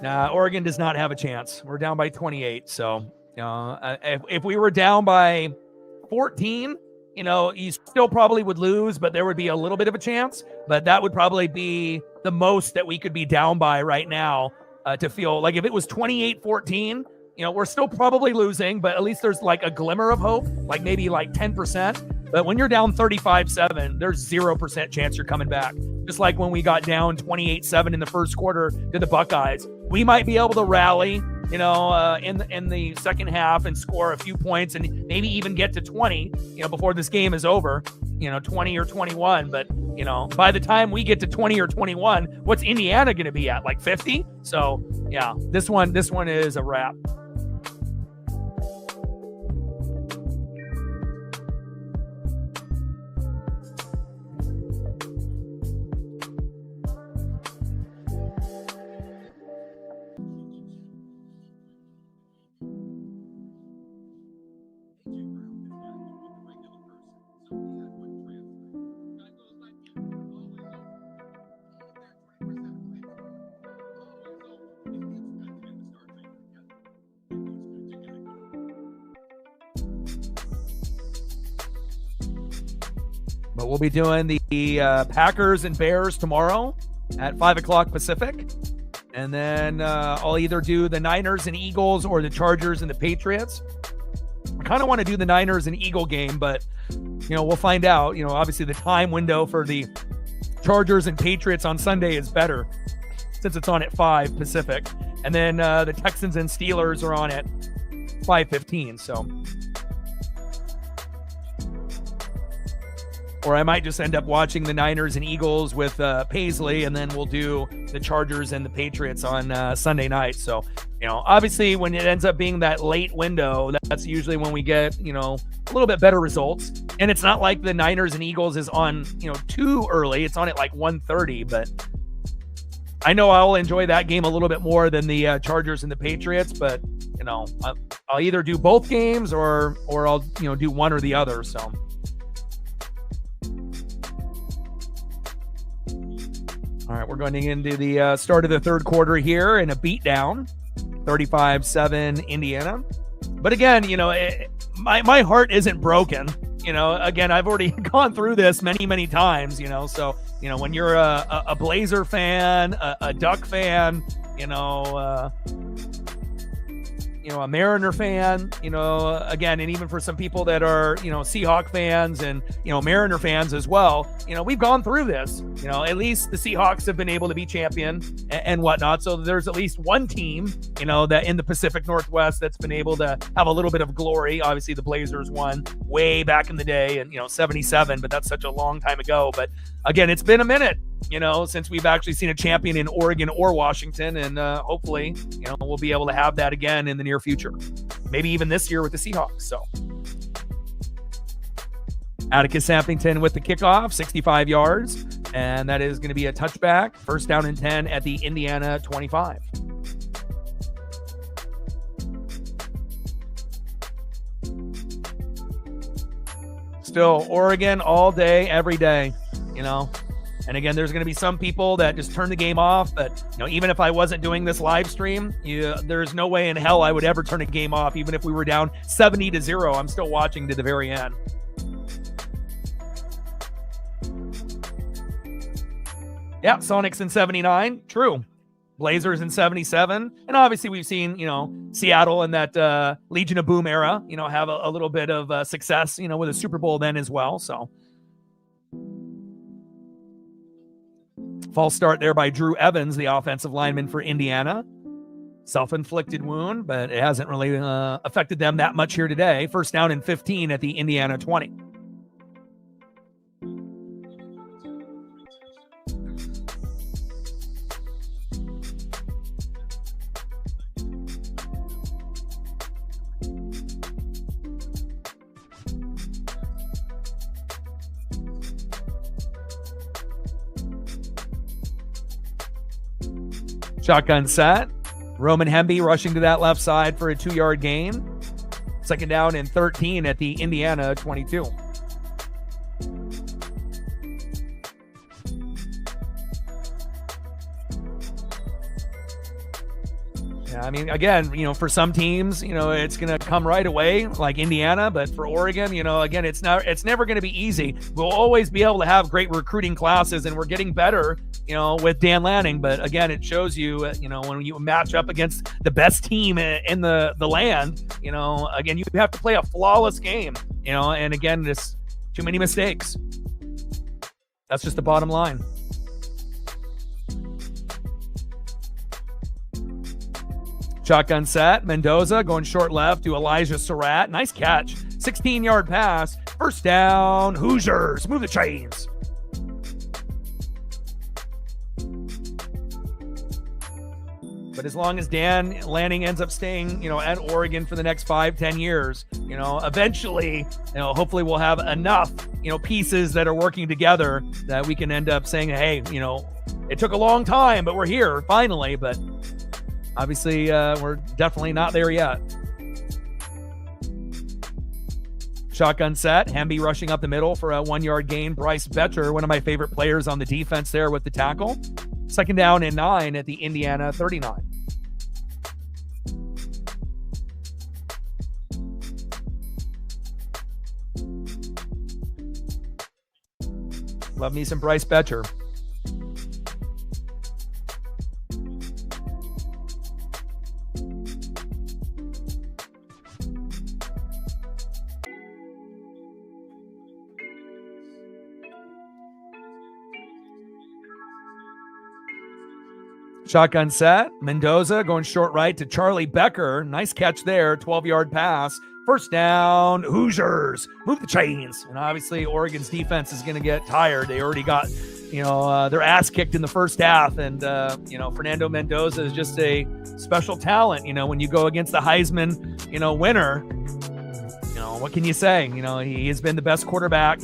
Oregon does not have a chance. We're down by 28. So if we were down by 14, you still probably would lose, but there would be a little bit of a chance. But that would probably be the most that we could be down by right now to feel like if it was 28-14, we're still probably losing, but at least there's like a glimmer of hope, like maybe like 10%. But when you're down 35-7, there's 0% chance you're coming back. Just like when we got down 28-7 in the first quarter to the Buckeyes. We might be able to rally, in the second half and score a few points and maybe even get to 20, before this game is over, 20 or 21. But, by the time we get to 20 or 21, what's Indiana going to be at? Like 50? So, yeah, this one is a wrap. But we'll be doing the Packers and Bears tomorrow at 5 o'clock Pacific. And then I'll either do the Niners and Eagles or the Chargers and the Patriots. I kind of want to do the Niners and Eagle game, but, we'll find out. Obviously the time window for the Chargers and Patriots on Sunday is better since it's on at 5 Pacific. And then the Texans and Steelers are on at 5:15. So... Or I might just end up watching the Niners and Eagles with Paisley, and then we'll do the Chargers and the Patriots on Sunday night. So, obviously when it ends up being that late window, that's usually when we get, a little bit better results. And it's not like the Niners and Eagles is on, too early. It's on at like 1:30, but I know I'll enjoy that game a little bit more than the Chargers and the Patriots. But, I'll either do both games or I'll, do one or the other. So. All right, we're going into the start of the third quarter here in a beatdown, 35-7 Indiana. But again, my heart isn't broken. Again, I've already gone through this many, many times, So, when you're a Blazer fan, a Duck fan, a Mariner fan, again, and even for some people that are, Seahawk fans and, Mariner fans as well, we've gone through this, at least the Seahawks have been able to be champion and whatnot. So there's at least one team, that in the Pacific Northwest that's been able to have a little bit of glory. Obviously the Blazers won way back in the day and, 77, but that's such a long time ago. But again, it's been a minute, since we've actually seen a champion in Oregon or Washington, and hopefully, we'll be able to have that again in the near future. Maybe even this year with the Seahawks. So Atticus Sampington with the kickoff, 65 yards, and that is going to be a touchback. First down and 10 at the Indiana 25. Still Oregon all day, every day, And again, there's going to be some people that just turn the game off. But, even if I wasn't doing this live stream, there's no way in hell I would ever turn a game off. Even if we were down 70-0, I'm still watching to the very end. Yeah, Sonics in 79. True. Blazers in 77. And obviously we've seen, Seattle in that Legion of Boom era, have a little bit of success, with a Super Bowl then as well. So false start there by Drew Evans, the offensive lineman for Indiana. Self-inflicted wound, but it hasn't really affected them that much here today. First down and 15 at the Indiana 20. Shotgun set. Roman Hemby rushing to that left side for a 2-yard gain. Second down and 13 at the Indiana 22. Yeah, I mean, again, for some teams, it's going to come right away, like Indiana. But for Oregon, again, it's never going to be easy. We'll always be able to have great recruiting classes, and we're getting better, with Dan Lanning. But again, it shows you, when you match up against the best team in the land, again, you have to play a flawless game, and again, just too many mistakes. That's just the bottom line. Shotgun set. Mendoza going short left to Elijah Surratt. Nice catch. 16-yard pass. First down. Hoosiers. Move the chains. But as long as Dan Lanning ends up staying, at Oregon for the next 5-10 years, eventually, hopefully we'll have enough, pieces that are working together that we can end up saying, hey, it took a long time, but we're here finally. But obviously, we're definitely not there yet. Shotgun set. Hemby rushing up the middle for a 1-yard gain. Bryce Betcher, one of my favorite players on the defense there with the tackle. Second down and 9 at the Indiana 39. Love me some Bryce Betcher. Shotgun set. Mendoza going short right to Charlie Becker. Nice catch there. 12-yard pass. First down. Hoosiers. Move the chains. And obviously Oregon's defense is going to get tired. They already got, their ass kicked in the first half. And, Fernando Mendoza is just a special talent. When you go against the Heisman, winner, what can you say? He has been the best quarterback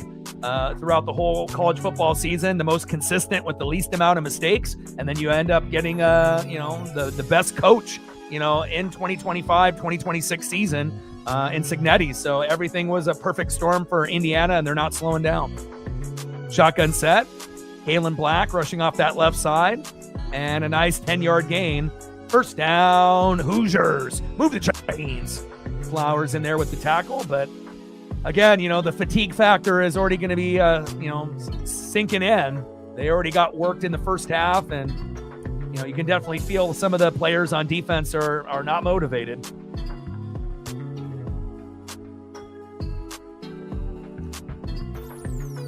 throughout the whole college football season, the most consistent with the least amount of mistakes. And then you end up getting, the best coach, in 2025, 2026 season in Cignetti. So everything was a perfect storm for Indiana, and they're not slowing down. Shotgun set. Kalen Black rushing off that left side, and a nice 10-yard gain. First down, Hoosiers. Move the chains. Flowers in there with the tackle, but again, the fatigue factor is already going to be, sinking in. They already got worked in the first half, and, you can definitely feel some of the players on defense are not motivated.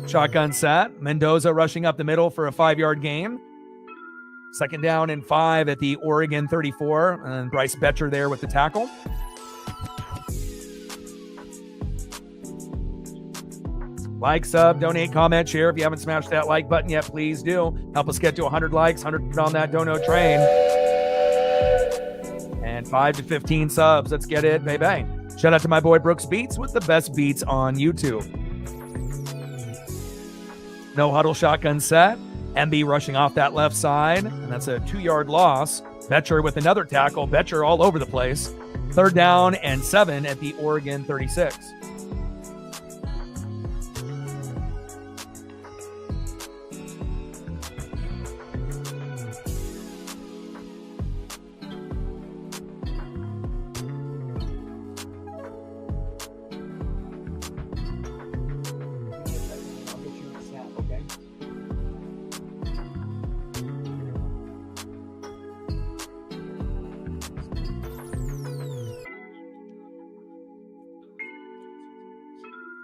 Shotgun set. Mendoza rushing up the middle for a 5-yard gain. Second down and 5 at the Oregon 34, and Bryce Betcher there with the tackle. Like, sub, donate, comment, share. If you haven't smashed that like button yet, please do. Help us get to 100 likes, 100 on that dono train. And 5 to 15 subs. Let's get it, baby. Shout out to my boy Brooks Beats with the best beats on YouTube. No huddle shotgun set. MB rushing off that left side, and that's a 2-yard loss. Betcher with another tackle. Betcher all over the place. 3rd down and 7 at the Oregon 36.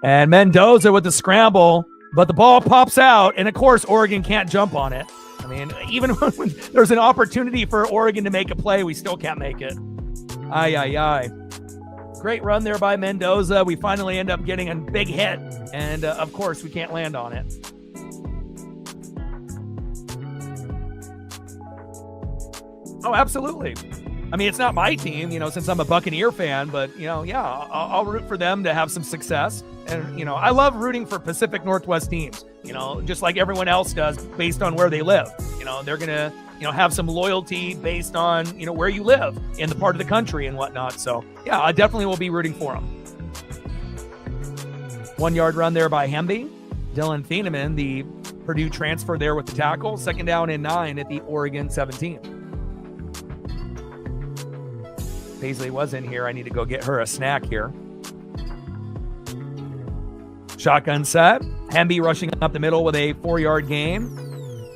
And Mendoza with the scramble, but the ball pops out, and of course, Oregon can't jump on it. I mean, even when there's an opportunity for Oregon to make a play, we still can't make it. Ay. Great run there by Mendoza. We finally end up getting a big hit, and of course, we can't land on it. Oh, absolutely. I mean, it's not my team, since I'm a Buccaneer fan, but, I'll root for them to have some success. And, I love rooting for Pacific Northwest teams, just like everyone else does based on where they live. They're going to, have some loyalty based on, where you live in the part of the country and whatnot. So, yeah, I definitely will be rooting for them. 1-yard run there by Hemby. Dylan Thieneman, the Purdue transfer there with the tackle. 2nd down and 9 at the Oregon 17. Paisley was in here. I need to go get her a snack here. Shotgun set. Hemby rushing up the middle with a 4-yard gain.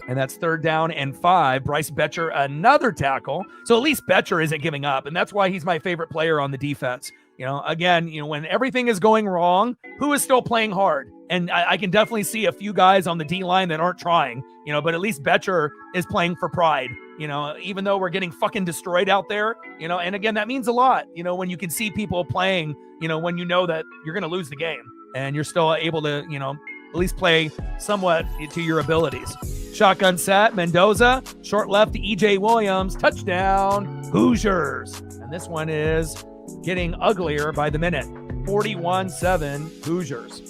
And that's 3rd down and 5. Bryce Betcher, another tackle. So at least Betcher isn't giving up. And that's why he's my favorite player on the defense. Again, when everything is going wrong, who is still playing hard? And I can definitely see a few guys on the D-line that aren't trying, but at least Betcher is playing for pride. Even though we're getting fucking destroyed out there, and again, that means a lot, when you can see people playing, when you know that you're going to lose the game and you're still able to, at least play somewhat to your abilities. Shotgun set, Mendoza, short left to EJ Williams, touchdown, Hoosiers. And this one is getting uglier by the minute. 41-7 Hoosiers.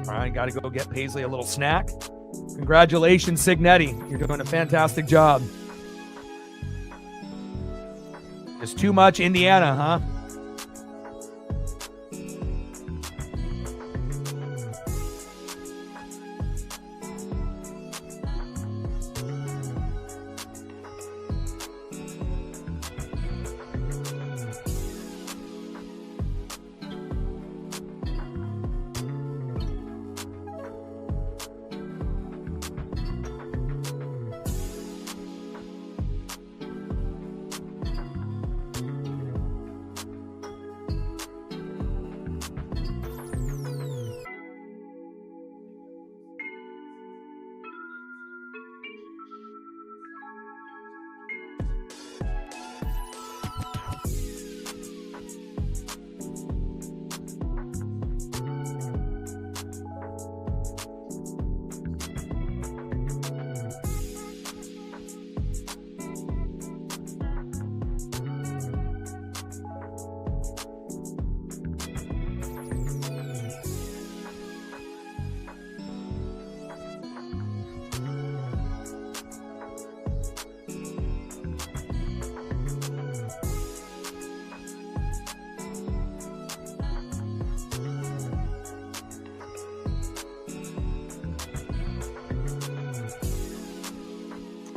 All right, got to go get Paisley a little snack. Congratulations, Signetti. You're doing a fantastic job. Just too much Indiana, huh?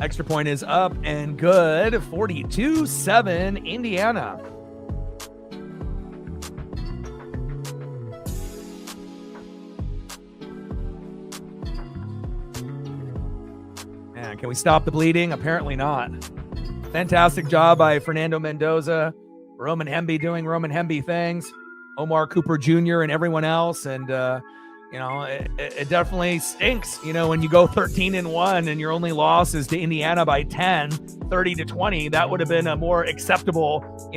Extra point is up and good. 42-7 Indiana. Man, can we stop the bleeding? Apparently not. Fantastic job by Fernando Mendoza. Roman Hemby doing Roman Hemby things. Omar Cooper Jr. and everyone else. And, it definitely stinks, when you go 13-1 and your only loss is to Indiana by 10, 30-20. That would have been a more acceptable,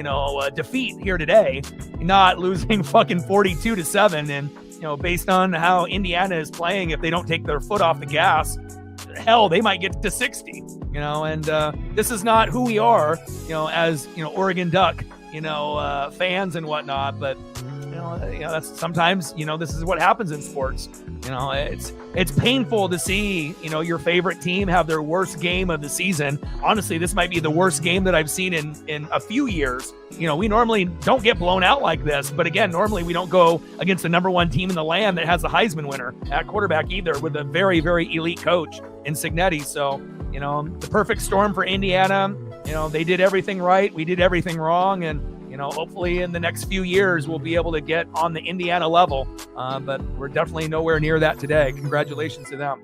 defeat here today, not losing fucking 42-7. And, based on how Indiana is playing, if they don't take their foot off the gas, hell, they might get to 60, and this is not who we are, as, Oregon Duck, fans and whatnot. But that's sometimes, this is what happens in sports. It's painful to see, your favorite team have their worst game of the season. Honestly, this might be the worst game that I've seen in a few years. We normally don't get blown out like this, but again, normally we don't go against the number one team in the land that has the Heisman winner at quarterback either, with a very, very elite coach in Cignetti. So, the perfect storm for Indiana. They did everything right. We did everything wrong. And, hopefully in the next few years, we'll be able to get on the Indiana level. But we're definitely nowhere near that today. Congratulations to them.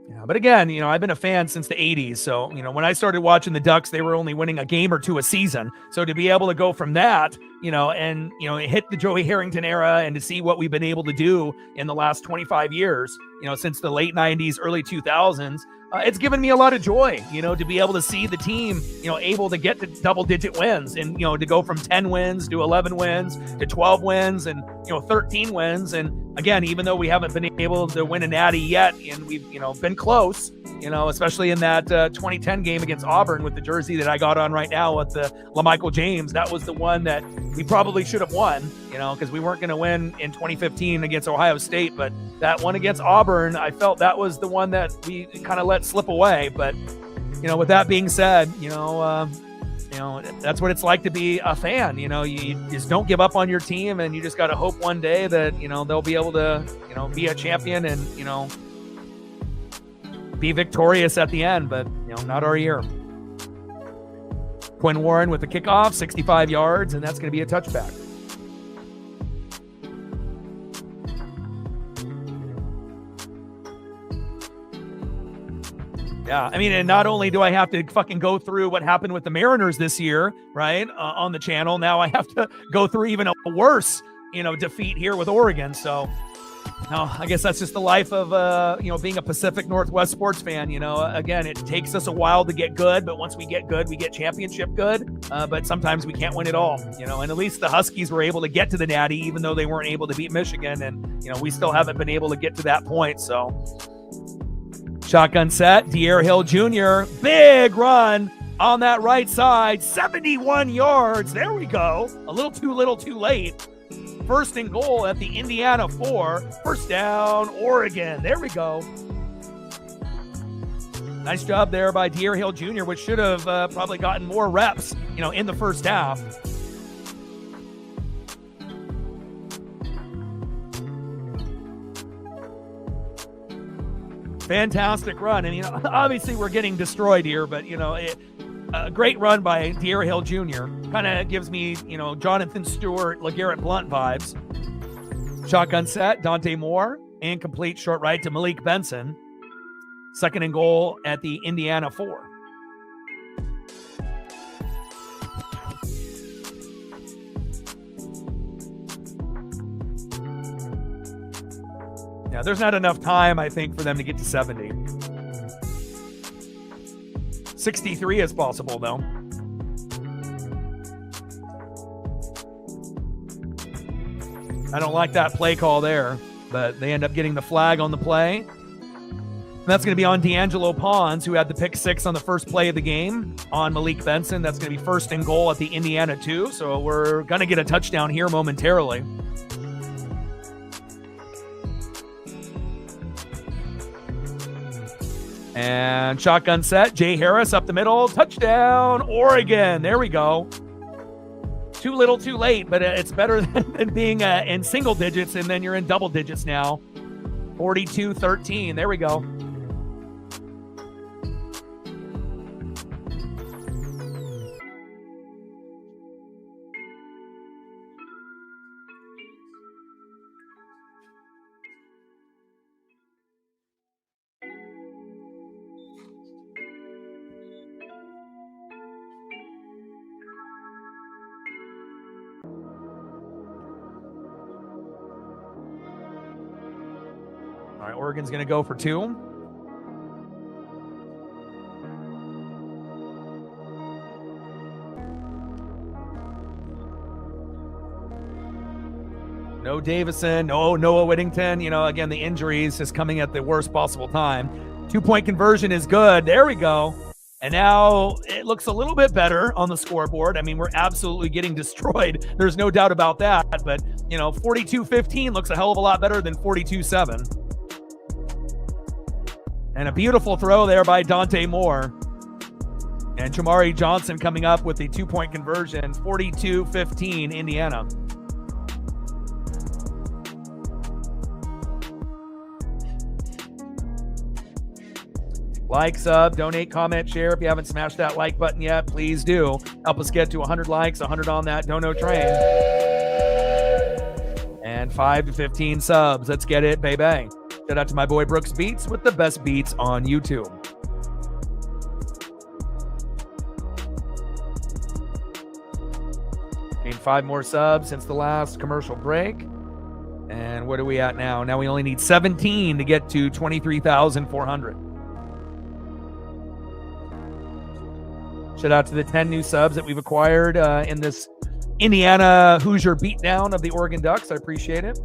Yeah, but again, I've been a fan since the 80s. So, when I started watching the Ducks, they were only winning a game or two a season. So to be able to go from that, and, hit the Joey Harrington era, and to see what we've been able to do in the last 25 years, since the late 90s, early 2000s, it's given me a lot of joy, to be able to see the team, able to get to double-digit wins, and, to go from 10 wins to 11 wins to 12 wins and, 13 wins. And again, even though we haven't been able to win a natty yet, and we've, been close, especially in that 2010 game against Auburn with the jersey that I got on right now with the LaMichael James, that was the one that we probably should have won, because we weren't going to win in 2015 against Ohio State. But that one against Auburn, I felt that was the one that we kind of let slip away. But, with that being said, that's what it's like to be a fan. You just don't give up on your team, and you just got to hope one day that, they'll be able to, be a champion and, be victorious at the end. But, not our year. Quinn Warren with the kickoff, 65 yards, and that's going to be a touchback. Yeah, I mean, and not only do I have to fucking go through what happened with the Mariners this year, right, on the channel, now I have to go through even a worse, defeat here with Oregon. So, no, I guess that's just the life of, being a Pacific Northwest sports fan. Again, it takes us a while to get good, but once we get good, we get championship good. But sometimes we can't win it all, and at least the Huskies were able to get to the Natty, even though they weren't able to beat Michigan. And, we still haven't been able to get to that point. So, shotgun set, De'Aaron Hill Jr., big run on that right side, 71 yards. There we go. A little too late. First and goal at the Indiana 4. First down, Oregon. There we go. Nice job there by De'Aaron Hill Jr., which should have probably gotten more reps, in the first half. Fantastic run. And, obviously we're getting destroyed here, but, a great run by De'Aaron Hill Jr. Kind of gives me, Jonathan Stewart, LeGarrette Blount vibes. Shotgun set, Dante Moore. Incomplete short right to Malik Benson. Second and goal at the Indiana 4. Yeah, there's not enough time, I think, for them to get to 70. 63 is possible, though. I don't like that play call there, but they end up getting the flag on the play. And that's going to be on D'Angelo Pons, who had the pick 6 on the first play of the game on Malik Benson. That's going to be first and goal at the Indiana 2. So we're going to get a touchdown here momentarily. And shotgun set, Jay Harris up the middle, touchdown, Oregon. There we go. Too little, too late, but it's better than being in single digits, and then you're in double digits now. 42-13. There we go. All right, Oregon's going to go for 2. No Davison, no Noah Whittington. Again, the injuries just coming at the worst possible time. 2-point conversion is good. There we go. And now it looks a little bit better on the scoreboard. I mean, we're absolutely getting destroyed. There's no doubt about that. But, 42-15 looks a hell of a lot better than 42-7. And a beautiful throw there by Dante Moore. And Jamari Johnson coming up with the 2-point conversion, 42-15 Indiana. Like, sub, donate, comment, share. If you haven't smashed that like button yet, please do. Help us get to 100 likes, 100 on that dono train. And 5 to 15 subs. Let's get it, baby. Shout out to my boy Brooks Beats with the best beats on YouTube. Gained 5 more subs since the last commercial break. And what are we at now? Now we only need 17 to get to 23,400. Shout out to the 10 new subs that we've acquired in this Indiana Hoosier beatdown of the Oregon Ducks. I appreciate it.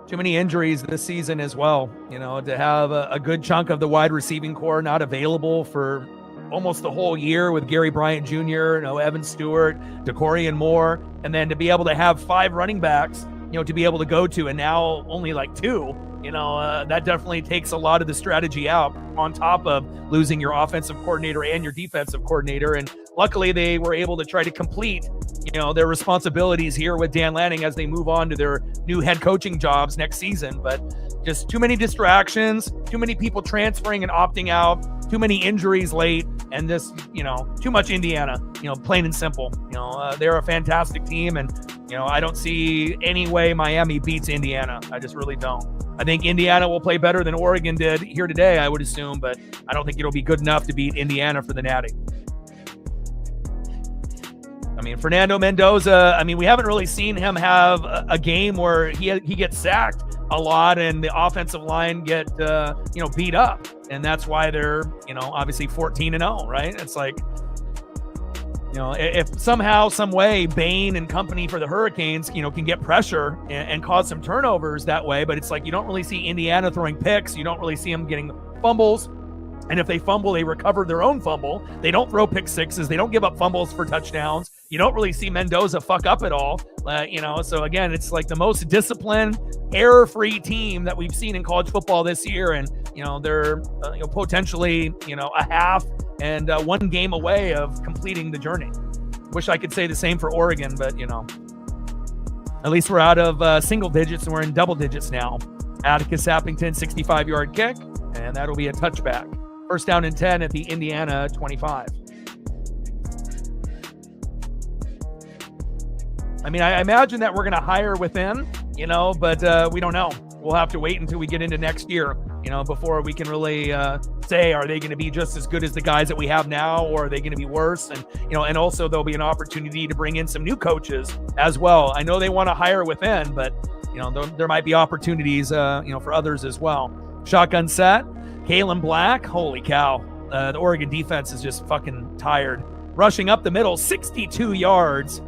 Too many injuries this season as well, to have a good chunk of the wide receiving core not available for almost the whole year with Gary Bryant Jr., Evan Stewart, DeCorian Moore, and then to be able to have 5 running backs, to be able to go to, and now only like 2, that definitely takes a lot of the strategy out on top of losing your offensive coordinator and your defensive coordinator. And luckily they were able to try to complete their responsibilities here with Dan Lanning as they move on to their new head coaching jobs next season. But just too many distractions, too many people transferring and opting out, too many injuries late, and this, too much Indiana, plain and simple. They're a fantastic team, and, I don't see any way Miami beats Indiana. I just really don't. I think Indiana will play better than Oregon did here today, I would assume, but I don't think it'll be good enough to beat Indiana for the Natty. I mean, Fernando Mendoza, we haven't really seen him have a game where he gets sacked a lot and the offensive line get, beat up. And that's why they're, obviously 14-0, right? It's like, if somehow, some way, Bain and company for the Hurricanes, can get pressure and cause some turnovers that way. But it's like you don't really see Indiana throwing picks. You don't really see them getting fumbles. And if they fumble, they recover their own fumble. They don't throw pick sixes. They don't give up fumbles for touchdowns. You don't really see Mendoza fuck up at all. So again, it's like the most disciplined, error-free team that we've seen in college football this year. And, they're potentially, a half and 1 game away of completing the journey. Wish I could say the same for Oregon, but, at least we're out of single digits and we're in double digits now. Atticus Sappington, 65-yard kick, and that'll be a touchback. First down and 10 at the Indiana 25. I imagine that we're going to hire within, but we don't know. We'll have to wait until we get into next year, before we can really say, are they going to be just as good as the guys that we have now, or are they going to be worse? And, and also there'll be an opportunity to bring in some new coaches as well. I know they want to hire within, but, there might be opportunities, for others as well. Shotgun set. Kalen Black, holy cow. The Oregon defense is just fucking tired. Rushing up the middle, 62 yards.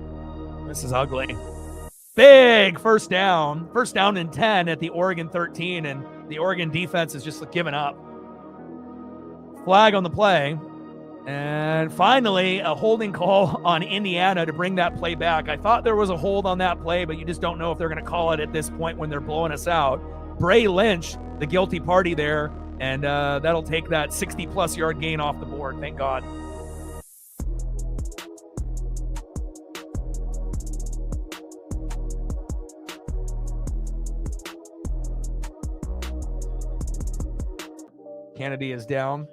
This is ugly. Big first down and 10 at the Oregon 13, and the Oregon defense is just giving up. Flag on the play, and finally a holding call on Indiana to bring that play back. I thought there was a hold on that play, but you just don't know if they're going to call it at this point when they're blowing us out. Bray Lynch, the guilty party there, and that'll take that 60-plus yard gain off the board. Thank God. Kennedy is down.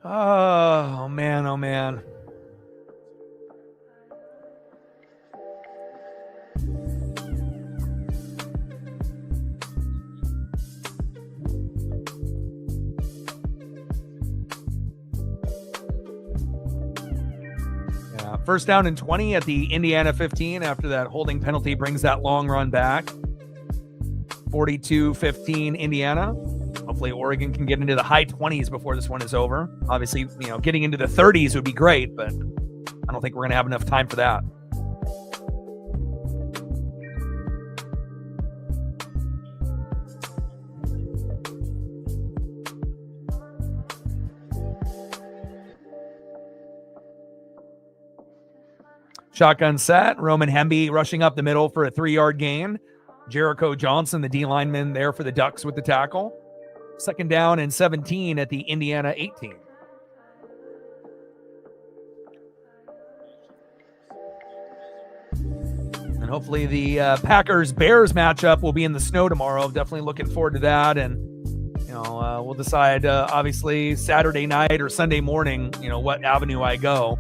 Oh, man, oh, man. Yeah, first down and 20 at the Indiana 15 after that holding penalty brings that long run back. 42-15 Indiana. Hopefully Oregon can get into the high 20s before this one is over. Obviously, getting into the 30s would be great, but I don't think we're going to have enough time for that. Shotgun set. Roman Hemby rushing up the middle for a 3-yard gain. Jericho Johnson, the D lineman, there for the Ducks with the tackle. Second down and 17 at the Indiana 18. And hopefully the Packers-Bears matchup will be in the snow tomorrow. Definitely looking forward to that. And, we'll decide, obviously, Saturday night or Sunday morning, what avenue I go.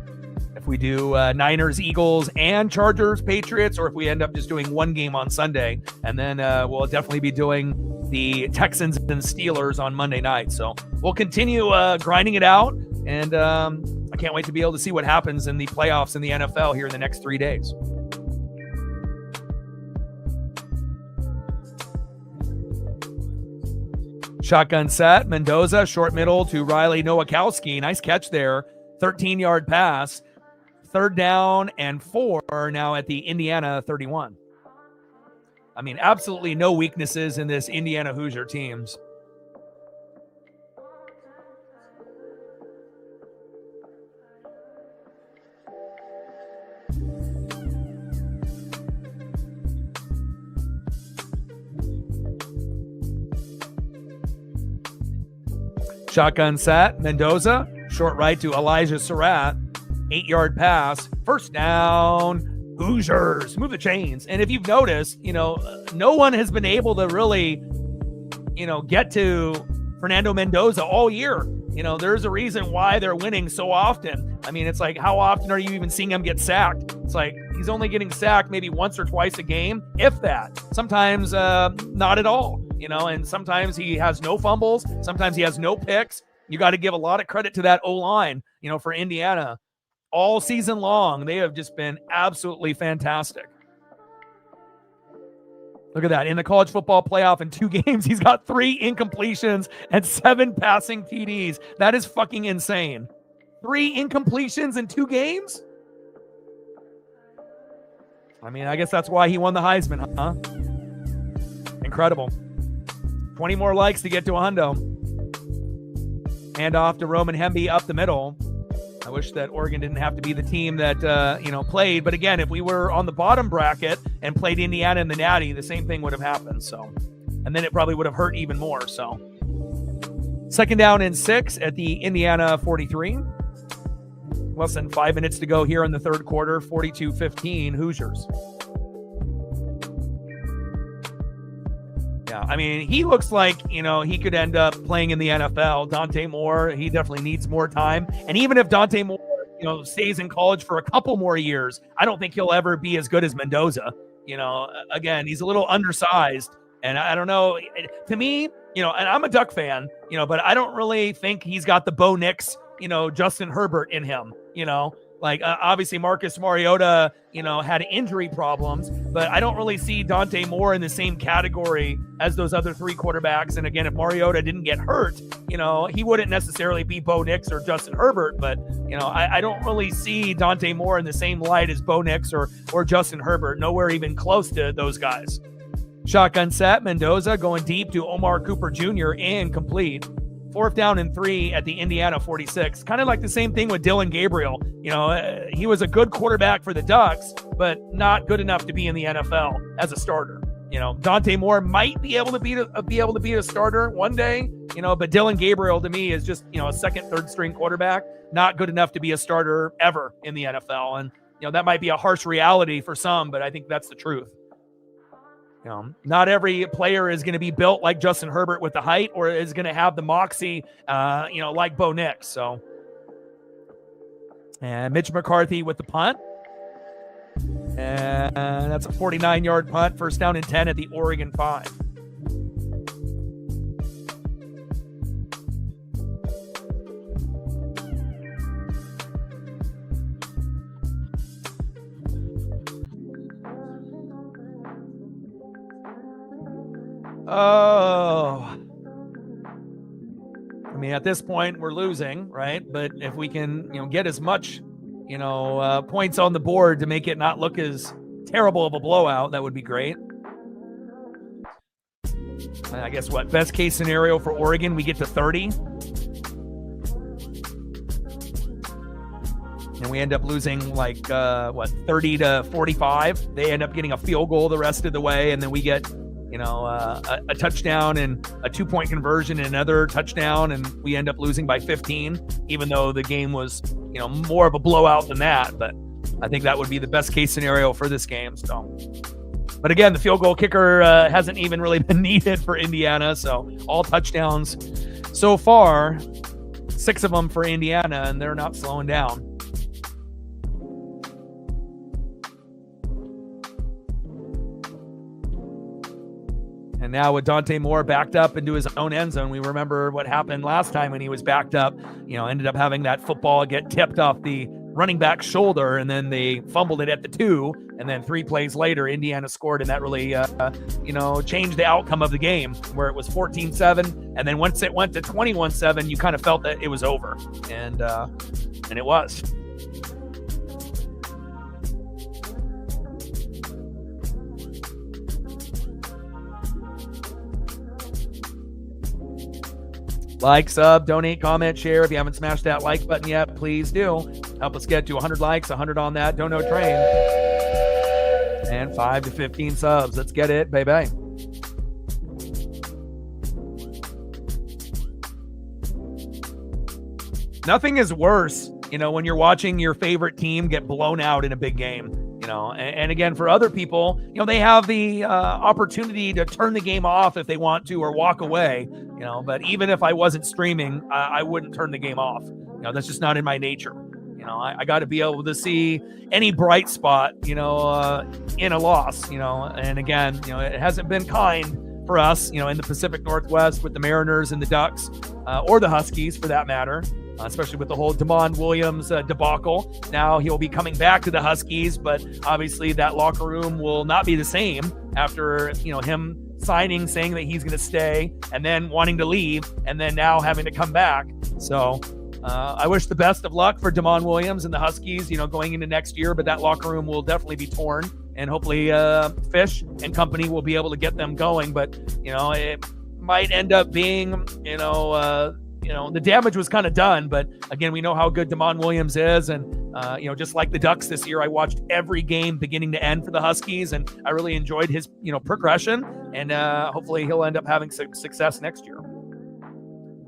If we do Niners, Eagles, and Chargers, Patriots, or if we end up just doing one game on Sunday. And then we'll definitely be doing the Texans and Steelers on Monday night. So we'll continue grinding it out. And I can't wait to be able to see what happens in the playoffs in the NFL here in the next 3 days. Shotgun set. Mendoza, short middle to Riley Nowakowski. Nice catch there. 13-yard pass. Third down and 4 now at the Indiana 31. I mean, absolutely no weaknesses in this Indiana Hoosier teams. Shotgun set. Mendoza, short right to Elijah Surratt. 8-yard pass. First down. Hoosiers, move the chains. And if you've noticed, no one has been able to really, get to Fernando Mendoza all year. There's a reason why they're winning so often. I mean, it's like, how often are you even seeing him get sacked? It's like he's only getting sacked maybe once or twice a game, if that. Sometimes not at all, and sometimes he has no fumbles. Sometimes he has no picks. You got to give a lot of credit to that O-line, for Indiana. All season long, they have just been absolutely fantastic. Look at that. In the college football playoff in 2 games, he's got 3 incompletions and 7 passing TDs. That is fucking insane. 3 incompletions in 2 games? I mean, I guess that's why he won the Heisman, huh? Incredible. 20 more likes to get to a hundo. Hand off to Roman Hemby up the middle. I wish that Oregon didn't have to be the team that, played. But again, if we were on the bottom bracket and played Indiana in the Natty, the same thing would have happened. So, and then it probably would have hurt even more. So, second down and 6 at the Indiana 43. Less than 5 minutes to go here in the third quarter. 42-15 Hoosiers. Yeah, I mean, he looks like, he could end up playing in the NFL. Dante Moore, he definitely needs more time. And even if Dante Moore, stays in college for a couple more years, I don't think he'll ever be as good as Mendoza. Again, he's a little undersized. And I don't know, to me, and I'm a Duck fan, but I don't really think he's got the Bo Nix, Justin Herbert in him, Like, obviously Marcus Mariota, had injury problems, but I don't really see Dante Moore in the same category as those other three quarterbacks. And again, if Mariota didn't get hurt, he wouldn't necessarily be Bo Nix or Justin Herbert, but I don't really see Dante Moore in the same light as Bo Nix or Justin Herbert, nowhere even close to those guys. Shotgun set, Mendoza going deep to Omar Cooper Jr. incomplete. 4th down and 3 at the Indiana 46. Kind of like the same thing with Dylan Gabriel. He was a good quarterback for the Ducks, but not good enough to be in the NFL as a starter. Dante Moore might be able to be a starter one day, but Dylan Gabriel to me is just, a second, third string quarterback, not good enough to be a starter ever in the NFL. And, that might be a harsh reality for some, but I think that's the truth. Not every player is going to be built like Justin Herbert with the height, or is going to have the moxie, like Bo Nix. So, and Mitch McCarthy with the punt. And that's a 49-yard punt, 1st down and 10 at the Oregon 5. Oh, I mean, at this point we're losing, right? But if we can, get as much, points on the board to make it not look as terrible of a blowout, that would be great. I guess best case scenario for Oregon, we get to 30. And we end up losing 30 to 45. They end up getting a field goal the rest of the way, and then we get a touchdown and a 2-point conversion and another touchdown, and we end up losing by 15, even though the game was, more of a blowout than that. But I think that would be the best case scenario for this game. So, but again, the field goal kicker hasn't even really been needed for Indiana. So all touchdowns so far, 6 of them for Indiana, and they're not slowing down. And now with Dante Moore backed up into his own end zone, we remember what happened last time when he was backed up, ended up having that football get tipped off the running back's shoulder, and then they fumbled it at the 2, and then 3 plays later, Indiana scored, and that really, changed the outcome of the game, where it was 14-7, and then once it went to 21-7, you kind of felt that it was over, and it was. Like, sub, donate, comment, share. If you haven't smashed that like button yet, please do. Help us get to 100 likes, 100 on that Dono train. And 5 to 15 subs. Let's get it, baby. Nothing is worse, when you're watching your favorite team get blown out in a big game. And again, for other people, they have the opportunity to turn the game off if they want to or walk away, but even if I wasn't streaming, I wouldn't turn the game off. That's just not in my nature. I got to be able to see any bright spot, in a loss, and again, it hasn't been kind for us, in the Pacific Northwest with the Mariners and the Ducks, or the Huskies for that matter. Especially with the whole Damon Williams debacle. Now he'll be coming back to the Huskies, but obviously that locker room will not be the same after, him signing, saying that he's going to stay, and then wanting to leave, and then now having to come back. So I wish the best of luck for Damon Williams and the Huskies, going into next year, but that locker room will definitely be torn, and hopefully Fish and company will be able to get them going. But, it might end up being, the damage was kind of done, but again, we know how good Damon Williams is. And, just like the Ducks this year, I watched every game beginning to end for the Huskies, and I really enjoyed his, progression, and hopefully he'll end up having success next year.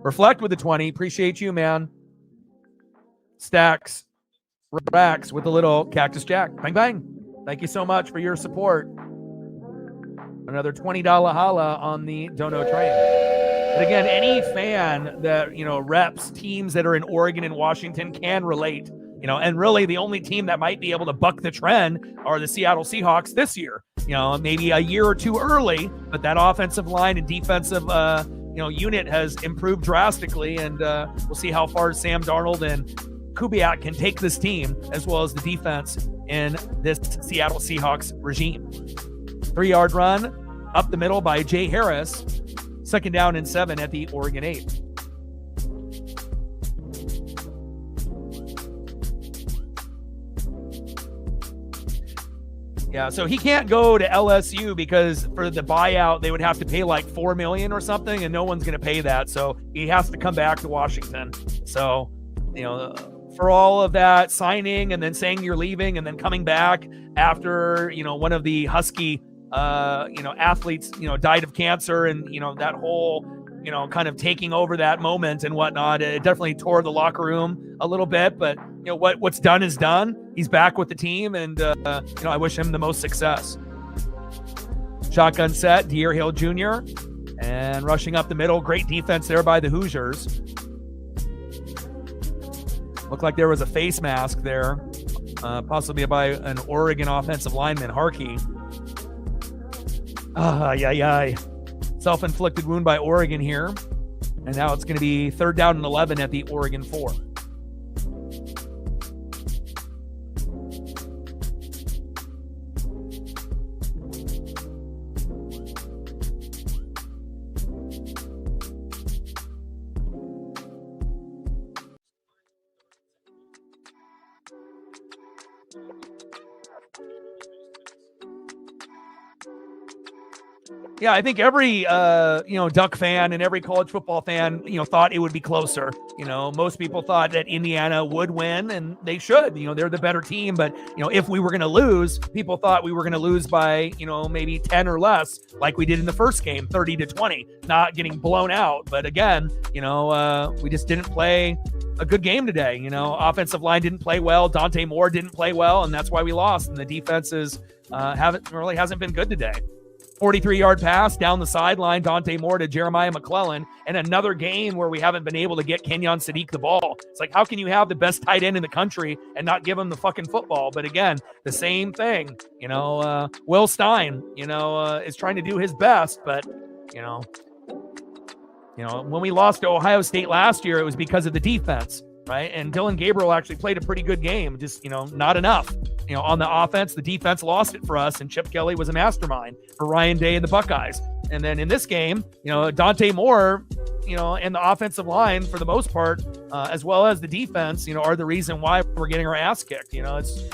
Reflect with the 20. Appreciate you, man. Stacks, Racks with a little Cactus Jack. Bang, bang. Thank you so much for your support. Another $20 holla on the Dono train. But again, any fan that, reps teams that are in Oregon and Washington can relate, and really the only team that might be able to buck the trend are the Seattle Seahawks this year, maybe a year or two early, but that offensive line and defensive, unit has improved drastically, and we'll see how far Sam Darnold and Kubiak can take this team as well as the defense in this Seattle Seahawks regime. 3-yard run up the middle by Jay Harris. 2nd down and 7 at the Oregon 8. Yeah, so he can't go to LSU because for the buyout, they would have to pay like $4 million or something, and no one's going to pay that. So he has to come back to Washington. So, for all of that signing and then saying you're leaving and then coming back after, one of the Husky, athletes, died of cancer and, that whole, kind of taking over that moment and whatnot, it definitely tore the locker room a little bit, but what's done is done. He's back with the team, and I wish him the most success. Shotgun set, Deere Hill Jr. and rushing up the middle. Great defense there by the Hoosiers. Looked like there was a face mask there, possibly by an Oregon offensive lineman, Harkey. Self-inflicted wound by Oregon here. And now it's going to be 3rd down and 11 at the Oregon 4. Yeah, I think every, Duck fan and every college football fan, thought it would be closer. Most people thought that Indiana would win, and they should. They're the better team. But, if we were going to lose, people thought we were going to lose by, maybe 10 or less, like we did in the first game, 30-20, not getting blown out. But again, we just didn't play a good game today. Offensive line didn't play well. Dante Moore didn't play well, and that's why we lost. And the defenses hasn't been good today. 43-yard pass down the sideline, Dante Moore to Jeremiah McClellan, and another game where we haven't been able to get Kenyon Sadiq the ball. It's like, how can you have the best tight end in the country and not give him the fucking football? But again, the same thing. Will Stein, is trying to do his best, but, when we lost to Ohio State last year, it was because of the defense, right? And Dylan Gabriel actually played a pretty good game, just, not enough. On the offense, the defense lost it for us, and Chip Kelly was a mastermind for Ryan Day and the Buckeyes. And then in this game, Dante Moore, and the offensive line, for the most part, as well as the defense, are the reason why we're getting our ass kicked. It's,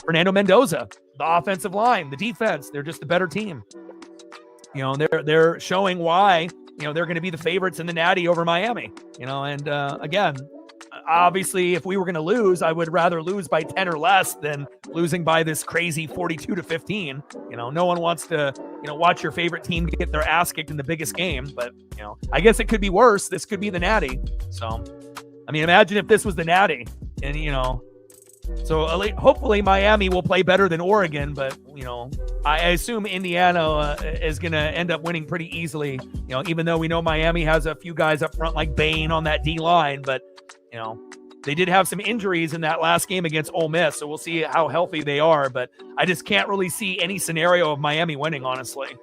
Fernando Mendoza, the offensive line, the defense, they're just a better team. They're showing why, they're going to be the favorites in the Natty over Miami, and again, obviously, if we were going to lose, I would rather lose by 10 or less than losing by this crazy 42-15. No one wants to, watch your favorite team get their ass kicked in the biggest game. But, I guess it could be worse. This could be the Natty. So, imagine if this was the Natty. And, so hopefully Miami will play better than Oregon. But, I assume Indiana is going to end up winning pretty easily, even though we know Miami has a few guys up front like Bain on that D-line. But, they did have some injuries in that last game against Ole Miss, so we'll see how healthy they are. But I just can't really see any scenario of Miami winning, honestly.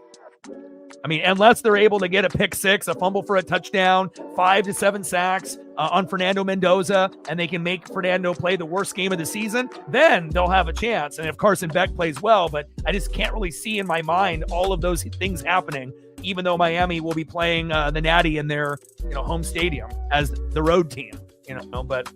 Unless they're able to get a pick six, a fumble for a touchdown, 5 to 7 sacks on Fernando Mendoza, and they can make Fernando play the worst game of the season, then they'll have a chance. And if Carson Beck plays well, but I just can't really see in my mind all of those things happening, even though Miami will be playing the Natty in their home stadium as the road team. But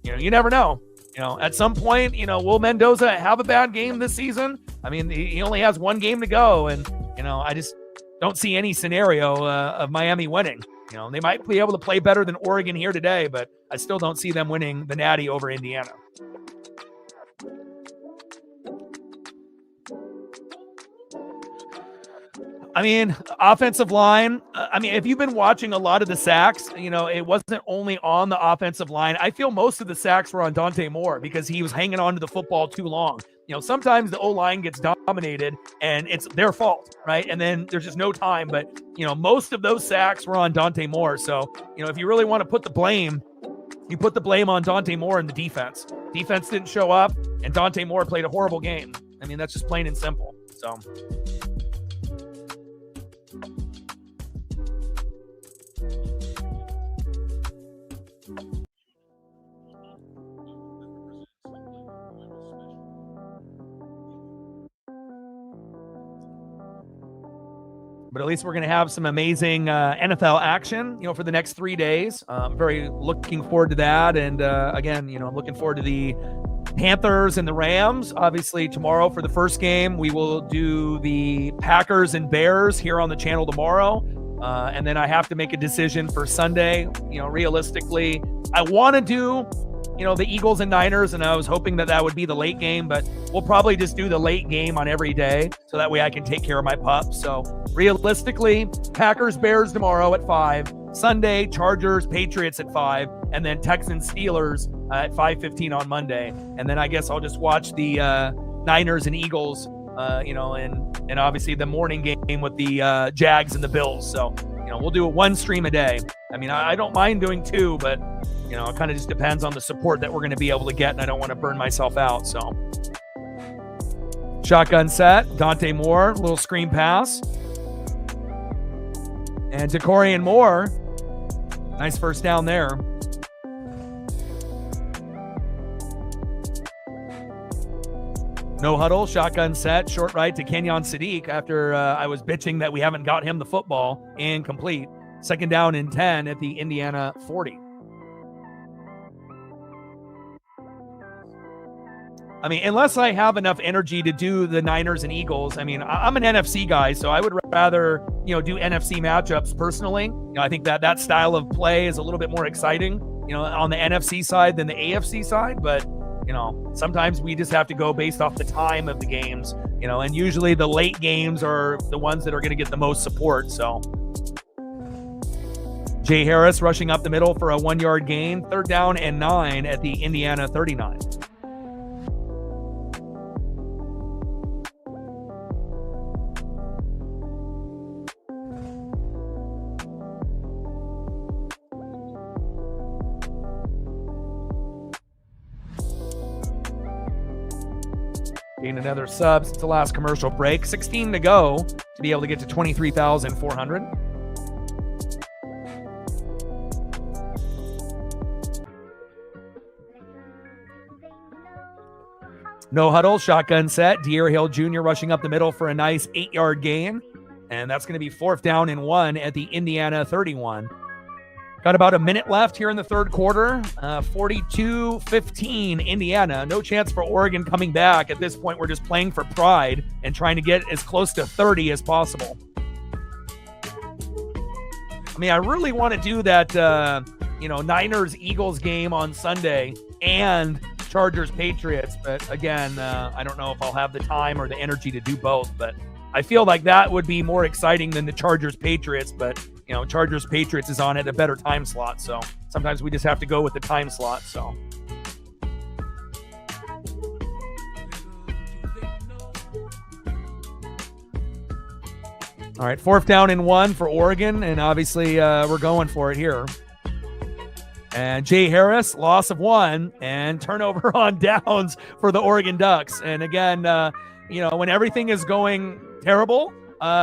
you never know. At some point, will Mendoza have a bad game this season? He only has one game to go, and I just don't see any scenario of Miami winning. They might be able to play better than Oregon here today, but I still don't see them winning the Natty over Indiana. Offensive line, if you've been watching a lot of the sacks, it wasn't only on the offensive line. I feel most of the sacks were on Dante Moore because he was hanging on to the football too long. Sometimes the O-line gets dominated and it's their fault, right? And then there's just no time. But, most of those sacks were on Dante Moore. So, if you really want to put the blame, you put the blame on Dante Moore and the defense. Defense didn't show up, and Dante Moore played a horrible game. That's just plain and simple. So... But at least we're going to have some amazing NFL action, for the next 3 days. I'm very looking forward to that. And again, I'm looking forward to the Panthers and the Rams. Obviously, tomorrow for the first game, we will do the Packers and Bears here on the channel tomorrow. And then I have to make a decision for Sunday. Realistically, I want to do, the Eagles and Niners, and I was hoping that would be the late game, but we'll probably just do the late game on every day so that way I can take care of my pups. So realistically, Packers, Bears tomorrow at 5, Sunday, Chargers, Patriots at 5, and then Texans, Steelers at 5:15 on Monday. And then I guess I'll just watch the Niners and Eagles, and obviously the morning game with the Jags and the Bills. So, we'll do one stream a day. I mean, I don't mind doing 2, but it kind of just depends on the support that we're going to be able to get, and I don't want to burn myself out. So, shotgun set, Dante Moore, little screen pass. And Decorian Moore, nice first down there. No huddle, shotgun set, short right to Kenyon Sadiq after I was bitching that we haven't got him the football, incomplete. 2nd down and 10 at the Indiana 40. I mean, unless I have enough energy to do the Niners and Eagles, I mean, I'm an NFC guy, so I would rather, do NFC matchups personally. I think that style of play is a little bit more exciting, on the NFC side than the AFC side. But, sometimes we just have to go based off the time of the games, and usually the late games are the ones that are going to get the most support. So Jay Harris rushing up the middle for a 1-yard gain, 3rd down and 9 at the Indiana 39. Gain another sub since the last commercial break. 16 to go to be able to get to 23,400. No huddle, shotgun set. De'Aaron Hill Jr. rushing up the middle for a nice 8-yard gain. And that's going to be 4th down and 1 at the Indiana 31. Got about a minute left here in the third quarter. 42-15 Indiana. No chance for Oregon coming back. At this point, we're just playing for pride and trying to get as close to 30 as possible. I mean, I really want to do that, Niners-Eagles game on Sunday and Chargers-Patriots. But again, I don't know if I'll have the time or the energy to do both. But I feel like that would be more exciting than the Chargers-Patriots. But Chargers Patriots is on at a better time slot, so sometimes we just have to go with the time slot. So all right, 4th down and 1 for Oregon, and obviously we're going for it here. And Jay Harris, loss of 1, and turnover on downs for the Oregon Ducks. And again, when everything is going terrible,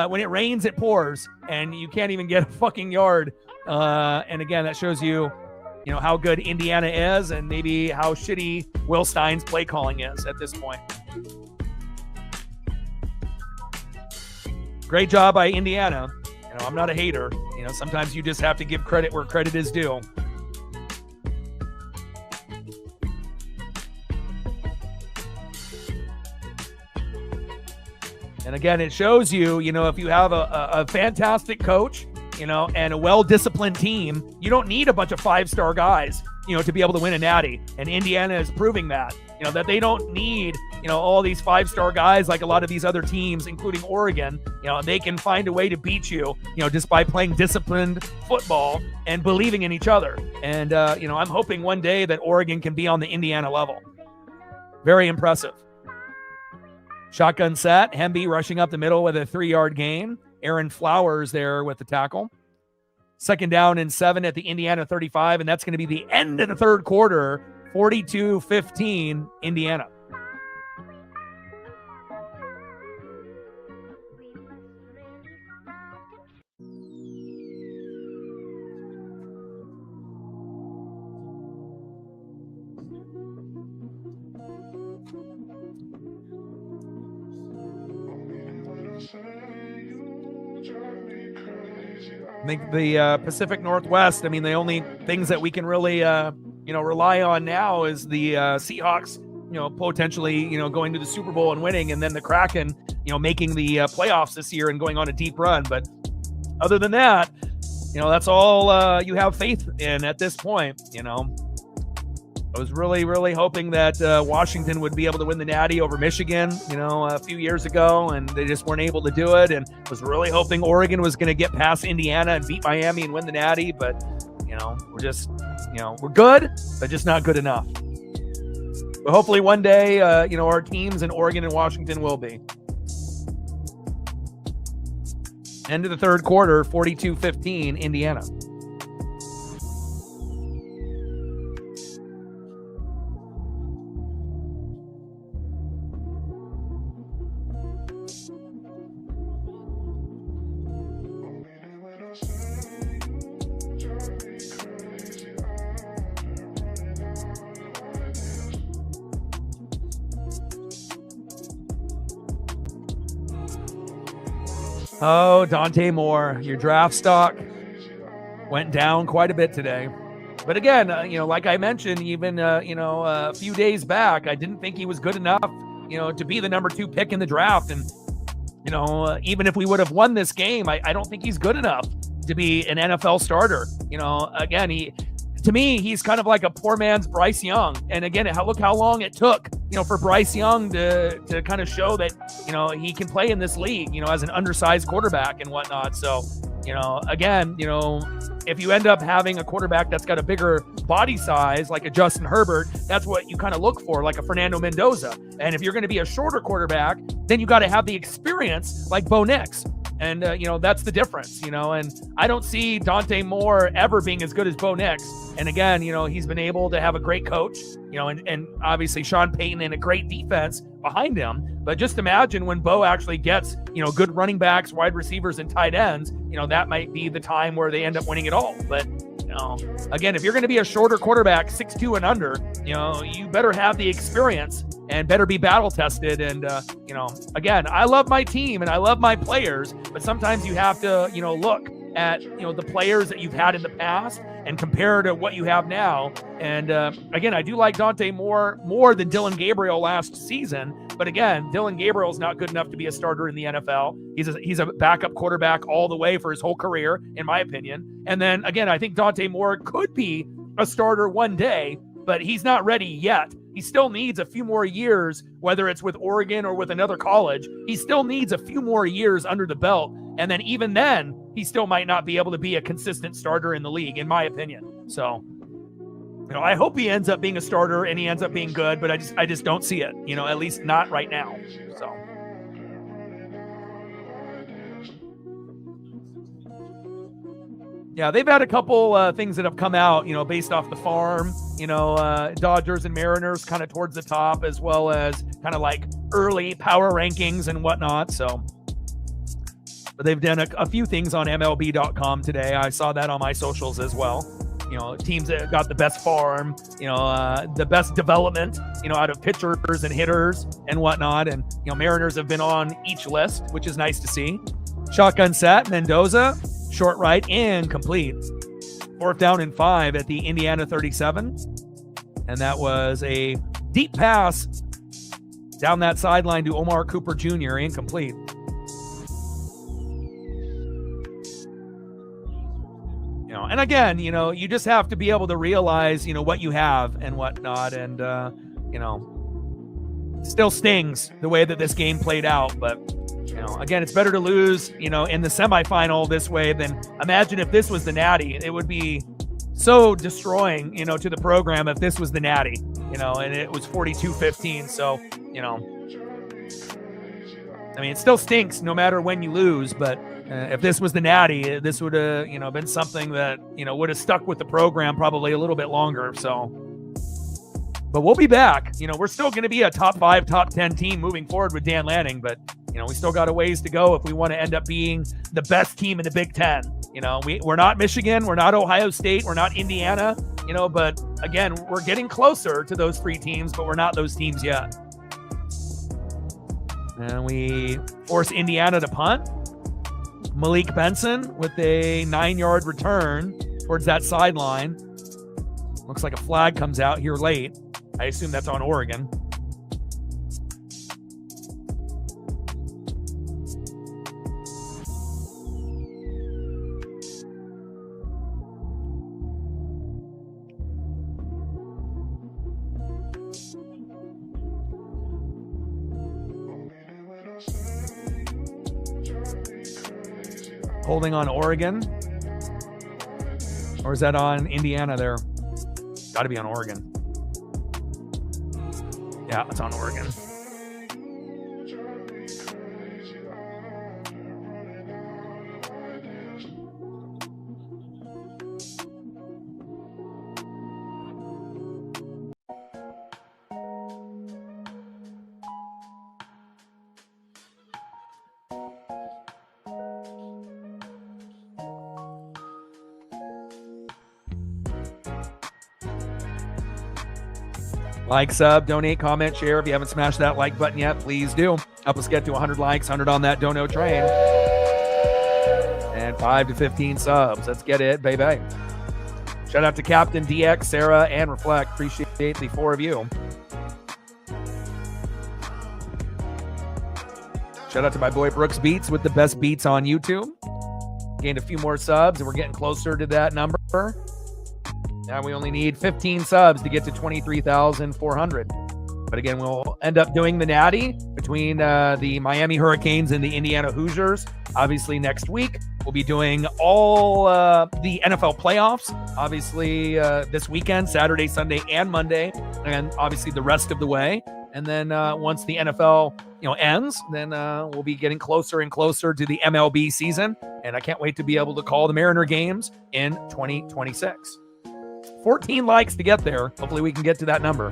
when it rains, it pours, and you can't even get a fucking yard. And again, that shows you, how good Indiana is and maybe how shitty Will Stein's play calling is at this point. Great job by Indiana. I'm not a hater. Sometimes you just have to give credit where credit is due. And again, it shows you, if you have a fantastic coach, and a well-disciplined team, you don't need a bunch of 5-star guys, to be able to win a natty. And Indiana is proving that, that they don't need, all these 5-star guys like a lot of these other teams, including Oregon. They can find a way to beat you, just by playing disciplined football and believing in each other. And, I'm hoping one day that Oregon can be on the Indiana level. Very impressive. Shotgun set, Hemby rushing up the middle with a 3-yard gain. Aaron Flowers there with the tackle. 2nd down and 7 at the Indiana 35, and that's going to be the end of the third quarter. 42-15 Indiana. I think the Pacific Northwest, I mean, the only things that we can really, rely on now is the Seahawks, potentially, going to the Super Bowl and winning, and then the Kraken, making the playoffs this year and going on a deep run. But other than that, that's all you have faith in at this point. I was really, really hoping that Washington would be able to win the Natty over Michigan, a few years ago, and they just weren't able to do it. And was really hoping Oregon was going to get past Indiana and beat Miami and win the Natty. But, we're just, we're good, but just not good enough. But hopefully one day, our teams in Oregon and Washington will be. End of the third quarter, 42-15, Indiana. Oh, Dante Moore, your draft stock went down quite a bit today. But again, like I mentioned, even, a few days back, I didn't think he was good enough, to be the number 2 pick in the draft. And, even if we would have won this game, I don't think he's good enough to be an NFL starter. Again, to me, he's kind of like a poor man's Bryce Young. And again, look how long it took, for Bryce Young to kind of show that, he can play in this league, as an undersized quarterback and whatnot. So, again, if you end up having a quarterback that's got a bigger body size, like a Justin Herbert, that's what you kind of look for, like a Fernando Mendoza. And if you're going to be a shorter quarterback, then you got to have the experience like Bo Nix. And, that's the difference, and I don't see Dante Moore ever being as good as Bo Nix. And again, he's been able to have a great coach, and obviously Sean Payton and a great defense behind him. But just imagine when Bo actually gets, good running backs, wide receivers, and tight ends, that might be the time where they end up winning it all. But, again, if you're going to be a shorter quarterback, 6'2" and under, you better have the experience and better be battle tested. And, again, I love my team and I love my players, but sometimes you have to, look at, the players that you've had in the past and compare to what you have now. And, again, I do like Dante Moore more than Dylan Gabriel last season. But again, Dylan Gabriel's not good enough to be a starter in the NFL. He's a backup quarterback all the way for his whole career, in my opinion. And then again, I think Dante Moore could be a starter one day, but he's not ready yet. He still needs a few more years, whether it's with Oregon or with another college. He still needs a few more years under the belt. And then even then, he still might not be able to be a consistent starter in the league, in my opinion. So, I hope he ends up being a starter and he ends up being good, but I just don't see it, at least not right now. So. Yeah, they've had a couple things that have come out, based off the farm, Dodgers and Mariners kind of towards the top, as well as kind of like early power rankings and whatnot. So, but they've done a few things on MLB.com today. I saw that on my socials as well. Teams that got the best farm, the best development, out of pitchers and hitters and whatnot. And, Mariners have been on each list, which is nice to see. Shotgun set, Mendoza, short right, and complete. 4th down and 5 at the Indiana 37. And that was a deep pass down that sideline to Omar Cooper Jr., incomplete. And again, you just have to be able to realize, what you have and whatnot. And, still stings the way that this game played out. But, again, it's better to lose, in the semifinal this way than imagine if this was the Natty. It would be so destroying, to the program if this was the Natty, and it was 42-15. So, it still stinks no matter when you lose, but if this was the Natty, this would have, been something that, would have stuck with the program probably a little bit longer. So, but we'll be back. We're still going to be a top 5, top 10 team moving forward with Dan Lanning, but, we still got a ways to go if we want to end up being the best team in the Big Ten. We're not Michigan, we're not Ohio State, we're not Indiana, but again, we're getting closer to those 3 teams, but we're not those teams yet. And we force Indiana to punt. Malik Benson with a 9-yard return towards that sideline. Looks like a flag comes out here late. I assume that's on Oregon. Holding on Oregon. Or is that on Indiana there? Got to be on Oregon. Yeah, it's on Oregon. Like, sub, donate, comment, share. If you haven't smashed that like button yet, please do. Help us get to 100 likes, 100 on that dono train. And 5 to 15 subs. Let's get it, baby. Shout out to Captain DX, Sarah, and Reflect. Appreciate the 4 of you. Shout out to my boy Brooks Beats with the best beats on YouTube. Gained a few more subs, and we're getting closer to that number. Now we only need 15 subs to get to 23,400. But again, we'll end up doing the Natty between the Miami Hurricanes and the Indiana Hoosiers. Obviously, next week, we'll be doing all the NFL playoffs. Obviously, this weekend, Saturday, Sunday, and Monday. And obviously the rest of the way. And then once the NFL ends, then we'll be getting closer and closer to the MLB season. And I can't wait to be able to call the Mariner games in 2026. 14 likes to get there. Hopefully we can get to that number.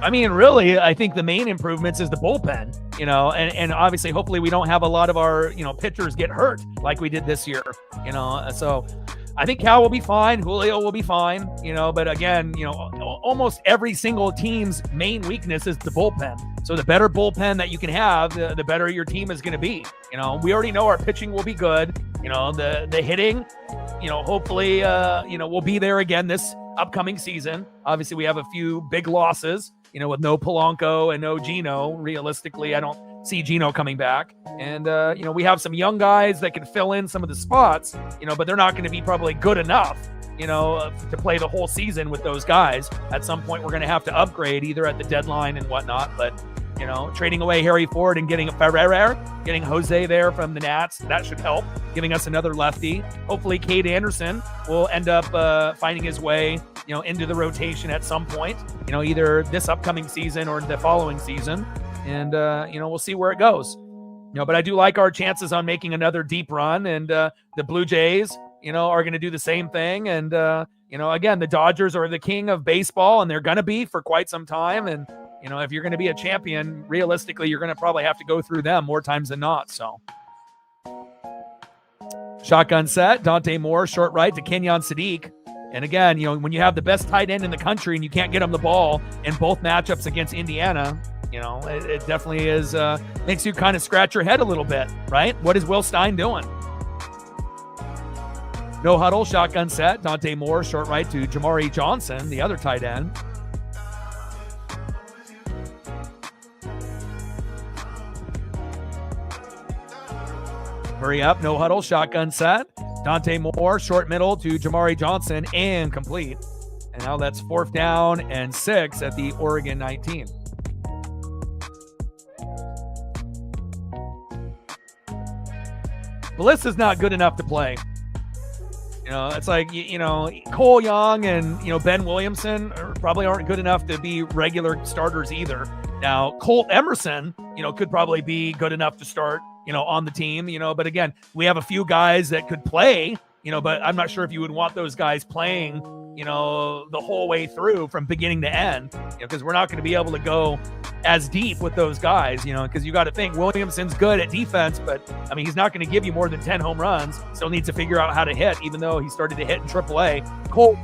I mean, really, I think the main improvements is the bullpen, and obviously, hopefully we don't have a lot of our, pitchers get hurt like we did this year, so I think Cal will be fine. Julio will be fine, but again, almost every single team's main weakness is the bullpen. So the better bullpen that you can have, the better your team is going to be. We already know our pitching will be good. The hitting, hopefully, we'll be there again this upcoming season. Obviously, we have a few big losses, with no Polanco and no Gino. Realistically, I don't see Gino coming back. And, we have some young guys that can fill in some of the spots, but they're not going to be probably good enough, to play the whole season with those guys. At some point, we're going to have to upgrade either at the deadline and whatnot. But, trading away Harry Ford and getting Ferrer, getting Jose there from the Nats, that should help, giving us another lefty. Hopefully, Cade Anderson will end up finding his way, into the rotation at some point, either this upcoming season or the following season. And, we'll see where it goes. But I do like our chances on making another deep run. And the Blue Jays, are going to do the same thing. And, again, the Dodgers are the king of baseball, and they're going to be for quite some time. And, if you're going to be a champion, realistically, you're going to probably have to go through them more times than not. So, shotgun set, Dante Moore, short right to Kenyon Sadiq. And again, when you have the best tight end in the country and you can't get him the ball in both matchups against Indiana, it definitely is makes you kind of scratch your head a little bit, right? What is Will Stein doing? No huddle, shotgun set, Dante Moore, short right to Jamari Johnson, the other tight end. Hurry up, no huddle, shotgun set. Dante Moore, short middle to Jamari Johnson, and complete. And now that's 4th down and 6 at the Oregon 19. Bliss is not good enough to play. It's like, Cole Young and, Ben Williamson probably aren't good enough to be regular starters either. Now, Colt Emerson, could probably be good enough to start, on the team, but again, we have a few guys that could play, but I'm not sure if you would want those guys playing, the whole way through from beginning to end, because we're not going to be able to go as deep with those guys, because you got to think Williamson's good at defense, but I mean, he's not going to give you more than 10 home runs. Still needs to figure out how to hit, even though he started to hit in AAA. Cole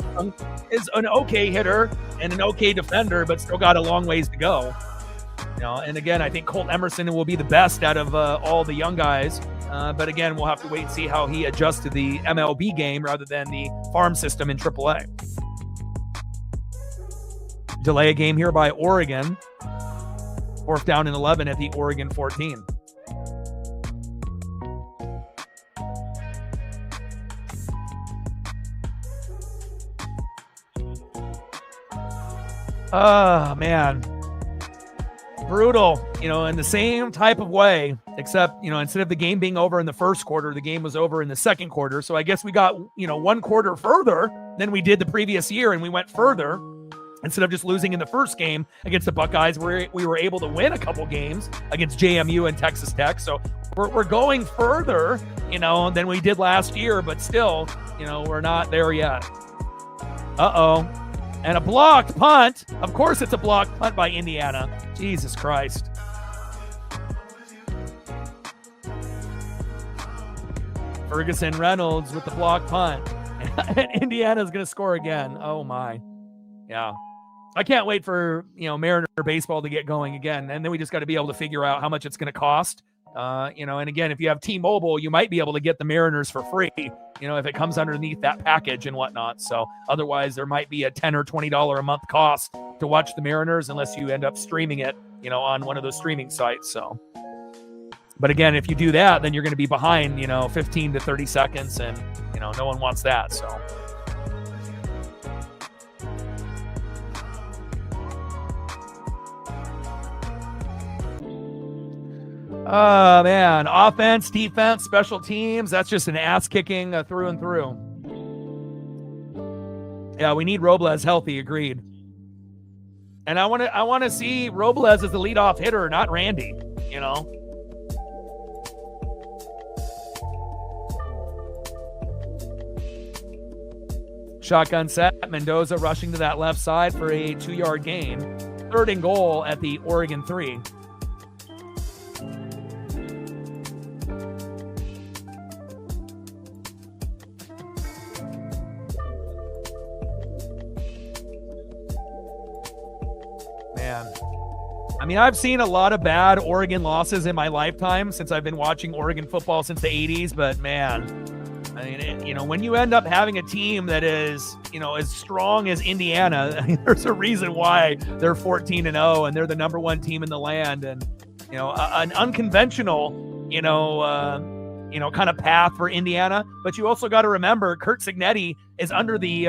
is an okay hitter and an okay defender, but still got a long ways to go. And again, I think Colt Emerson will be the best out of all the young guys. But again, we'll have to wait and see how he adjusts to the MLB game rather than the farm system in AAA. Delay a game here by Oregon. 4th down and 11 at the Oregon 14. Oh, man. Brutal, in the same type of way, except, instead of the game being over in the first quarter, the game was over in the second quarter. So I guess we got, 1 quarter further than we did the previous year, and we went further. Instead of just losing in the first game against the Buckeyes, we were able to win a couple games against JMU and Texas Tech. So we're going further, than we did last year, but still, we're not there yet. Uh-oh. And a blocked punt. Of course it's a blocked punt by Indiana. Jesus Christ. Ferguson Reynolds with the blocked punt. And Indiana's going to score again. Oh, my. Yeah. I can't wait for, Mariner baseball to get going again. And then we just got to be able to figure out how much it's going to cost. And again, if you have T-Mobile, you might be able to get the Mariners for free, if it comes underneath that package and whatnot. So otherwise there might be a $10 or $20 a month cost to watch the Mariners unless you end up streaming it, on one of those streaming sites. So, but again, if you do that, then you're going to be behind, 15 to 30 seconds and, no one wants that. So. Oh, man. Offense, defense, special teams. That's just an ass kicking through and through. Yeah, we need Robles healthy. Agreed. And I want to see Robles as the leadoff hitter, not Randy, Shotgun set. Mendoza rushing to that left side for a 2-yard gain. 3rd and goal at the Oregon 3. I mean, I've seen a lot of bad Oregon losses in my lifetime since I've been watching Oregon football since the 80s. But, man, I mean, when you end up having a team that is, as strong as Indiana, I mean, there's a reason why they're 14-0 and they're the number 1 team in the land. And, an unconventional, kind of path for Indiana. But you also got to remember Curt Cignetti is under the,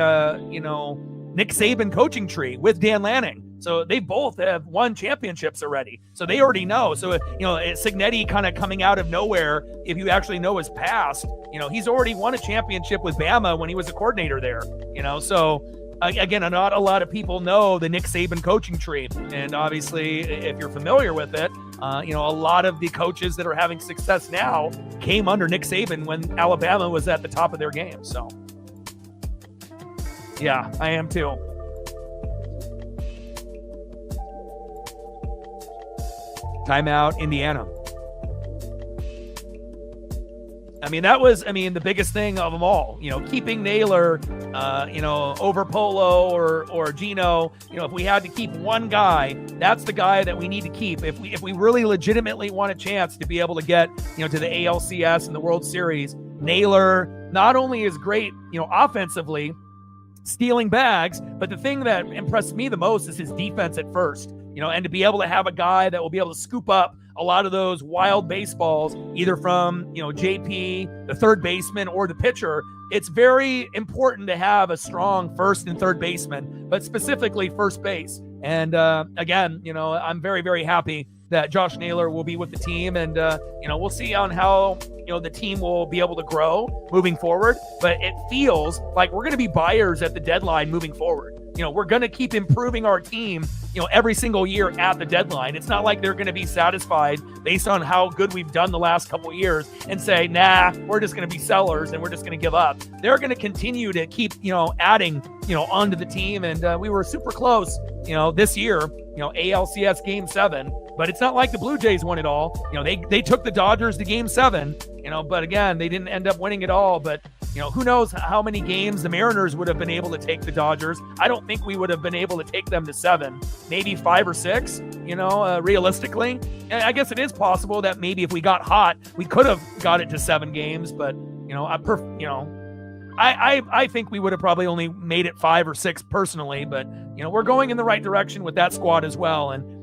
Nick Saban coaching tree with Dan Lanning. So they both have won championships already. So they already know. So, Cignetti kind of coming out of nowhere, if you actually know his past, he's already won a championship with Bama when he was a coordinator there, So, again, not a lot of people know the Nick Saban coaching tree. And obviously, if you're familiar with it, a lot of the coaches that are having success now came under Nick Saban when Alabama was at the top of their game. So, yeah, I am too. Timeout, Indiana. I mean, that was, the biggest thing of them all, keeping Naylor, over Polo or Gino. If we had to keep one guy, that's the guy that we need to keep. If we really legitimately want a chance to be able to get, to the ALCS and the World Series, Naylor not only is great, offensively, stealing bags, but the thing that impressed me the most is his defense at first. And to be able to have a guy that will be able to scoop up a lot of those wild baseballs, either from, JP, the third baseman, or the pitcher. It's very important to have a strong first and third baseman, but specifically first base. And again, I'm very, very happy that Josh Naylor will be with the team. And, we'll see on how, the team will be able to grow moving forward. But it feels like we're going to be buyers at the deadline moving forward. we're going to keep improving our team, every single year at the deadline. It's not like they're going to be satisfied based on how good we've done the last couple of years and say, nah, we're just going to be sellers and we're just going to give up. They're going to continue to keep, adding, onto the team. And we were super close, this year, ALCS Game 7. But it's not like the Blue Jays won it all. They took the Dodgers to Game 7, but again, they didn't end up winning it all. But, who knows how many games the Mariners would have been able to take the Dodgers. I don't think we would have been able to take them to 7, maybe 5 or 6, realistically. I guess it is possible that maybe if we got hot, we could have got it to 7 games. But, I think we would have probably only made it 5 or 6 personally. But, we're going in the right direction with that squad as well. And,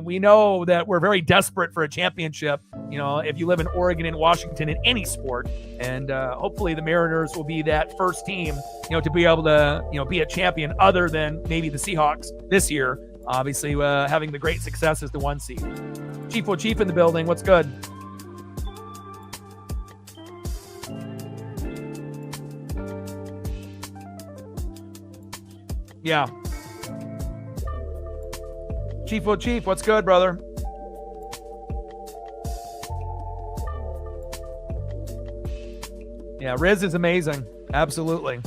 we know that we're very desperate for a championship, if you live in Oregon and Washington in any sport. And hopefully the Mariners will be that first team, to be able to, be a champion other than maybe the Seahawks this year. Obviously, having the great success as the 1 seed. Chief in the building. What's good? Yeah. Chief, what's good, brother? Yeah, Riz is amazing. Absolutely.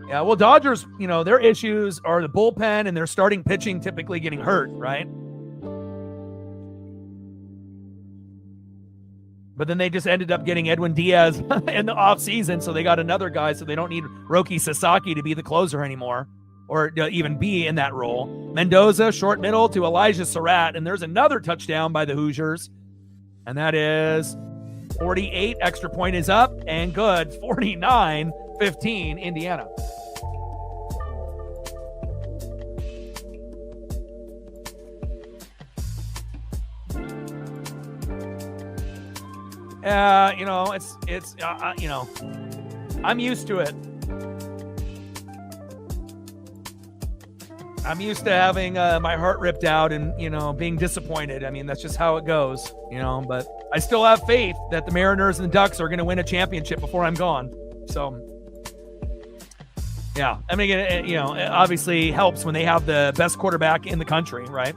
Yeah, well, Dodgers, their issues are the bullpen and their starting pitching typically getting hurt, right? But then they just ended up getting Edwin Diaz in the offseason, so they got another guy, so they don't need Roki Sasaki to be the closer anymore or even be in that role. Mendoza, short middle to Elijah Surratt, and there's another touchdown by the Hoosiers, and that is 48. Extra point is up and good. 49-15, Indiana. I'm used to it. I'm used to having my heart ripped out and, being disappointed. I mean, that's just how it goes, but I still have faith that the Mariners and the Ducks are going to win a championship before I'm gone. So, yeah, I mean, it obviously helps when they have the best quarterback in the country, right?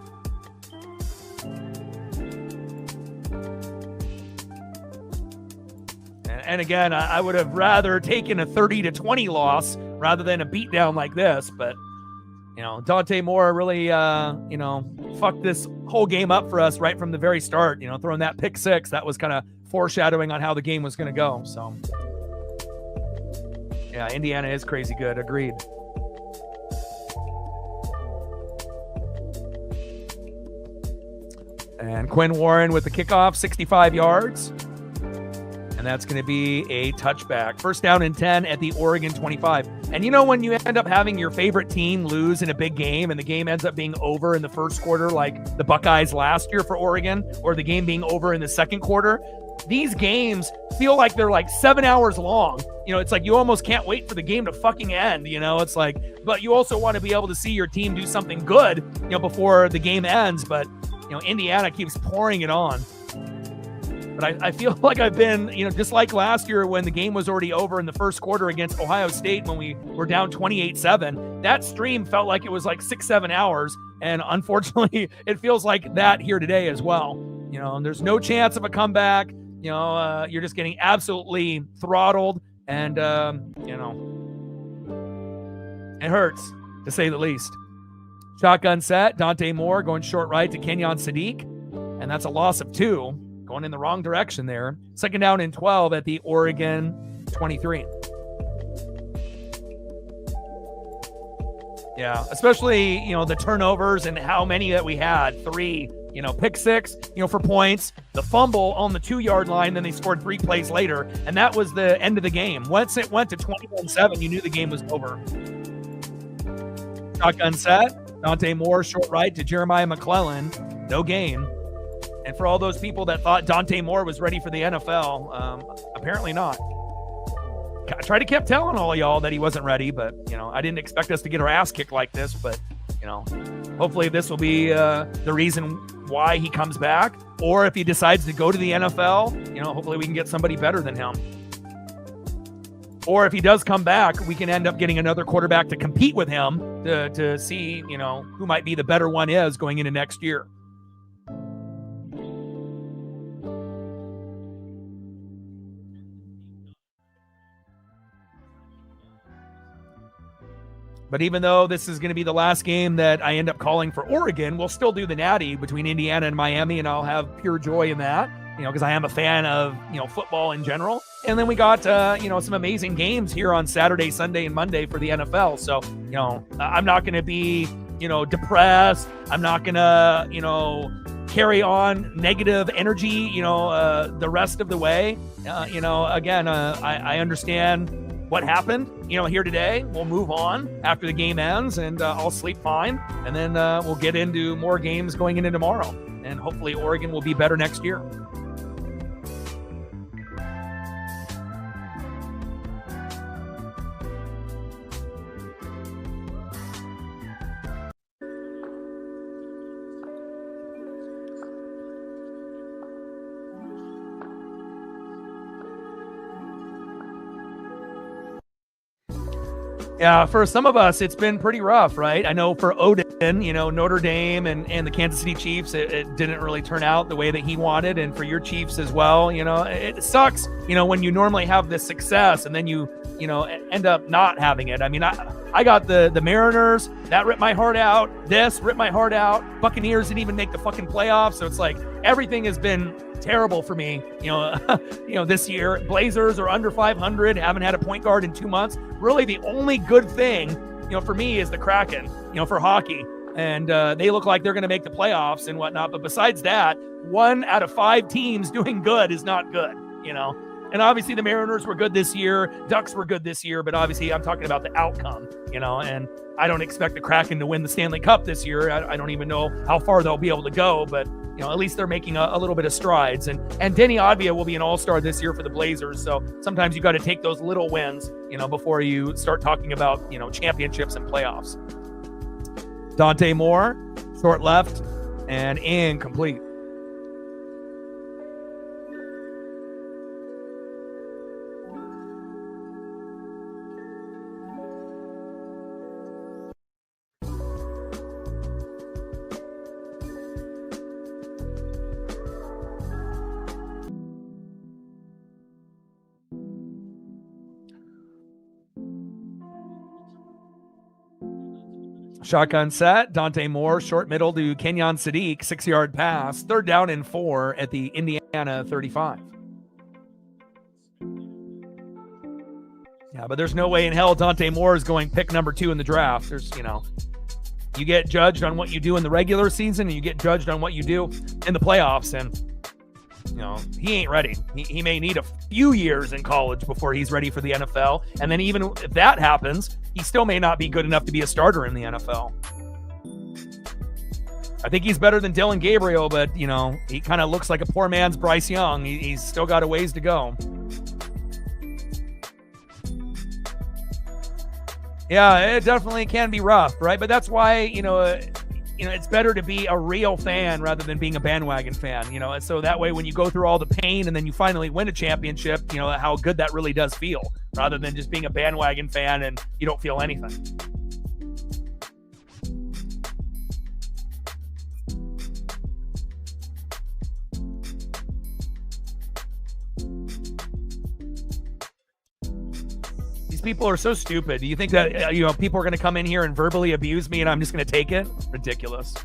And again, I would have rather taken a 30-20 loss rather than a beatdown like this. But, Dante Moore really, fucked this whole game up for us right from the very start. Throwing that pick 6, that was kind of foreshadowing on how the game was going to go. So, yeah, Indiana is crazy good. Agreed. And Quinn Warren with the kickoff, 65 yards. And that's going to be a touchback. First down and 10 at the Oregon 25. And when you end up having your favorite team lose in a big game and the game ends up being over in the first quarter, like the Buckeyes last year for Oregon, or the game being over in the second quarter, these games feel like they're like 7 hours long. It's like you almost can't wait for the game to fucking end. It's like, but you also want to be able to see your team do something good, before the game ends. But, Indiana keeps pouring it on. But I feel like I've been, just like last year when the game was already over in the first quarter against Ohio State when we were down 28-7, that stream felt like it was like 6-7 hours. And unfortunately, it feels like that here today as well. There's no chance of a comeback. You're just getting absolutely throttled. And, it hurts, to say the least. Shotgun set, Dante Moore going short right to Kenyon Sadiq. And that's a loss of 2. Going in the wrong direction there. Second down and 12 at the Oregon 23. Yeah, especially, the turnovers and how many that we had. 3, pick 6, for points. The fumble on the 2-yard line, then they scored 3 plays later. And that was the end of the game. Once it went to 21-7, you knew the game was over. Shotgun set. Dante Moore, short right to Jeremiah McClellan. No gain. And for all those people that thought Dante Moore was ready for the NFL, apparently not. I tried to keep telling all y'all that he wasn't ready, but, I didn't expect us to get our ass kicked like this. But, hopefully this will be the reason why he comes back. Or if he decides to go to the NFL, hopefully we can get somebody better than him. Or if he does come back, we can end up getting another quarterback to compete with him to see, who might be the better one is going into next year. But even though this is going to be the last game that I end up calling for Oregon, we'll still do the Natty between Indiana and Miami, and I'll have pure joy in that, because I am a fan of, football in general. And then we got, some amazing games here on Saturday, Sunday, and Monday for the NFL. So, I'm not going to be, depressed. I'm not going to, carry on negative energy, the rest of the way. Again, I understand what happened, here today. We'll move on after the game ends, and I'll sleep fine. And then we'll get into more games going into tomorrow. And hopefully Oregon will be better next year. Yeah, for some of us, it's been pretty rough, right? I know for Odin, Notre Dame and the Kansas City Chiefs, it didn't really turn out the way that he wanted. And for your Chiefs as well, it sucks, when you normally have this success and then you end up not having it. I mean, I got the Mariners, that ripped my heart out. This ripped my heart out. Buccaneers didn't even make the fucking playoffs. So it's like everything has been terrible for me, this year. Blazers are under 500, haven't had a point guard in 2 months. Really, the only good thing, for me is the Kraken, for hockey. And they look like they're going to make the playoffs and whatnot. But besides that, 1 out of 5 teams doing good is not good, And obviously the Mariners were good this year. Ducks were good this year. But obviously I'm talking about the outcome, and I don't expect the Kraken to win the Stanley Cup this year. I don't even know how far they'll be able to go. But at least they're making a little bit of strides. And Denny Advia will be an all-star this year for the Blazers. So sometimes you got to take those little wins, before you start talking about, championships and playoffs. Dante Moore, short left, and incomplete. Shotgun set, Dante Moore, short middle to Kenyon Sadiq, 6-yard pass, 3rd down and 4 at the Indiana 35. Yeah, but there's no way in hell Dante Moore is going pick number 2 in the draft. There's, you get judged on what you do in the regular season, and you get judged on what you do in the playoffs. And, he ain't ready. He may need a few years in college before he's ready for the NFL. And then even if that happens, he still may not be good enough to be a starter in the NFL. I think he's better than Dylan Gabriel, but, he kind of looks like a poor man's Bryce Young. He's still got a ways to go. Yeah, it definitely can be rough, right? But that's why, it's better to be a real fan rather than being a bandwagon fan, so that way when you go through all the pain and then you finally win a championship, how good that really does feel, rather than just being a bandwagon fan and you don't feel anything. People are so stupid. Do you think that people are going to come in here and verbally abuse me and I'm just going to take it? Ridiculous.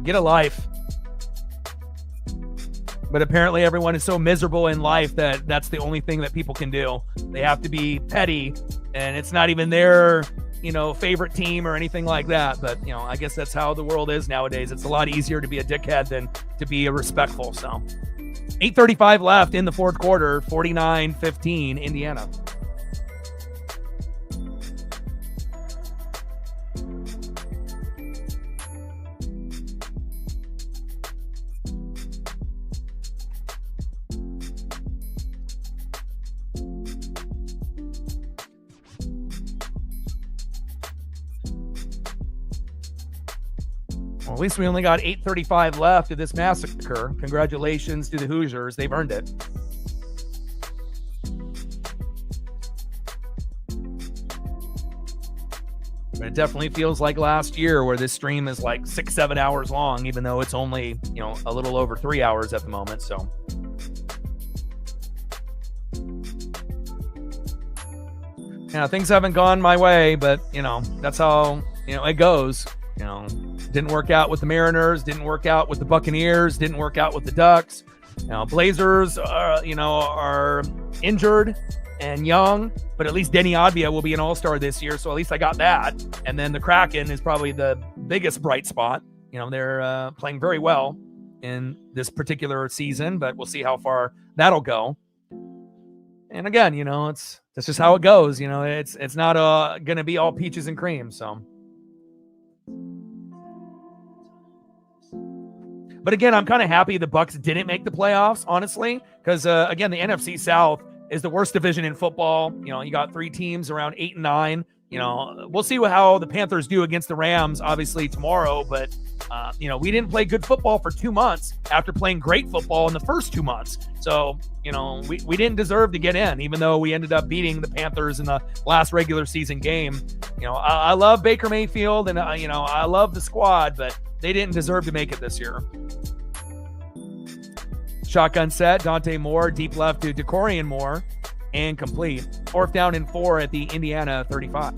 Get a life. But apparently everyone is so miserable in life that that's the only thing that people can do. They have to be petty, and it's not even their favorite team or anything like that. But I guess that's how the world is nowadays. It's a lot easier to be a dickhead than to be a respectful. So 8:35 left in the fourth quarter, 49-15 Indiana. Well, at least we only got 8:35 left of this massacre. Congratulations to the Hoosiers. They've earned it. But it definitely feels like last year where this stream is like 6-7 hours long, even though it's only, a little over 3 hours at the moment. So things haven't gone my way, but that's how it goes. Didn't work out with the Mariners, didn't work out with the Buccaneers, didn't work out with the Ducks. Blazers are injured and young, but at least Denny Advia will be an all-star this year, so at least I got that. And then the Kraken is probably the biggest bright spot. They're playing very well in this particular season, but we'll see how far that'll go. And again, that's just how it goes. It's not going to be all peaches and cream. So, but again, I'm kind of happy the Bucks didn't make the playoffs, honestly, because again, the NFC South is the worst division in football. You got 3 teams around 8 and 9. We'll see how the Panthers do against the Rams, obviously tomorrow. But we didn't play good football for 2 months after playing great football in the first 2 months. So, we didn't deserve to get in, even though we ended up beating the Panthers in the last regular season game. I love Baker Mayfield and, I love the squad, but they didn't deserve to make it this year. Shotgun set, Dante Moore, deep left to DeCorian Moore, and complete. 4th down and 4 at the Indiana 35.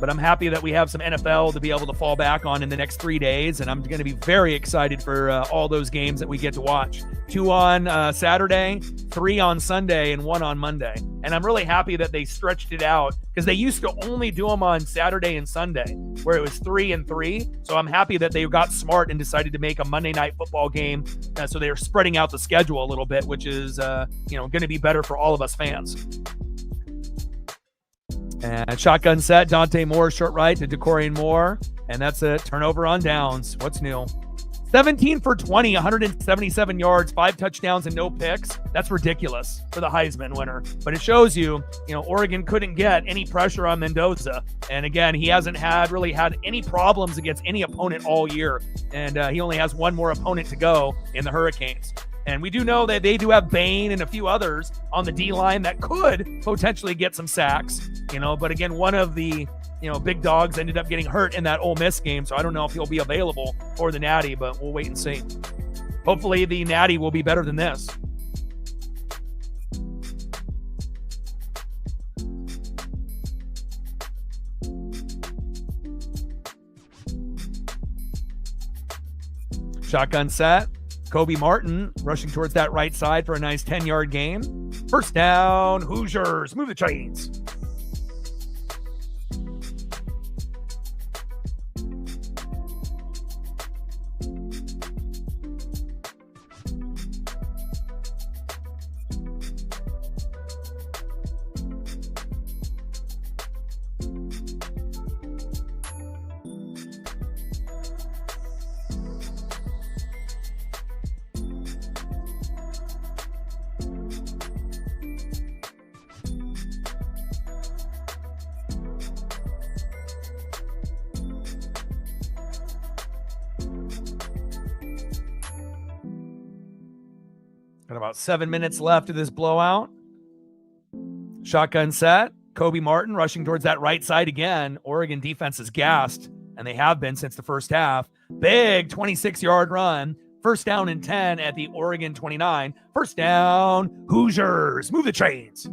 But I'm happy that we have some NFL to be able to fall back on in the next 3 days, and I'm going to be very excited for all those games that we get to watch. 2 on Saturday, 3 on Sunday, and 1 on Monday. And I'm really happy that they stretched it out, because they used to only do them on Saturday and Sunday, where it was 3 and 3. So I'm happy that they got smart and decided to make a Monday night football game. So they're spreading out the schedule a little bit, which is going to be better for all of us fans. And shotgun set, Dante Moore, short right to DeCorian Moore. And that's a turnover on downs. What's new? 17 for 20, 177 yards, 5 touchdowns, and no picks. That's ridiculous for the Heisman winner. But it shows you, Oregon couldn't get any pressure on Mendoza. And again, he hasn't really had any problems against any opponent all year. And he only has one more opponent to go in the Hurricanes. And we do know that they do have Bain and a few others on the D-line that could potentially get some sacks, But again, one of the, big dogs ended up getting hurt in that Ole Miss game, so I don't know if he'll be available for the Natty, but we'll wait and see. Hopefully the Natty will be better than this. Shotgun set. Kobe Martin rushing towards that right side for a nice 10-yard gain. 1st down, Hoosiers. Move the chains. Got about 7 minutes left of this blowout. Shotgun set. Kobe Martin rushing towards that right side again. Oregon defense is gassed, and they have been since the first half. Big 26-yard run. 1st down and 10 at the Oregon 29. 1st down, Hoosiers. Move the chains.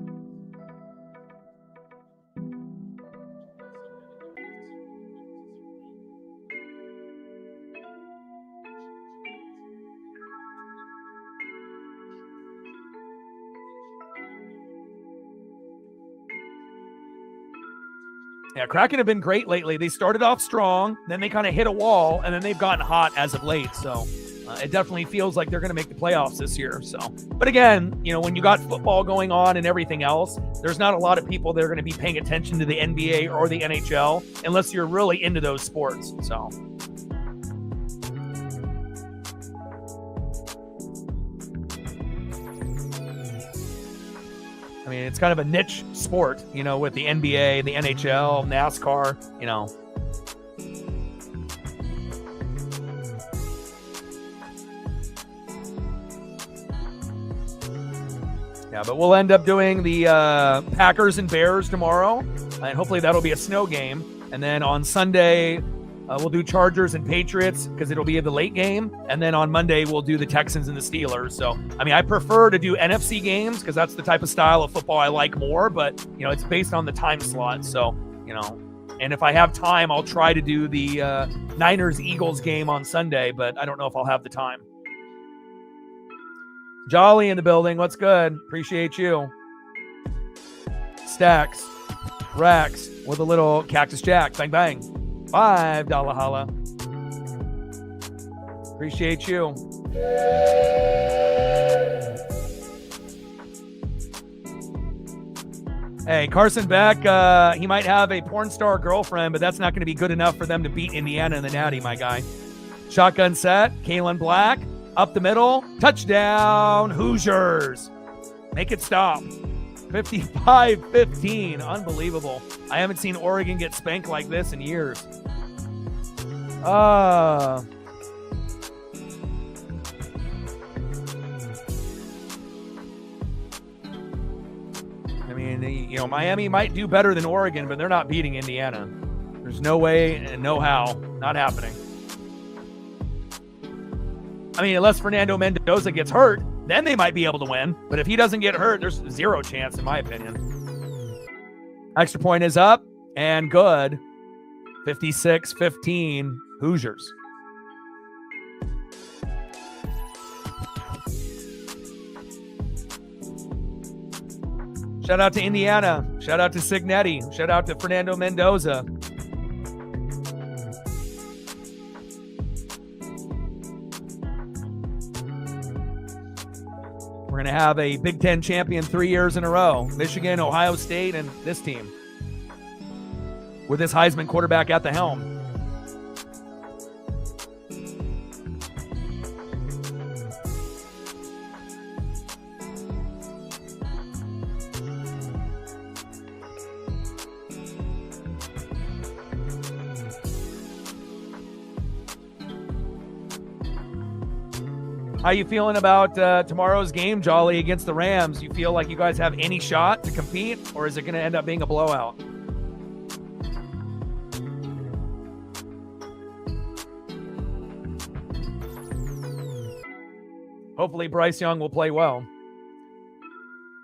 Yeah, Kraken have been great lately. They started off strong, then they kind of hit a wall, and then they've gotten hot as of late. So it definitely feels like they're going to make the playoffs this year. So, but again, when you got football going on and everything else, there's not a lot of people that are going to be paying attention to the NBA or the NHL unless you're really into those sports. So. I mean, it's kind of a niche sport, with the NBA, the NHL, NASCAR, Yeah, but we'll end up doing the Packers and Bears tomorrow, and hopefully that'll be a snow game. And then on Sunday, we'll do Chargers and Patriots because it'll be the late game. And then on Monday, we'll do the Texans and the Steelers. So, I mean, I prefer to do NFC games because that's the type of style of football I like more. But, you know, it's based on the time slot. So, you know, and if I have time, I'll try to do the Niners-Eagles game on Sunday. But I don't know if I'll have the time. Jolly in the building. What's good? Appreciate you. Stacks. Rex with a little Cactus Jack. Bang, bang. $5 holla. Appreciate you. Hey, Carson Beck, he might have a porn star girlfriend, but that's not going to be good enough for them to beat Indiana in the Natty, my guy. Shotgun set. Kalen Black. Up the middle, touchdown, Hoosiers. Make it stop. 55-15, unbelievable. I haven't seen Oregon get spanked like this in years. I mean, you know, Miami might do better than Oregon, but they're not beating Indiana. There's no way and no how. Not happening. I mean, unless Fernando Mendoza gets hurt, then they might be able to win. But if he doesn't get hurt, there's zero chance, in my opinion. Extra point is up and good. 56-15, Hoosiers. Shout out to Indiana. Shout out to Signetti. Shout out to Fernando Mendoza. We're going to have a Big Ten champion 3 years in a row. Michigan, Ohio State, and this team. With this Heisman quarterback at the helm. How you feeling about tomorrow's game, Jolly, against the Rams? You feel like you guys have any shot to compete, or is it going to end up being a blowout? Hopefully Bryce Young will play well.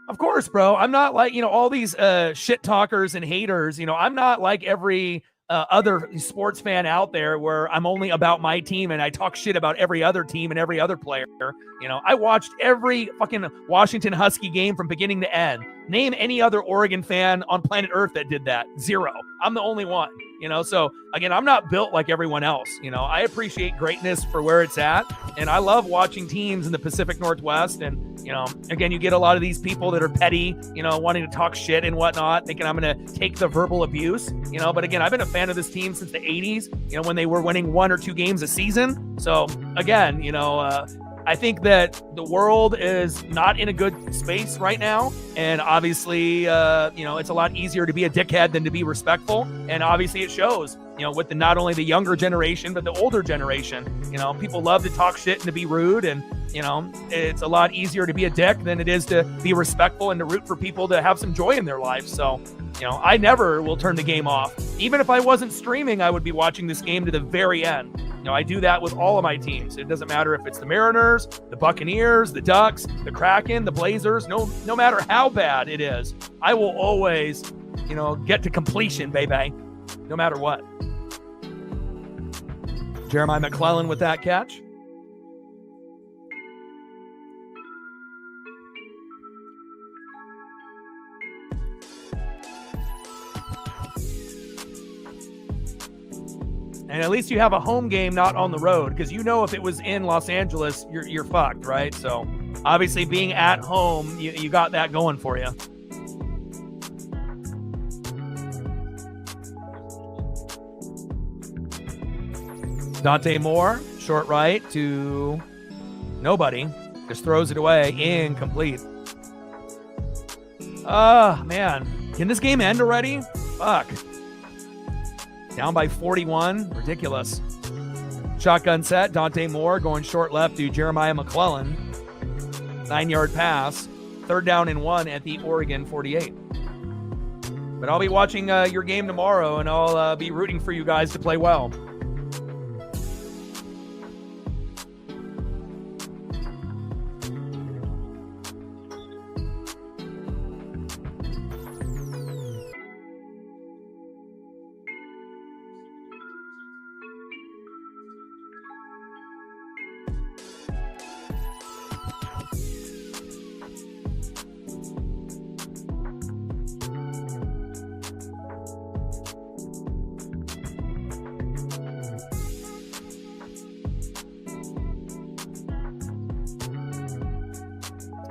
Of course, bro. I'm not like, you know, all these shit talkers and haters. You know, I'm not like every other sports fan out there where I'm only about my team and I talk shit about every other team and every other player. You know, I watched every fucking Washington Husky game from beginning to end. Name any other Oregon fan on planet Earth that did that. Zero. I'm the only one, you know? So again, I'm not built like everyone else. You know, I appreciate greatness for where it's at. And I love watching teams in the Pacific Northwest. And, you know, again, you get a lot of these people that are petty, you know, wanting to talk shit and whatnot, thinking I'm going to take the verbal abuse, you know, but again, I've been a fan of this team since the 80s, you know, when they were winning 1 or 2 games a season. So again, you know, I think that the world is not in a good space right now. And obviously, you know, it's a lot easier to be a dickhead than to be respectful. And obviously it shows, you know, with not only the younger generation, but the older generation. You know, people love to talk shit and to be rude. And, you know, it's a lot easier to be a dick than it is to be respectful and to root for people to have some joy in their life. So, you know, I never will turn the game off. Even if I wasn't streaming, I would be watching this game to the very end. You know, I do that with all of my teams. It doesn't matter if it's the Mariners, the Buccaneers, the Ducks, the Kraken, the Blazers. No matter how bad it is, I will always, you know, get to completion, baby, no matter what. Jeremiah McClellan with that catch. And at least you have a home game, not on the road, because you know if it was in Los Angeles, you're fucked, right? So obviously being at home, you got that going for you. Dante Moore, short right to nobody. Just throws it away. Incomplete. Man. Can this game end already? Fuck. Down by 41. Ridiculous. Shotgun set. Dante Moore going short left to Jeremiah McClellan. 9-yard pass. 3rd down and 1 at the Oregon 48. But I'll be watching your game tomorrow, and I'll be rooting for you guys to play well.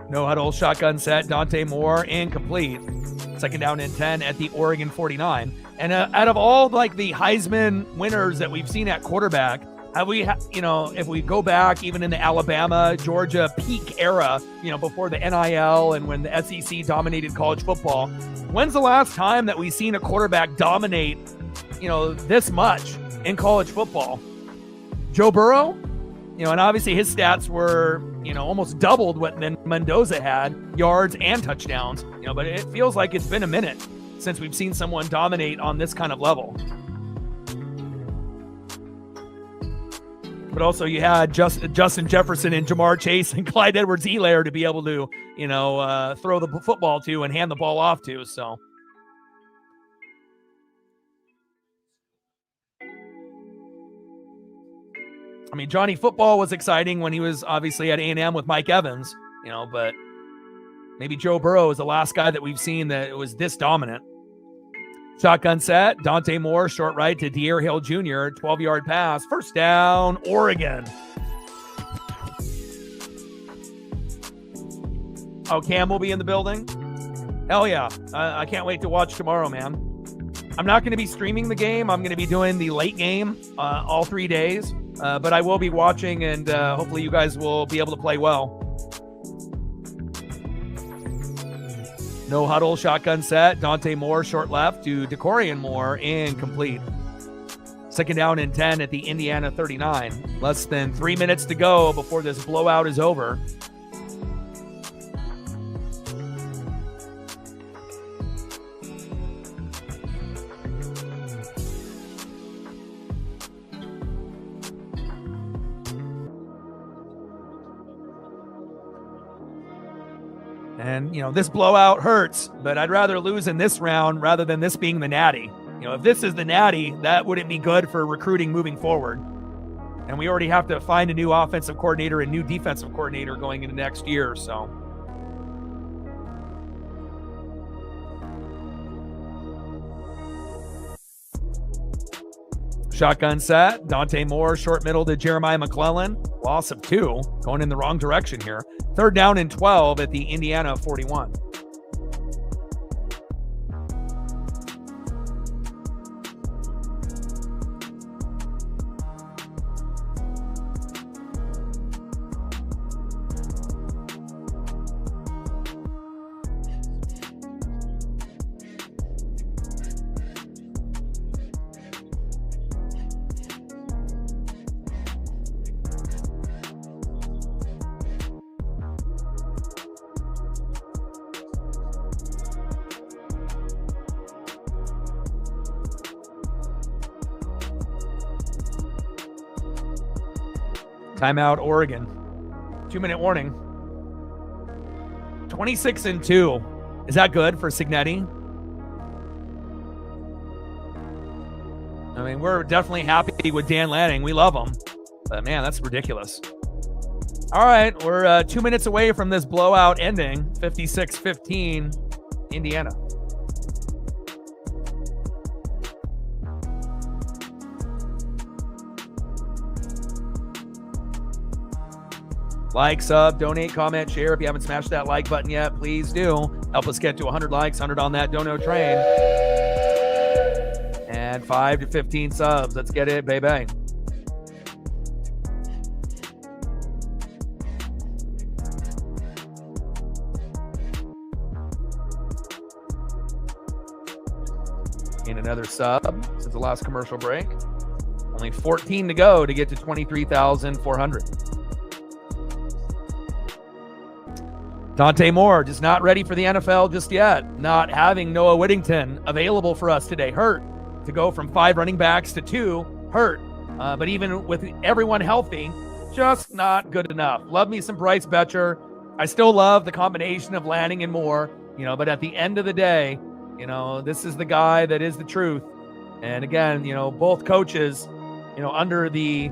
No huddle, shotgun set, Dante Moore, incomplete. 2nd down and 10 at the Oregon 49. And out of all like the Heisman winners that we've seen at quarterback, have we, if we go back even in the Alabama, Georgia peak era, before the NIL and when the SEC dominated college football, when's the last time that we've seen a quarterback dominate, this much in college football? Joe Burrow? And obviously his stats were, almost doubled what Mendoza had, yards and touchdowns, but it feels like it's been a minute since we've seen someone dominate on this kind of level. But also you had Justin Jefferson and Jamar Chase and Clyde Edwards-Helaire to be able to, throw the football to and hand the ball off to, so. I mean, Johnny Football was exciting when he was obviously at A&M with Mike Evans, but maybe Joe Burrow is the last guy that we've seen that was this dominant. Shotgun set, Dante Moore, short right to De'Aaron Hill Jr., 12-yard pass, 1st down, Oregon. Oh, Cam will be in the building? Hell yeah. I can't wait to watch tomorrow, man. I'm not going to be streaming the game. I'm going to be doing the late game all 3 days. But I will be watching, and hopefully you guys will be able to play well. No huddle, shotgun set. Dante Moore, short left to Decorian Moore, incomplete. 2nd down and 10 at the Indiana 39. Less than 3 minutes to go before this blowout is over. And, this blowout hurts, but I'd rather lose in this round rather than this being the natty. If this is the natty, that wouldn't be good for recruiting moving forward. And we already have to find a new offensive coordinator and new defensive coordinator going into next year, so. Shotgun set, Dante Moore, short middle to Jeremiah McClellan. Loss of 2, going in the wrong direction here. 3rd down and 12 at the Indiana 41. Timeout, Oregon. 2-minute warning. 26-2. Is that good for Cignetti? I mean, we're definitely happy with Dan Lanning. We love him. But, man, that's ridiculous. All right, we're 2 minutes away from this blowout ending. 56-15, Indiana. Like, sub, donate, comment, share. If you haven't smashed that like button yet, please do. Help us get to 100 likes, 100 on that dono train. And 5 to 15 subs. Let's get it, baby. And another sub since the last commercial break. Only 14 to go to get to 23,400. Dante Moore just not ready for the NFL just yet. Not having Noah Whittington available for us today. Hurt to go from 5 running backs to 2. Hurt. But even with everyone healthy, just not good enough. Love me some Bryce Betcher. I still love the combination of Lanning and Moore, but at the end of the day, this is the guy that is the truth. And again, both coaches, under the,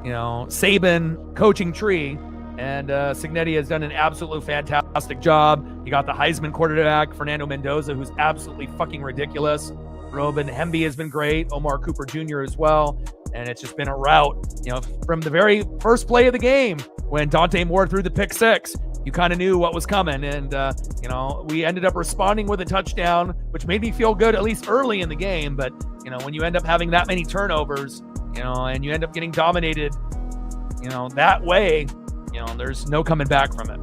Saban coaching tree, and Cignetti has done an absolutely fantastic job. You got the Heisman quarterback, Fernando Mendoza, who's absolutely fucking ridiculous. Robin Hemby has been great. Omar Cooper Jr. as well. And it's just been a rout, from the very first play of the game when Dante Moore threw the pick 6. You kind of knew what was coming. And, we ended up responding with a touchdown, which made me feel good, at least early in the game. But, when you end up having that many turnovers, and you end up getting dominated, that way, there's no coming back from it.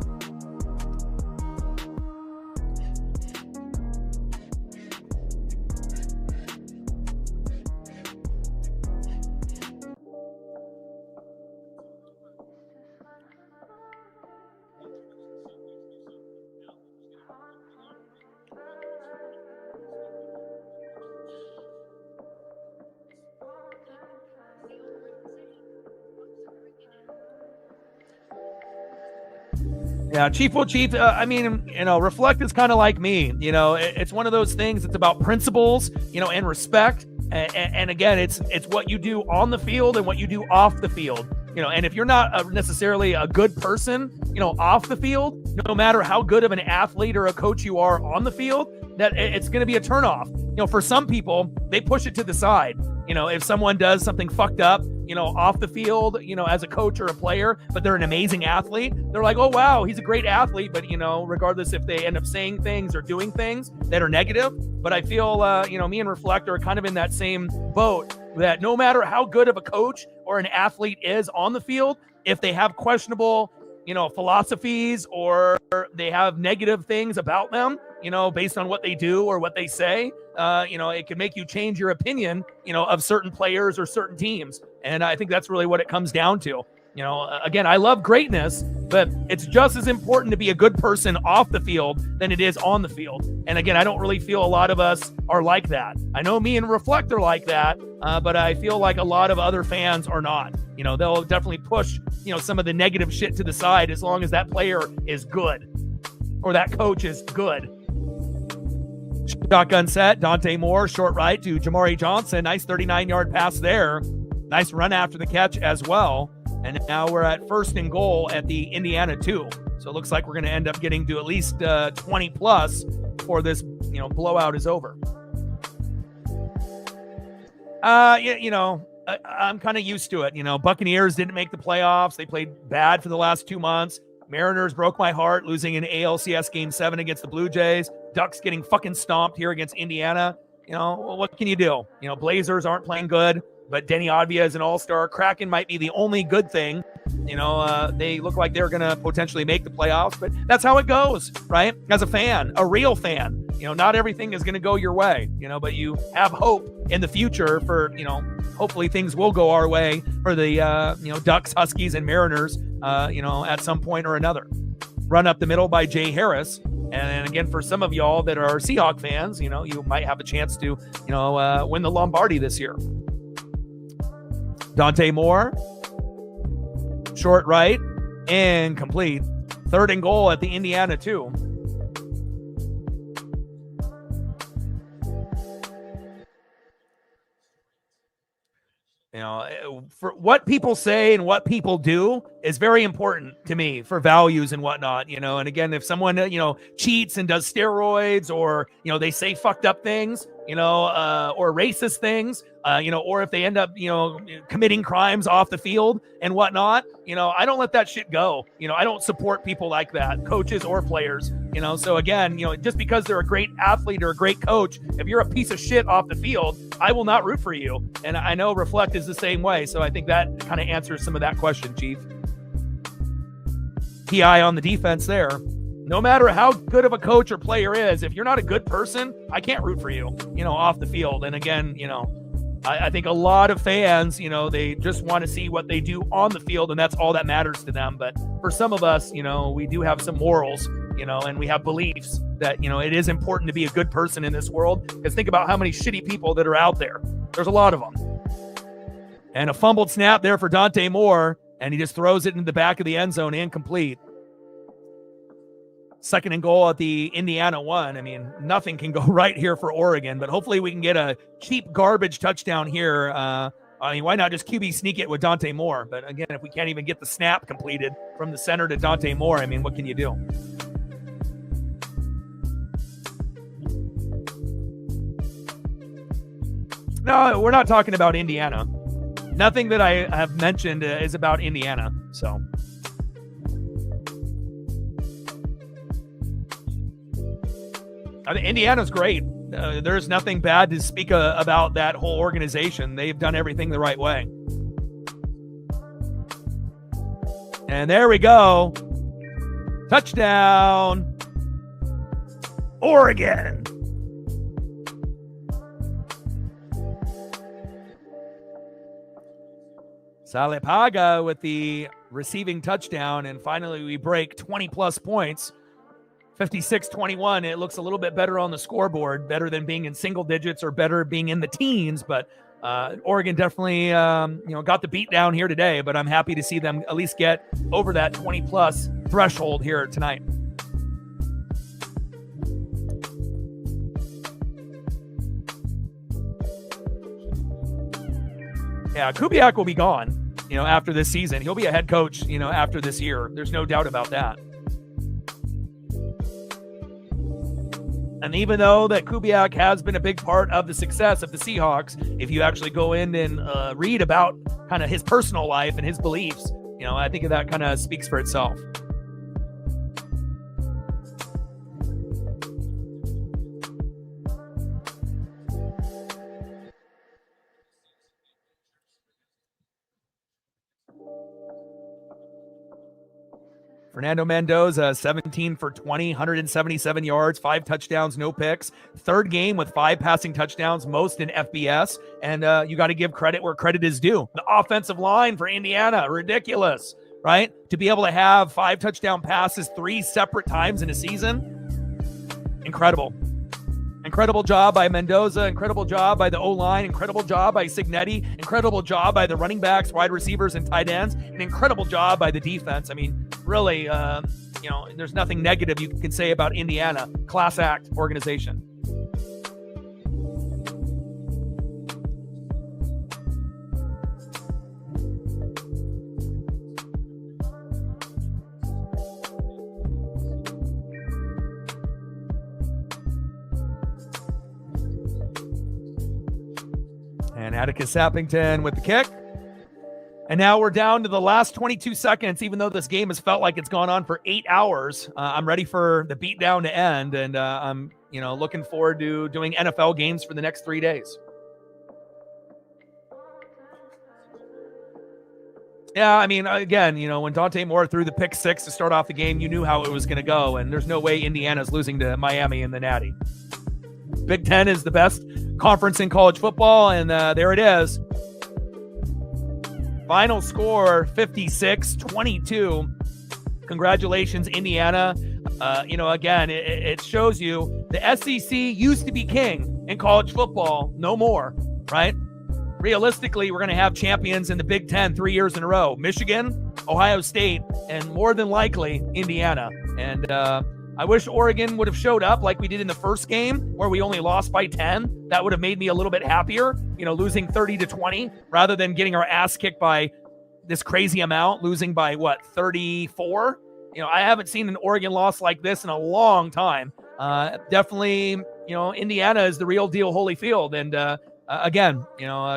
Yeah, Chief will Chief. Reflect is kind of like me. It's one of those things. It's about principles, and respect. And again, it's what you do on the field and what you do off the field. And if you're not necessarily a good person, off the field, no matter how good of an athlete or a coach you are on the field, that it's going to be a turnoff. For some people, they push it to the side. If someone does something fucked up, off the field, as a coach or a player, but they're an amazing athlete, they're like, oh, wow, he's a great athlete. But, regardless if they end up saying things or doing things that are negative. But I feel, me and Reflect are kind of in that same boat, that no matter how good of a coach or an athlete is on the field, if they have questionable, philosophies, or they have negative things about them, based on what they do or what they say, it can make you change your opinion, of certain players or certain teams. And I think that's really what it comes down to. Again, I love greatness, but it's just as important to be a good person off the field than it is on the field. And again, I don't really feel a lot of us are like that. I know me and Reflect are like that, but I feel like a lot of other fans are not. They'll definitely push, some of the negative shit to the side as long as that player is good or that coach is good. Shotgun set, Dante Moore, short right to Jamari Johnson. Nice 39-yard pass there. Nice run after the catch as well. And now we're at 1st and goal at the Indiana 2. So it looks like we're going to end up getting to at least 20 plus before this, blowout is over. I'm kind of used to it. Buccaneers didn't make the playoffs. They played bad for the last 2 months. Mariners broke my heart losing in ALCS Game 7 against the Blue Jays. Ducks getting fucking stomped here against Indiana. What can you do? Blazers aren't playing good, but Denny Advia is an all-star. Kraken might be the only good thing. They look like they're going to potentially make the playoffs, but that's how it goes, right? As a fan, a real fan, not everything is going to go your way, but you have hope in the future for, hopefully things will go our way for the, Ducks, Huskies, and Mariners, at some point or another. Run up the middle by Jay Harris. And again, for some of y'all that are Seahawk fans, you might have a chance to, win the Lombardi this year. Dante Moore, short right, and complete. 3rd and goal at the Indiana 2. For what people say and what people do is very important to me for values and whatnot, and again, if someone, cheats and does steroids or, they say fucked up things, or racist things, or if they end up, committing crimes off the field and whatnot, I don't let that shit go. I don't support people like that, coaches or players, so again, just because they're a great athlete or a great coach, if you're a piece of shit off the field, I will not root for you. And I know Reflect is the same way. So I think that kind of answers some of that question, Chief. PI on the defense there. No matter how good of a coach or player is, if you're not a good person, I can't root for you, off the field. And again, I think a lot of fans, they just want to see what they do on the field, and that's all that matters to them. But for some of us, we do have some morals, and we have beliefs that, it is important to be a good person in this world, because think about how many shitty people that are out there. There's a lot of them. And a fumbled snap there for Dante Moore, and he just throws it in the back of the end zone, incomplete. 2nd and goal at the Indiana 1. I mean, nothing can go right here for Oregon, but hopefully we can get a cheap garbage touchdown here. Why not just QB sneak it with Dante Moore? But again, if we can't even get the snap completed from the center to Dante Moore, what can you do? No, we're not talking about Indiana. Nothing that I have mentioned is about Indiana, so... I mean, Indiana's great. There's nothing bad to speak about that whole organization. They've done everything the right way. And there we go. Touchdown, Oregon. Salepaga with the receiving touchdown, and finally we break 20-plus points. 56-21, it looks a little bit better on the scoreboard, better than being in single digits or better being in the teens, but Oregon definitely got the beat down here today, but I'm happy to see them at least get over that 20-plus threshold here tonight. Yeah, Kubiak will be gone, after this season. He'll be a head coach, after this year. There's no doubt about that. And even though that Kubiak has been a big part of the success of the Seahawks, if you actually go in and read about kind of his personal life and his beliefs, I think that kind of speaks for itself. Fernando Mendoza, 17 for 20, 177 yards, 5 touchdowns, no picks. 3rd game with 5 passing touchdowns, most in FBS. And you got to give credit where credit is due. The offensive line for Indiana, ridiculous, right? To be able to have 5 touchdown passes 3 separate times in a season, incredible. Incredible job by Mendoza, incredible job by the O-line, incredible job by Signetti, incredible job by the running backs, wide receivers, and tight ends, an incredible job by the defense. I mean, really, there's nothing negative you can say about Indiana. Class act organization. And Atticus Sappington with the kick. And now we're down to the last 22 seconds, even though this game has felt like it's gone on for 8 hours. I'm ready for the beatdown to end, and I'm looking forward to doing NFL games for the next 3 days. Yeah, I mean, again, when Dante Moore threw the pick 6 to start off the game, you knew how it was going to go, and there's no way Indiana's losing to Miami in the Natty. Big Ten is the best conference in college football, and there it is. Final score, 56-22. Congratulations, Indiana. Again, it shows you the SEC used to be king in college football. No more, right? Realistically, we're going to have champions in the Big Ten 3 years in a row. Michigan, Ohio State, and more than likely, Indiana. And I wish Oregon would have showed up like we did in the first game where we only lost by 10. That would have made me a little bit happier, losing 30-20 rather than getting our ass kicked by this crazy amount, losing by 34? I haven't seen an Oregon loss like this in a long time. Definitely, Indiana is the real deal Holyfield. And again,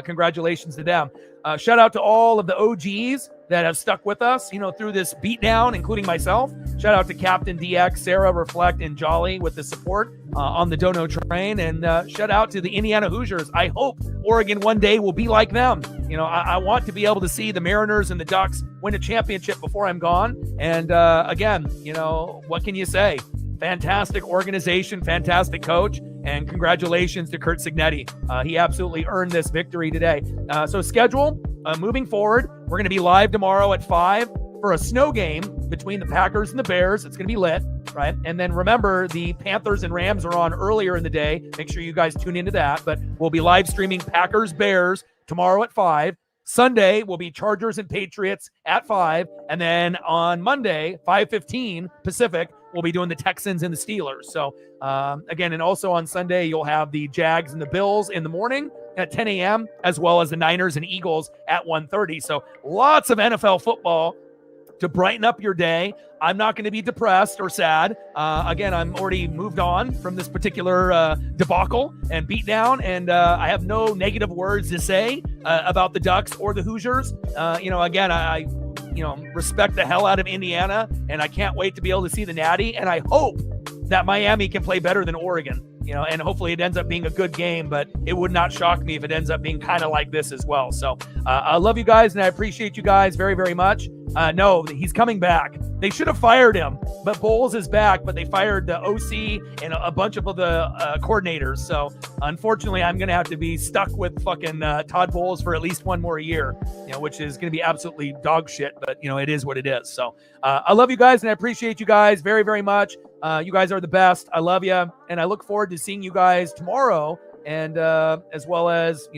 congratulations to them. Shout out to all of the OGs that have stuck with us, through this beatdown, including myself. Shout out to Captain DX, Sarah, Reflect, and Jolly with the support on the Dono train. And shout out to the Indiana Hoosiers. I hope Oregon one day will be like them. I want to be able to see the Mariners and the Ducks win a championship before I'm gone. And again, what can you say? Fantastic organization, fantastic coach. And congratulations to Kurt Signetti. He absolutely earned this victory today. So schedule, moving forward, we're going to be live tomorrow at 5 for a snow game between the Packers and the Bears. It's going to be lit, right? And then remember, the Panthers and Rams are on earlier in the day. Make sure you guys tune into that. But we'll be live streaming Packers-Bears tomorrow at 5. Sunday will be Chargers and Patriots at 5. And then on Monday, 5:15 Pacific, we'll be doing the Texans and the Steelers. So again, and also on Sunday, you'll have the Jags and the Bills in the morning at 10 a.m., as well as the Niners and Eagles at 1:30. So lots of NFL football to brighten up your day. I'm not going to be depressed or sad. Again, I'm already moved on from this particular debacle and beatdown, and I have no negative words to say about the Ducks or the Hoosiers. Again, I respect the hell out of Indiana, and I can't wait to be able to see the Natty, and I hope that Miami can play better than Oregon. And hopefully it ends up being a good game, but it would not shock me if it ends up being kind of like this as well. So I love you guys, and I appreciate you guys very, very much. No, he's coming back. They should have fired him, but Bowles is back, but they fired the OC and a bunch of the coordinators. So unfortunately, I'm going to have to be stuck with fucking Todd Bowles for at least one more year, which is going to be absolutely dog shit, but it is what it is. So I love you guys, and I appreciate you guys very, very much. You guys are the best. I love you, and I look forward to seeing you guys tomorrow, and as well as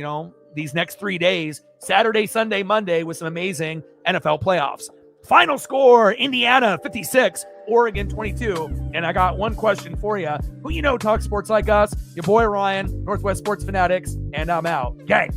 these next 3 days, Saturday, Sunday, Monday, with some amazing NFL playoffs. Final score: Indiana 56, Oregon 22. And I got one question for you. Who talks sports like us? Your boy Ryan, Northwest Sports Fanatics, and I'm out. Gang.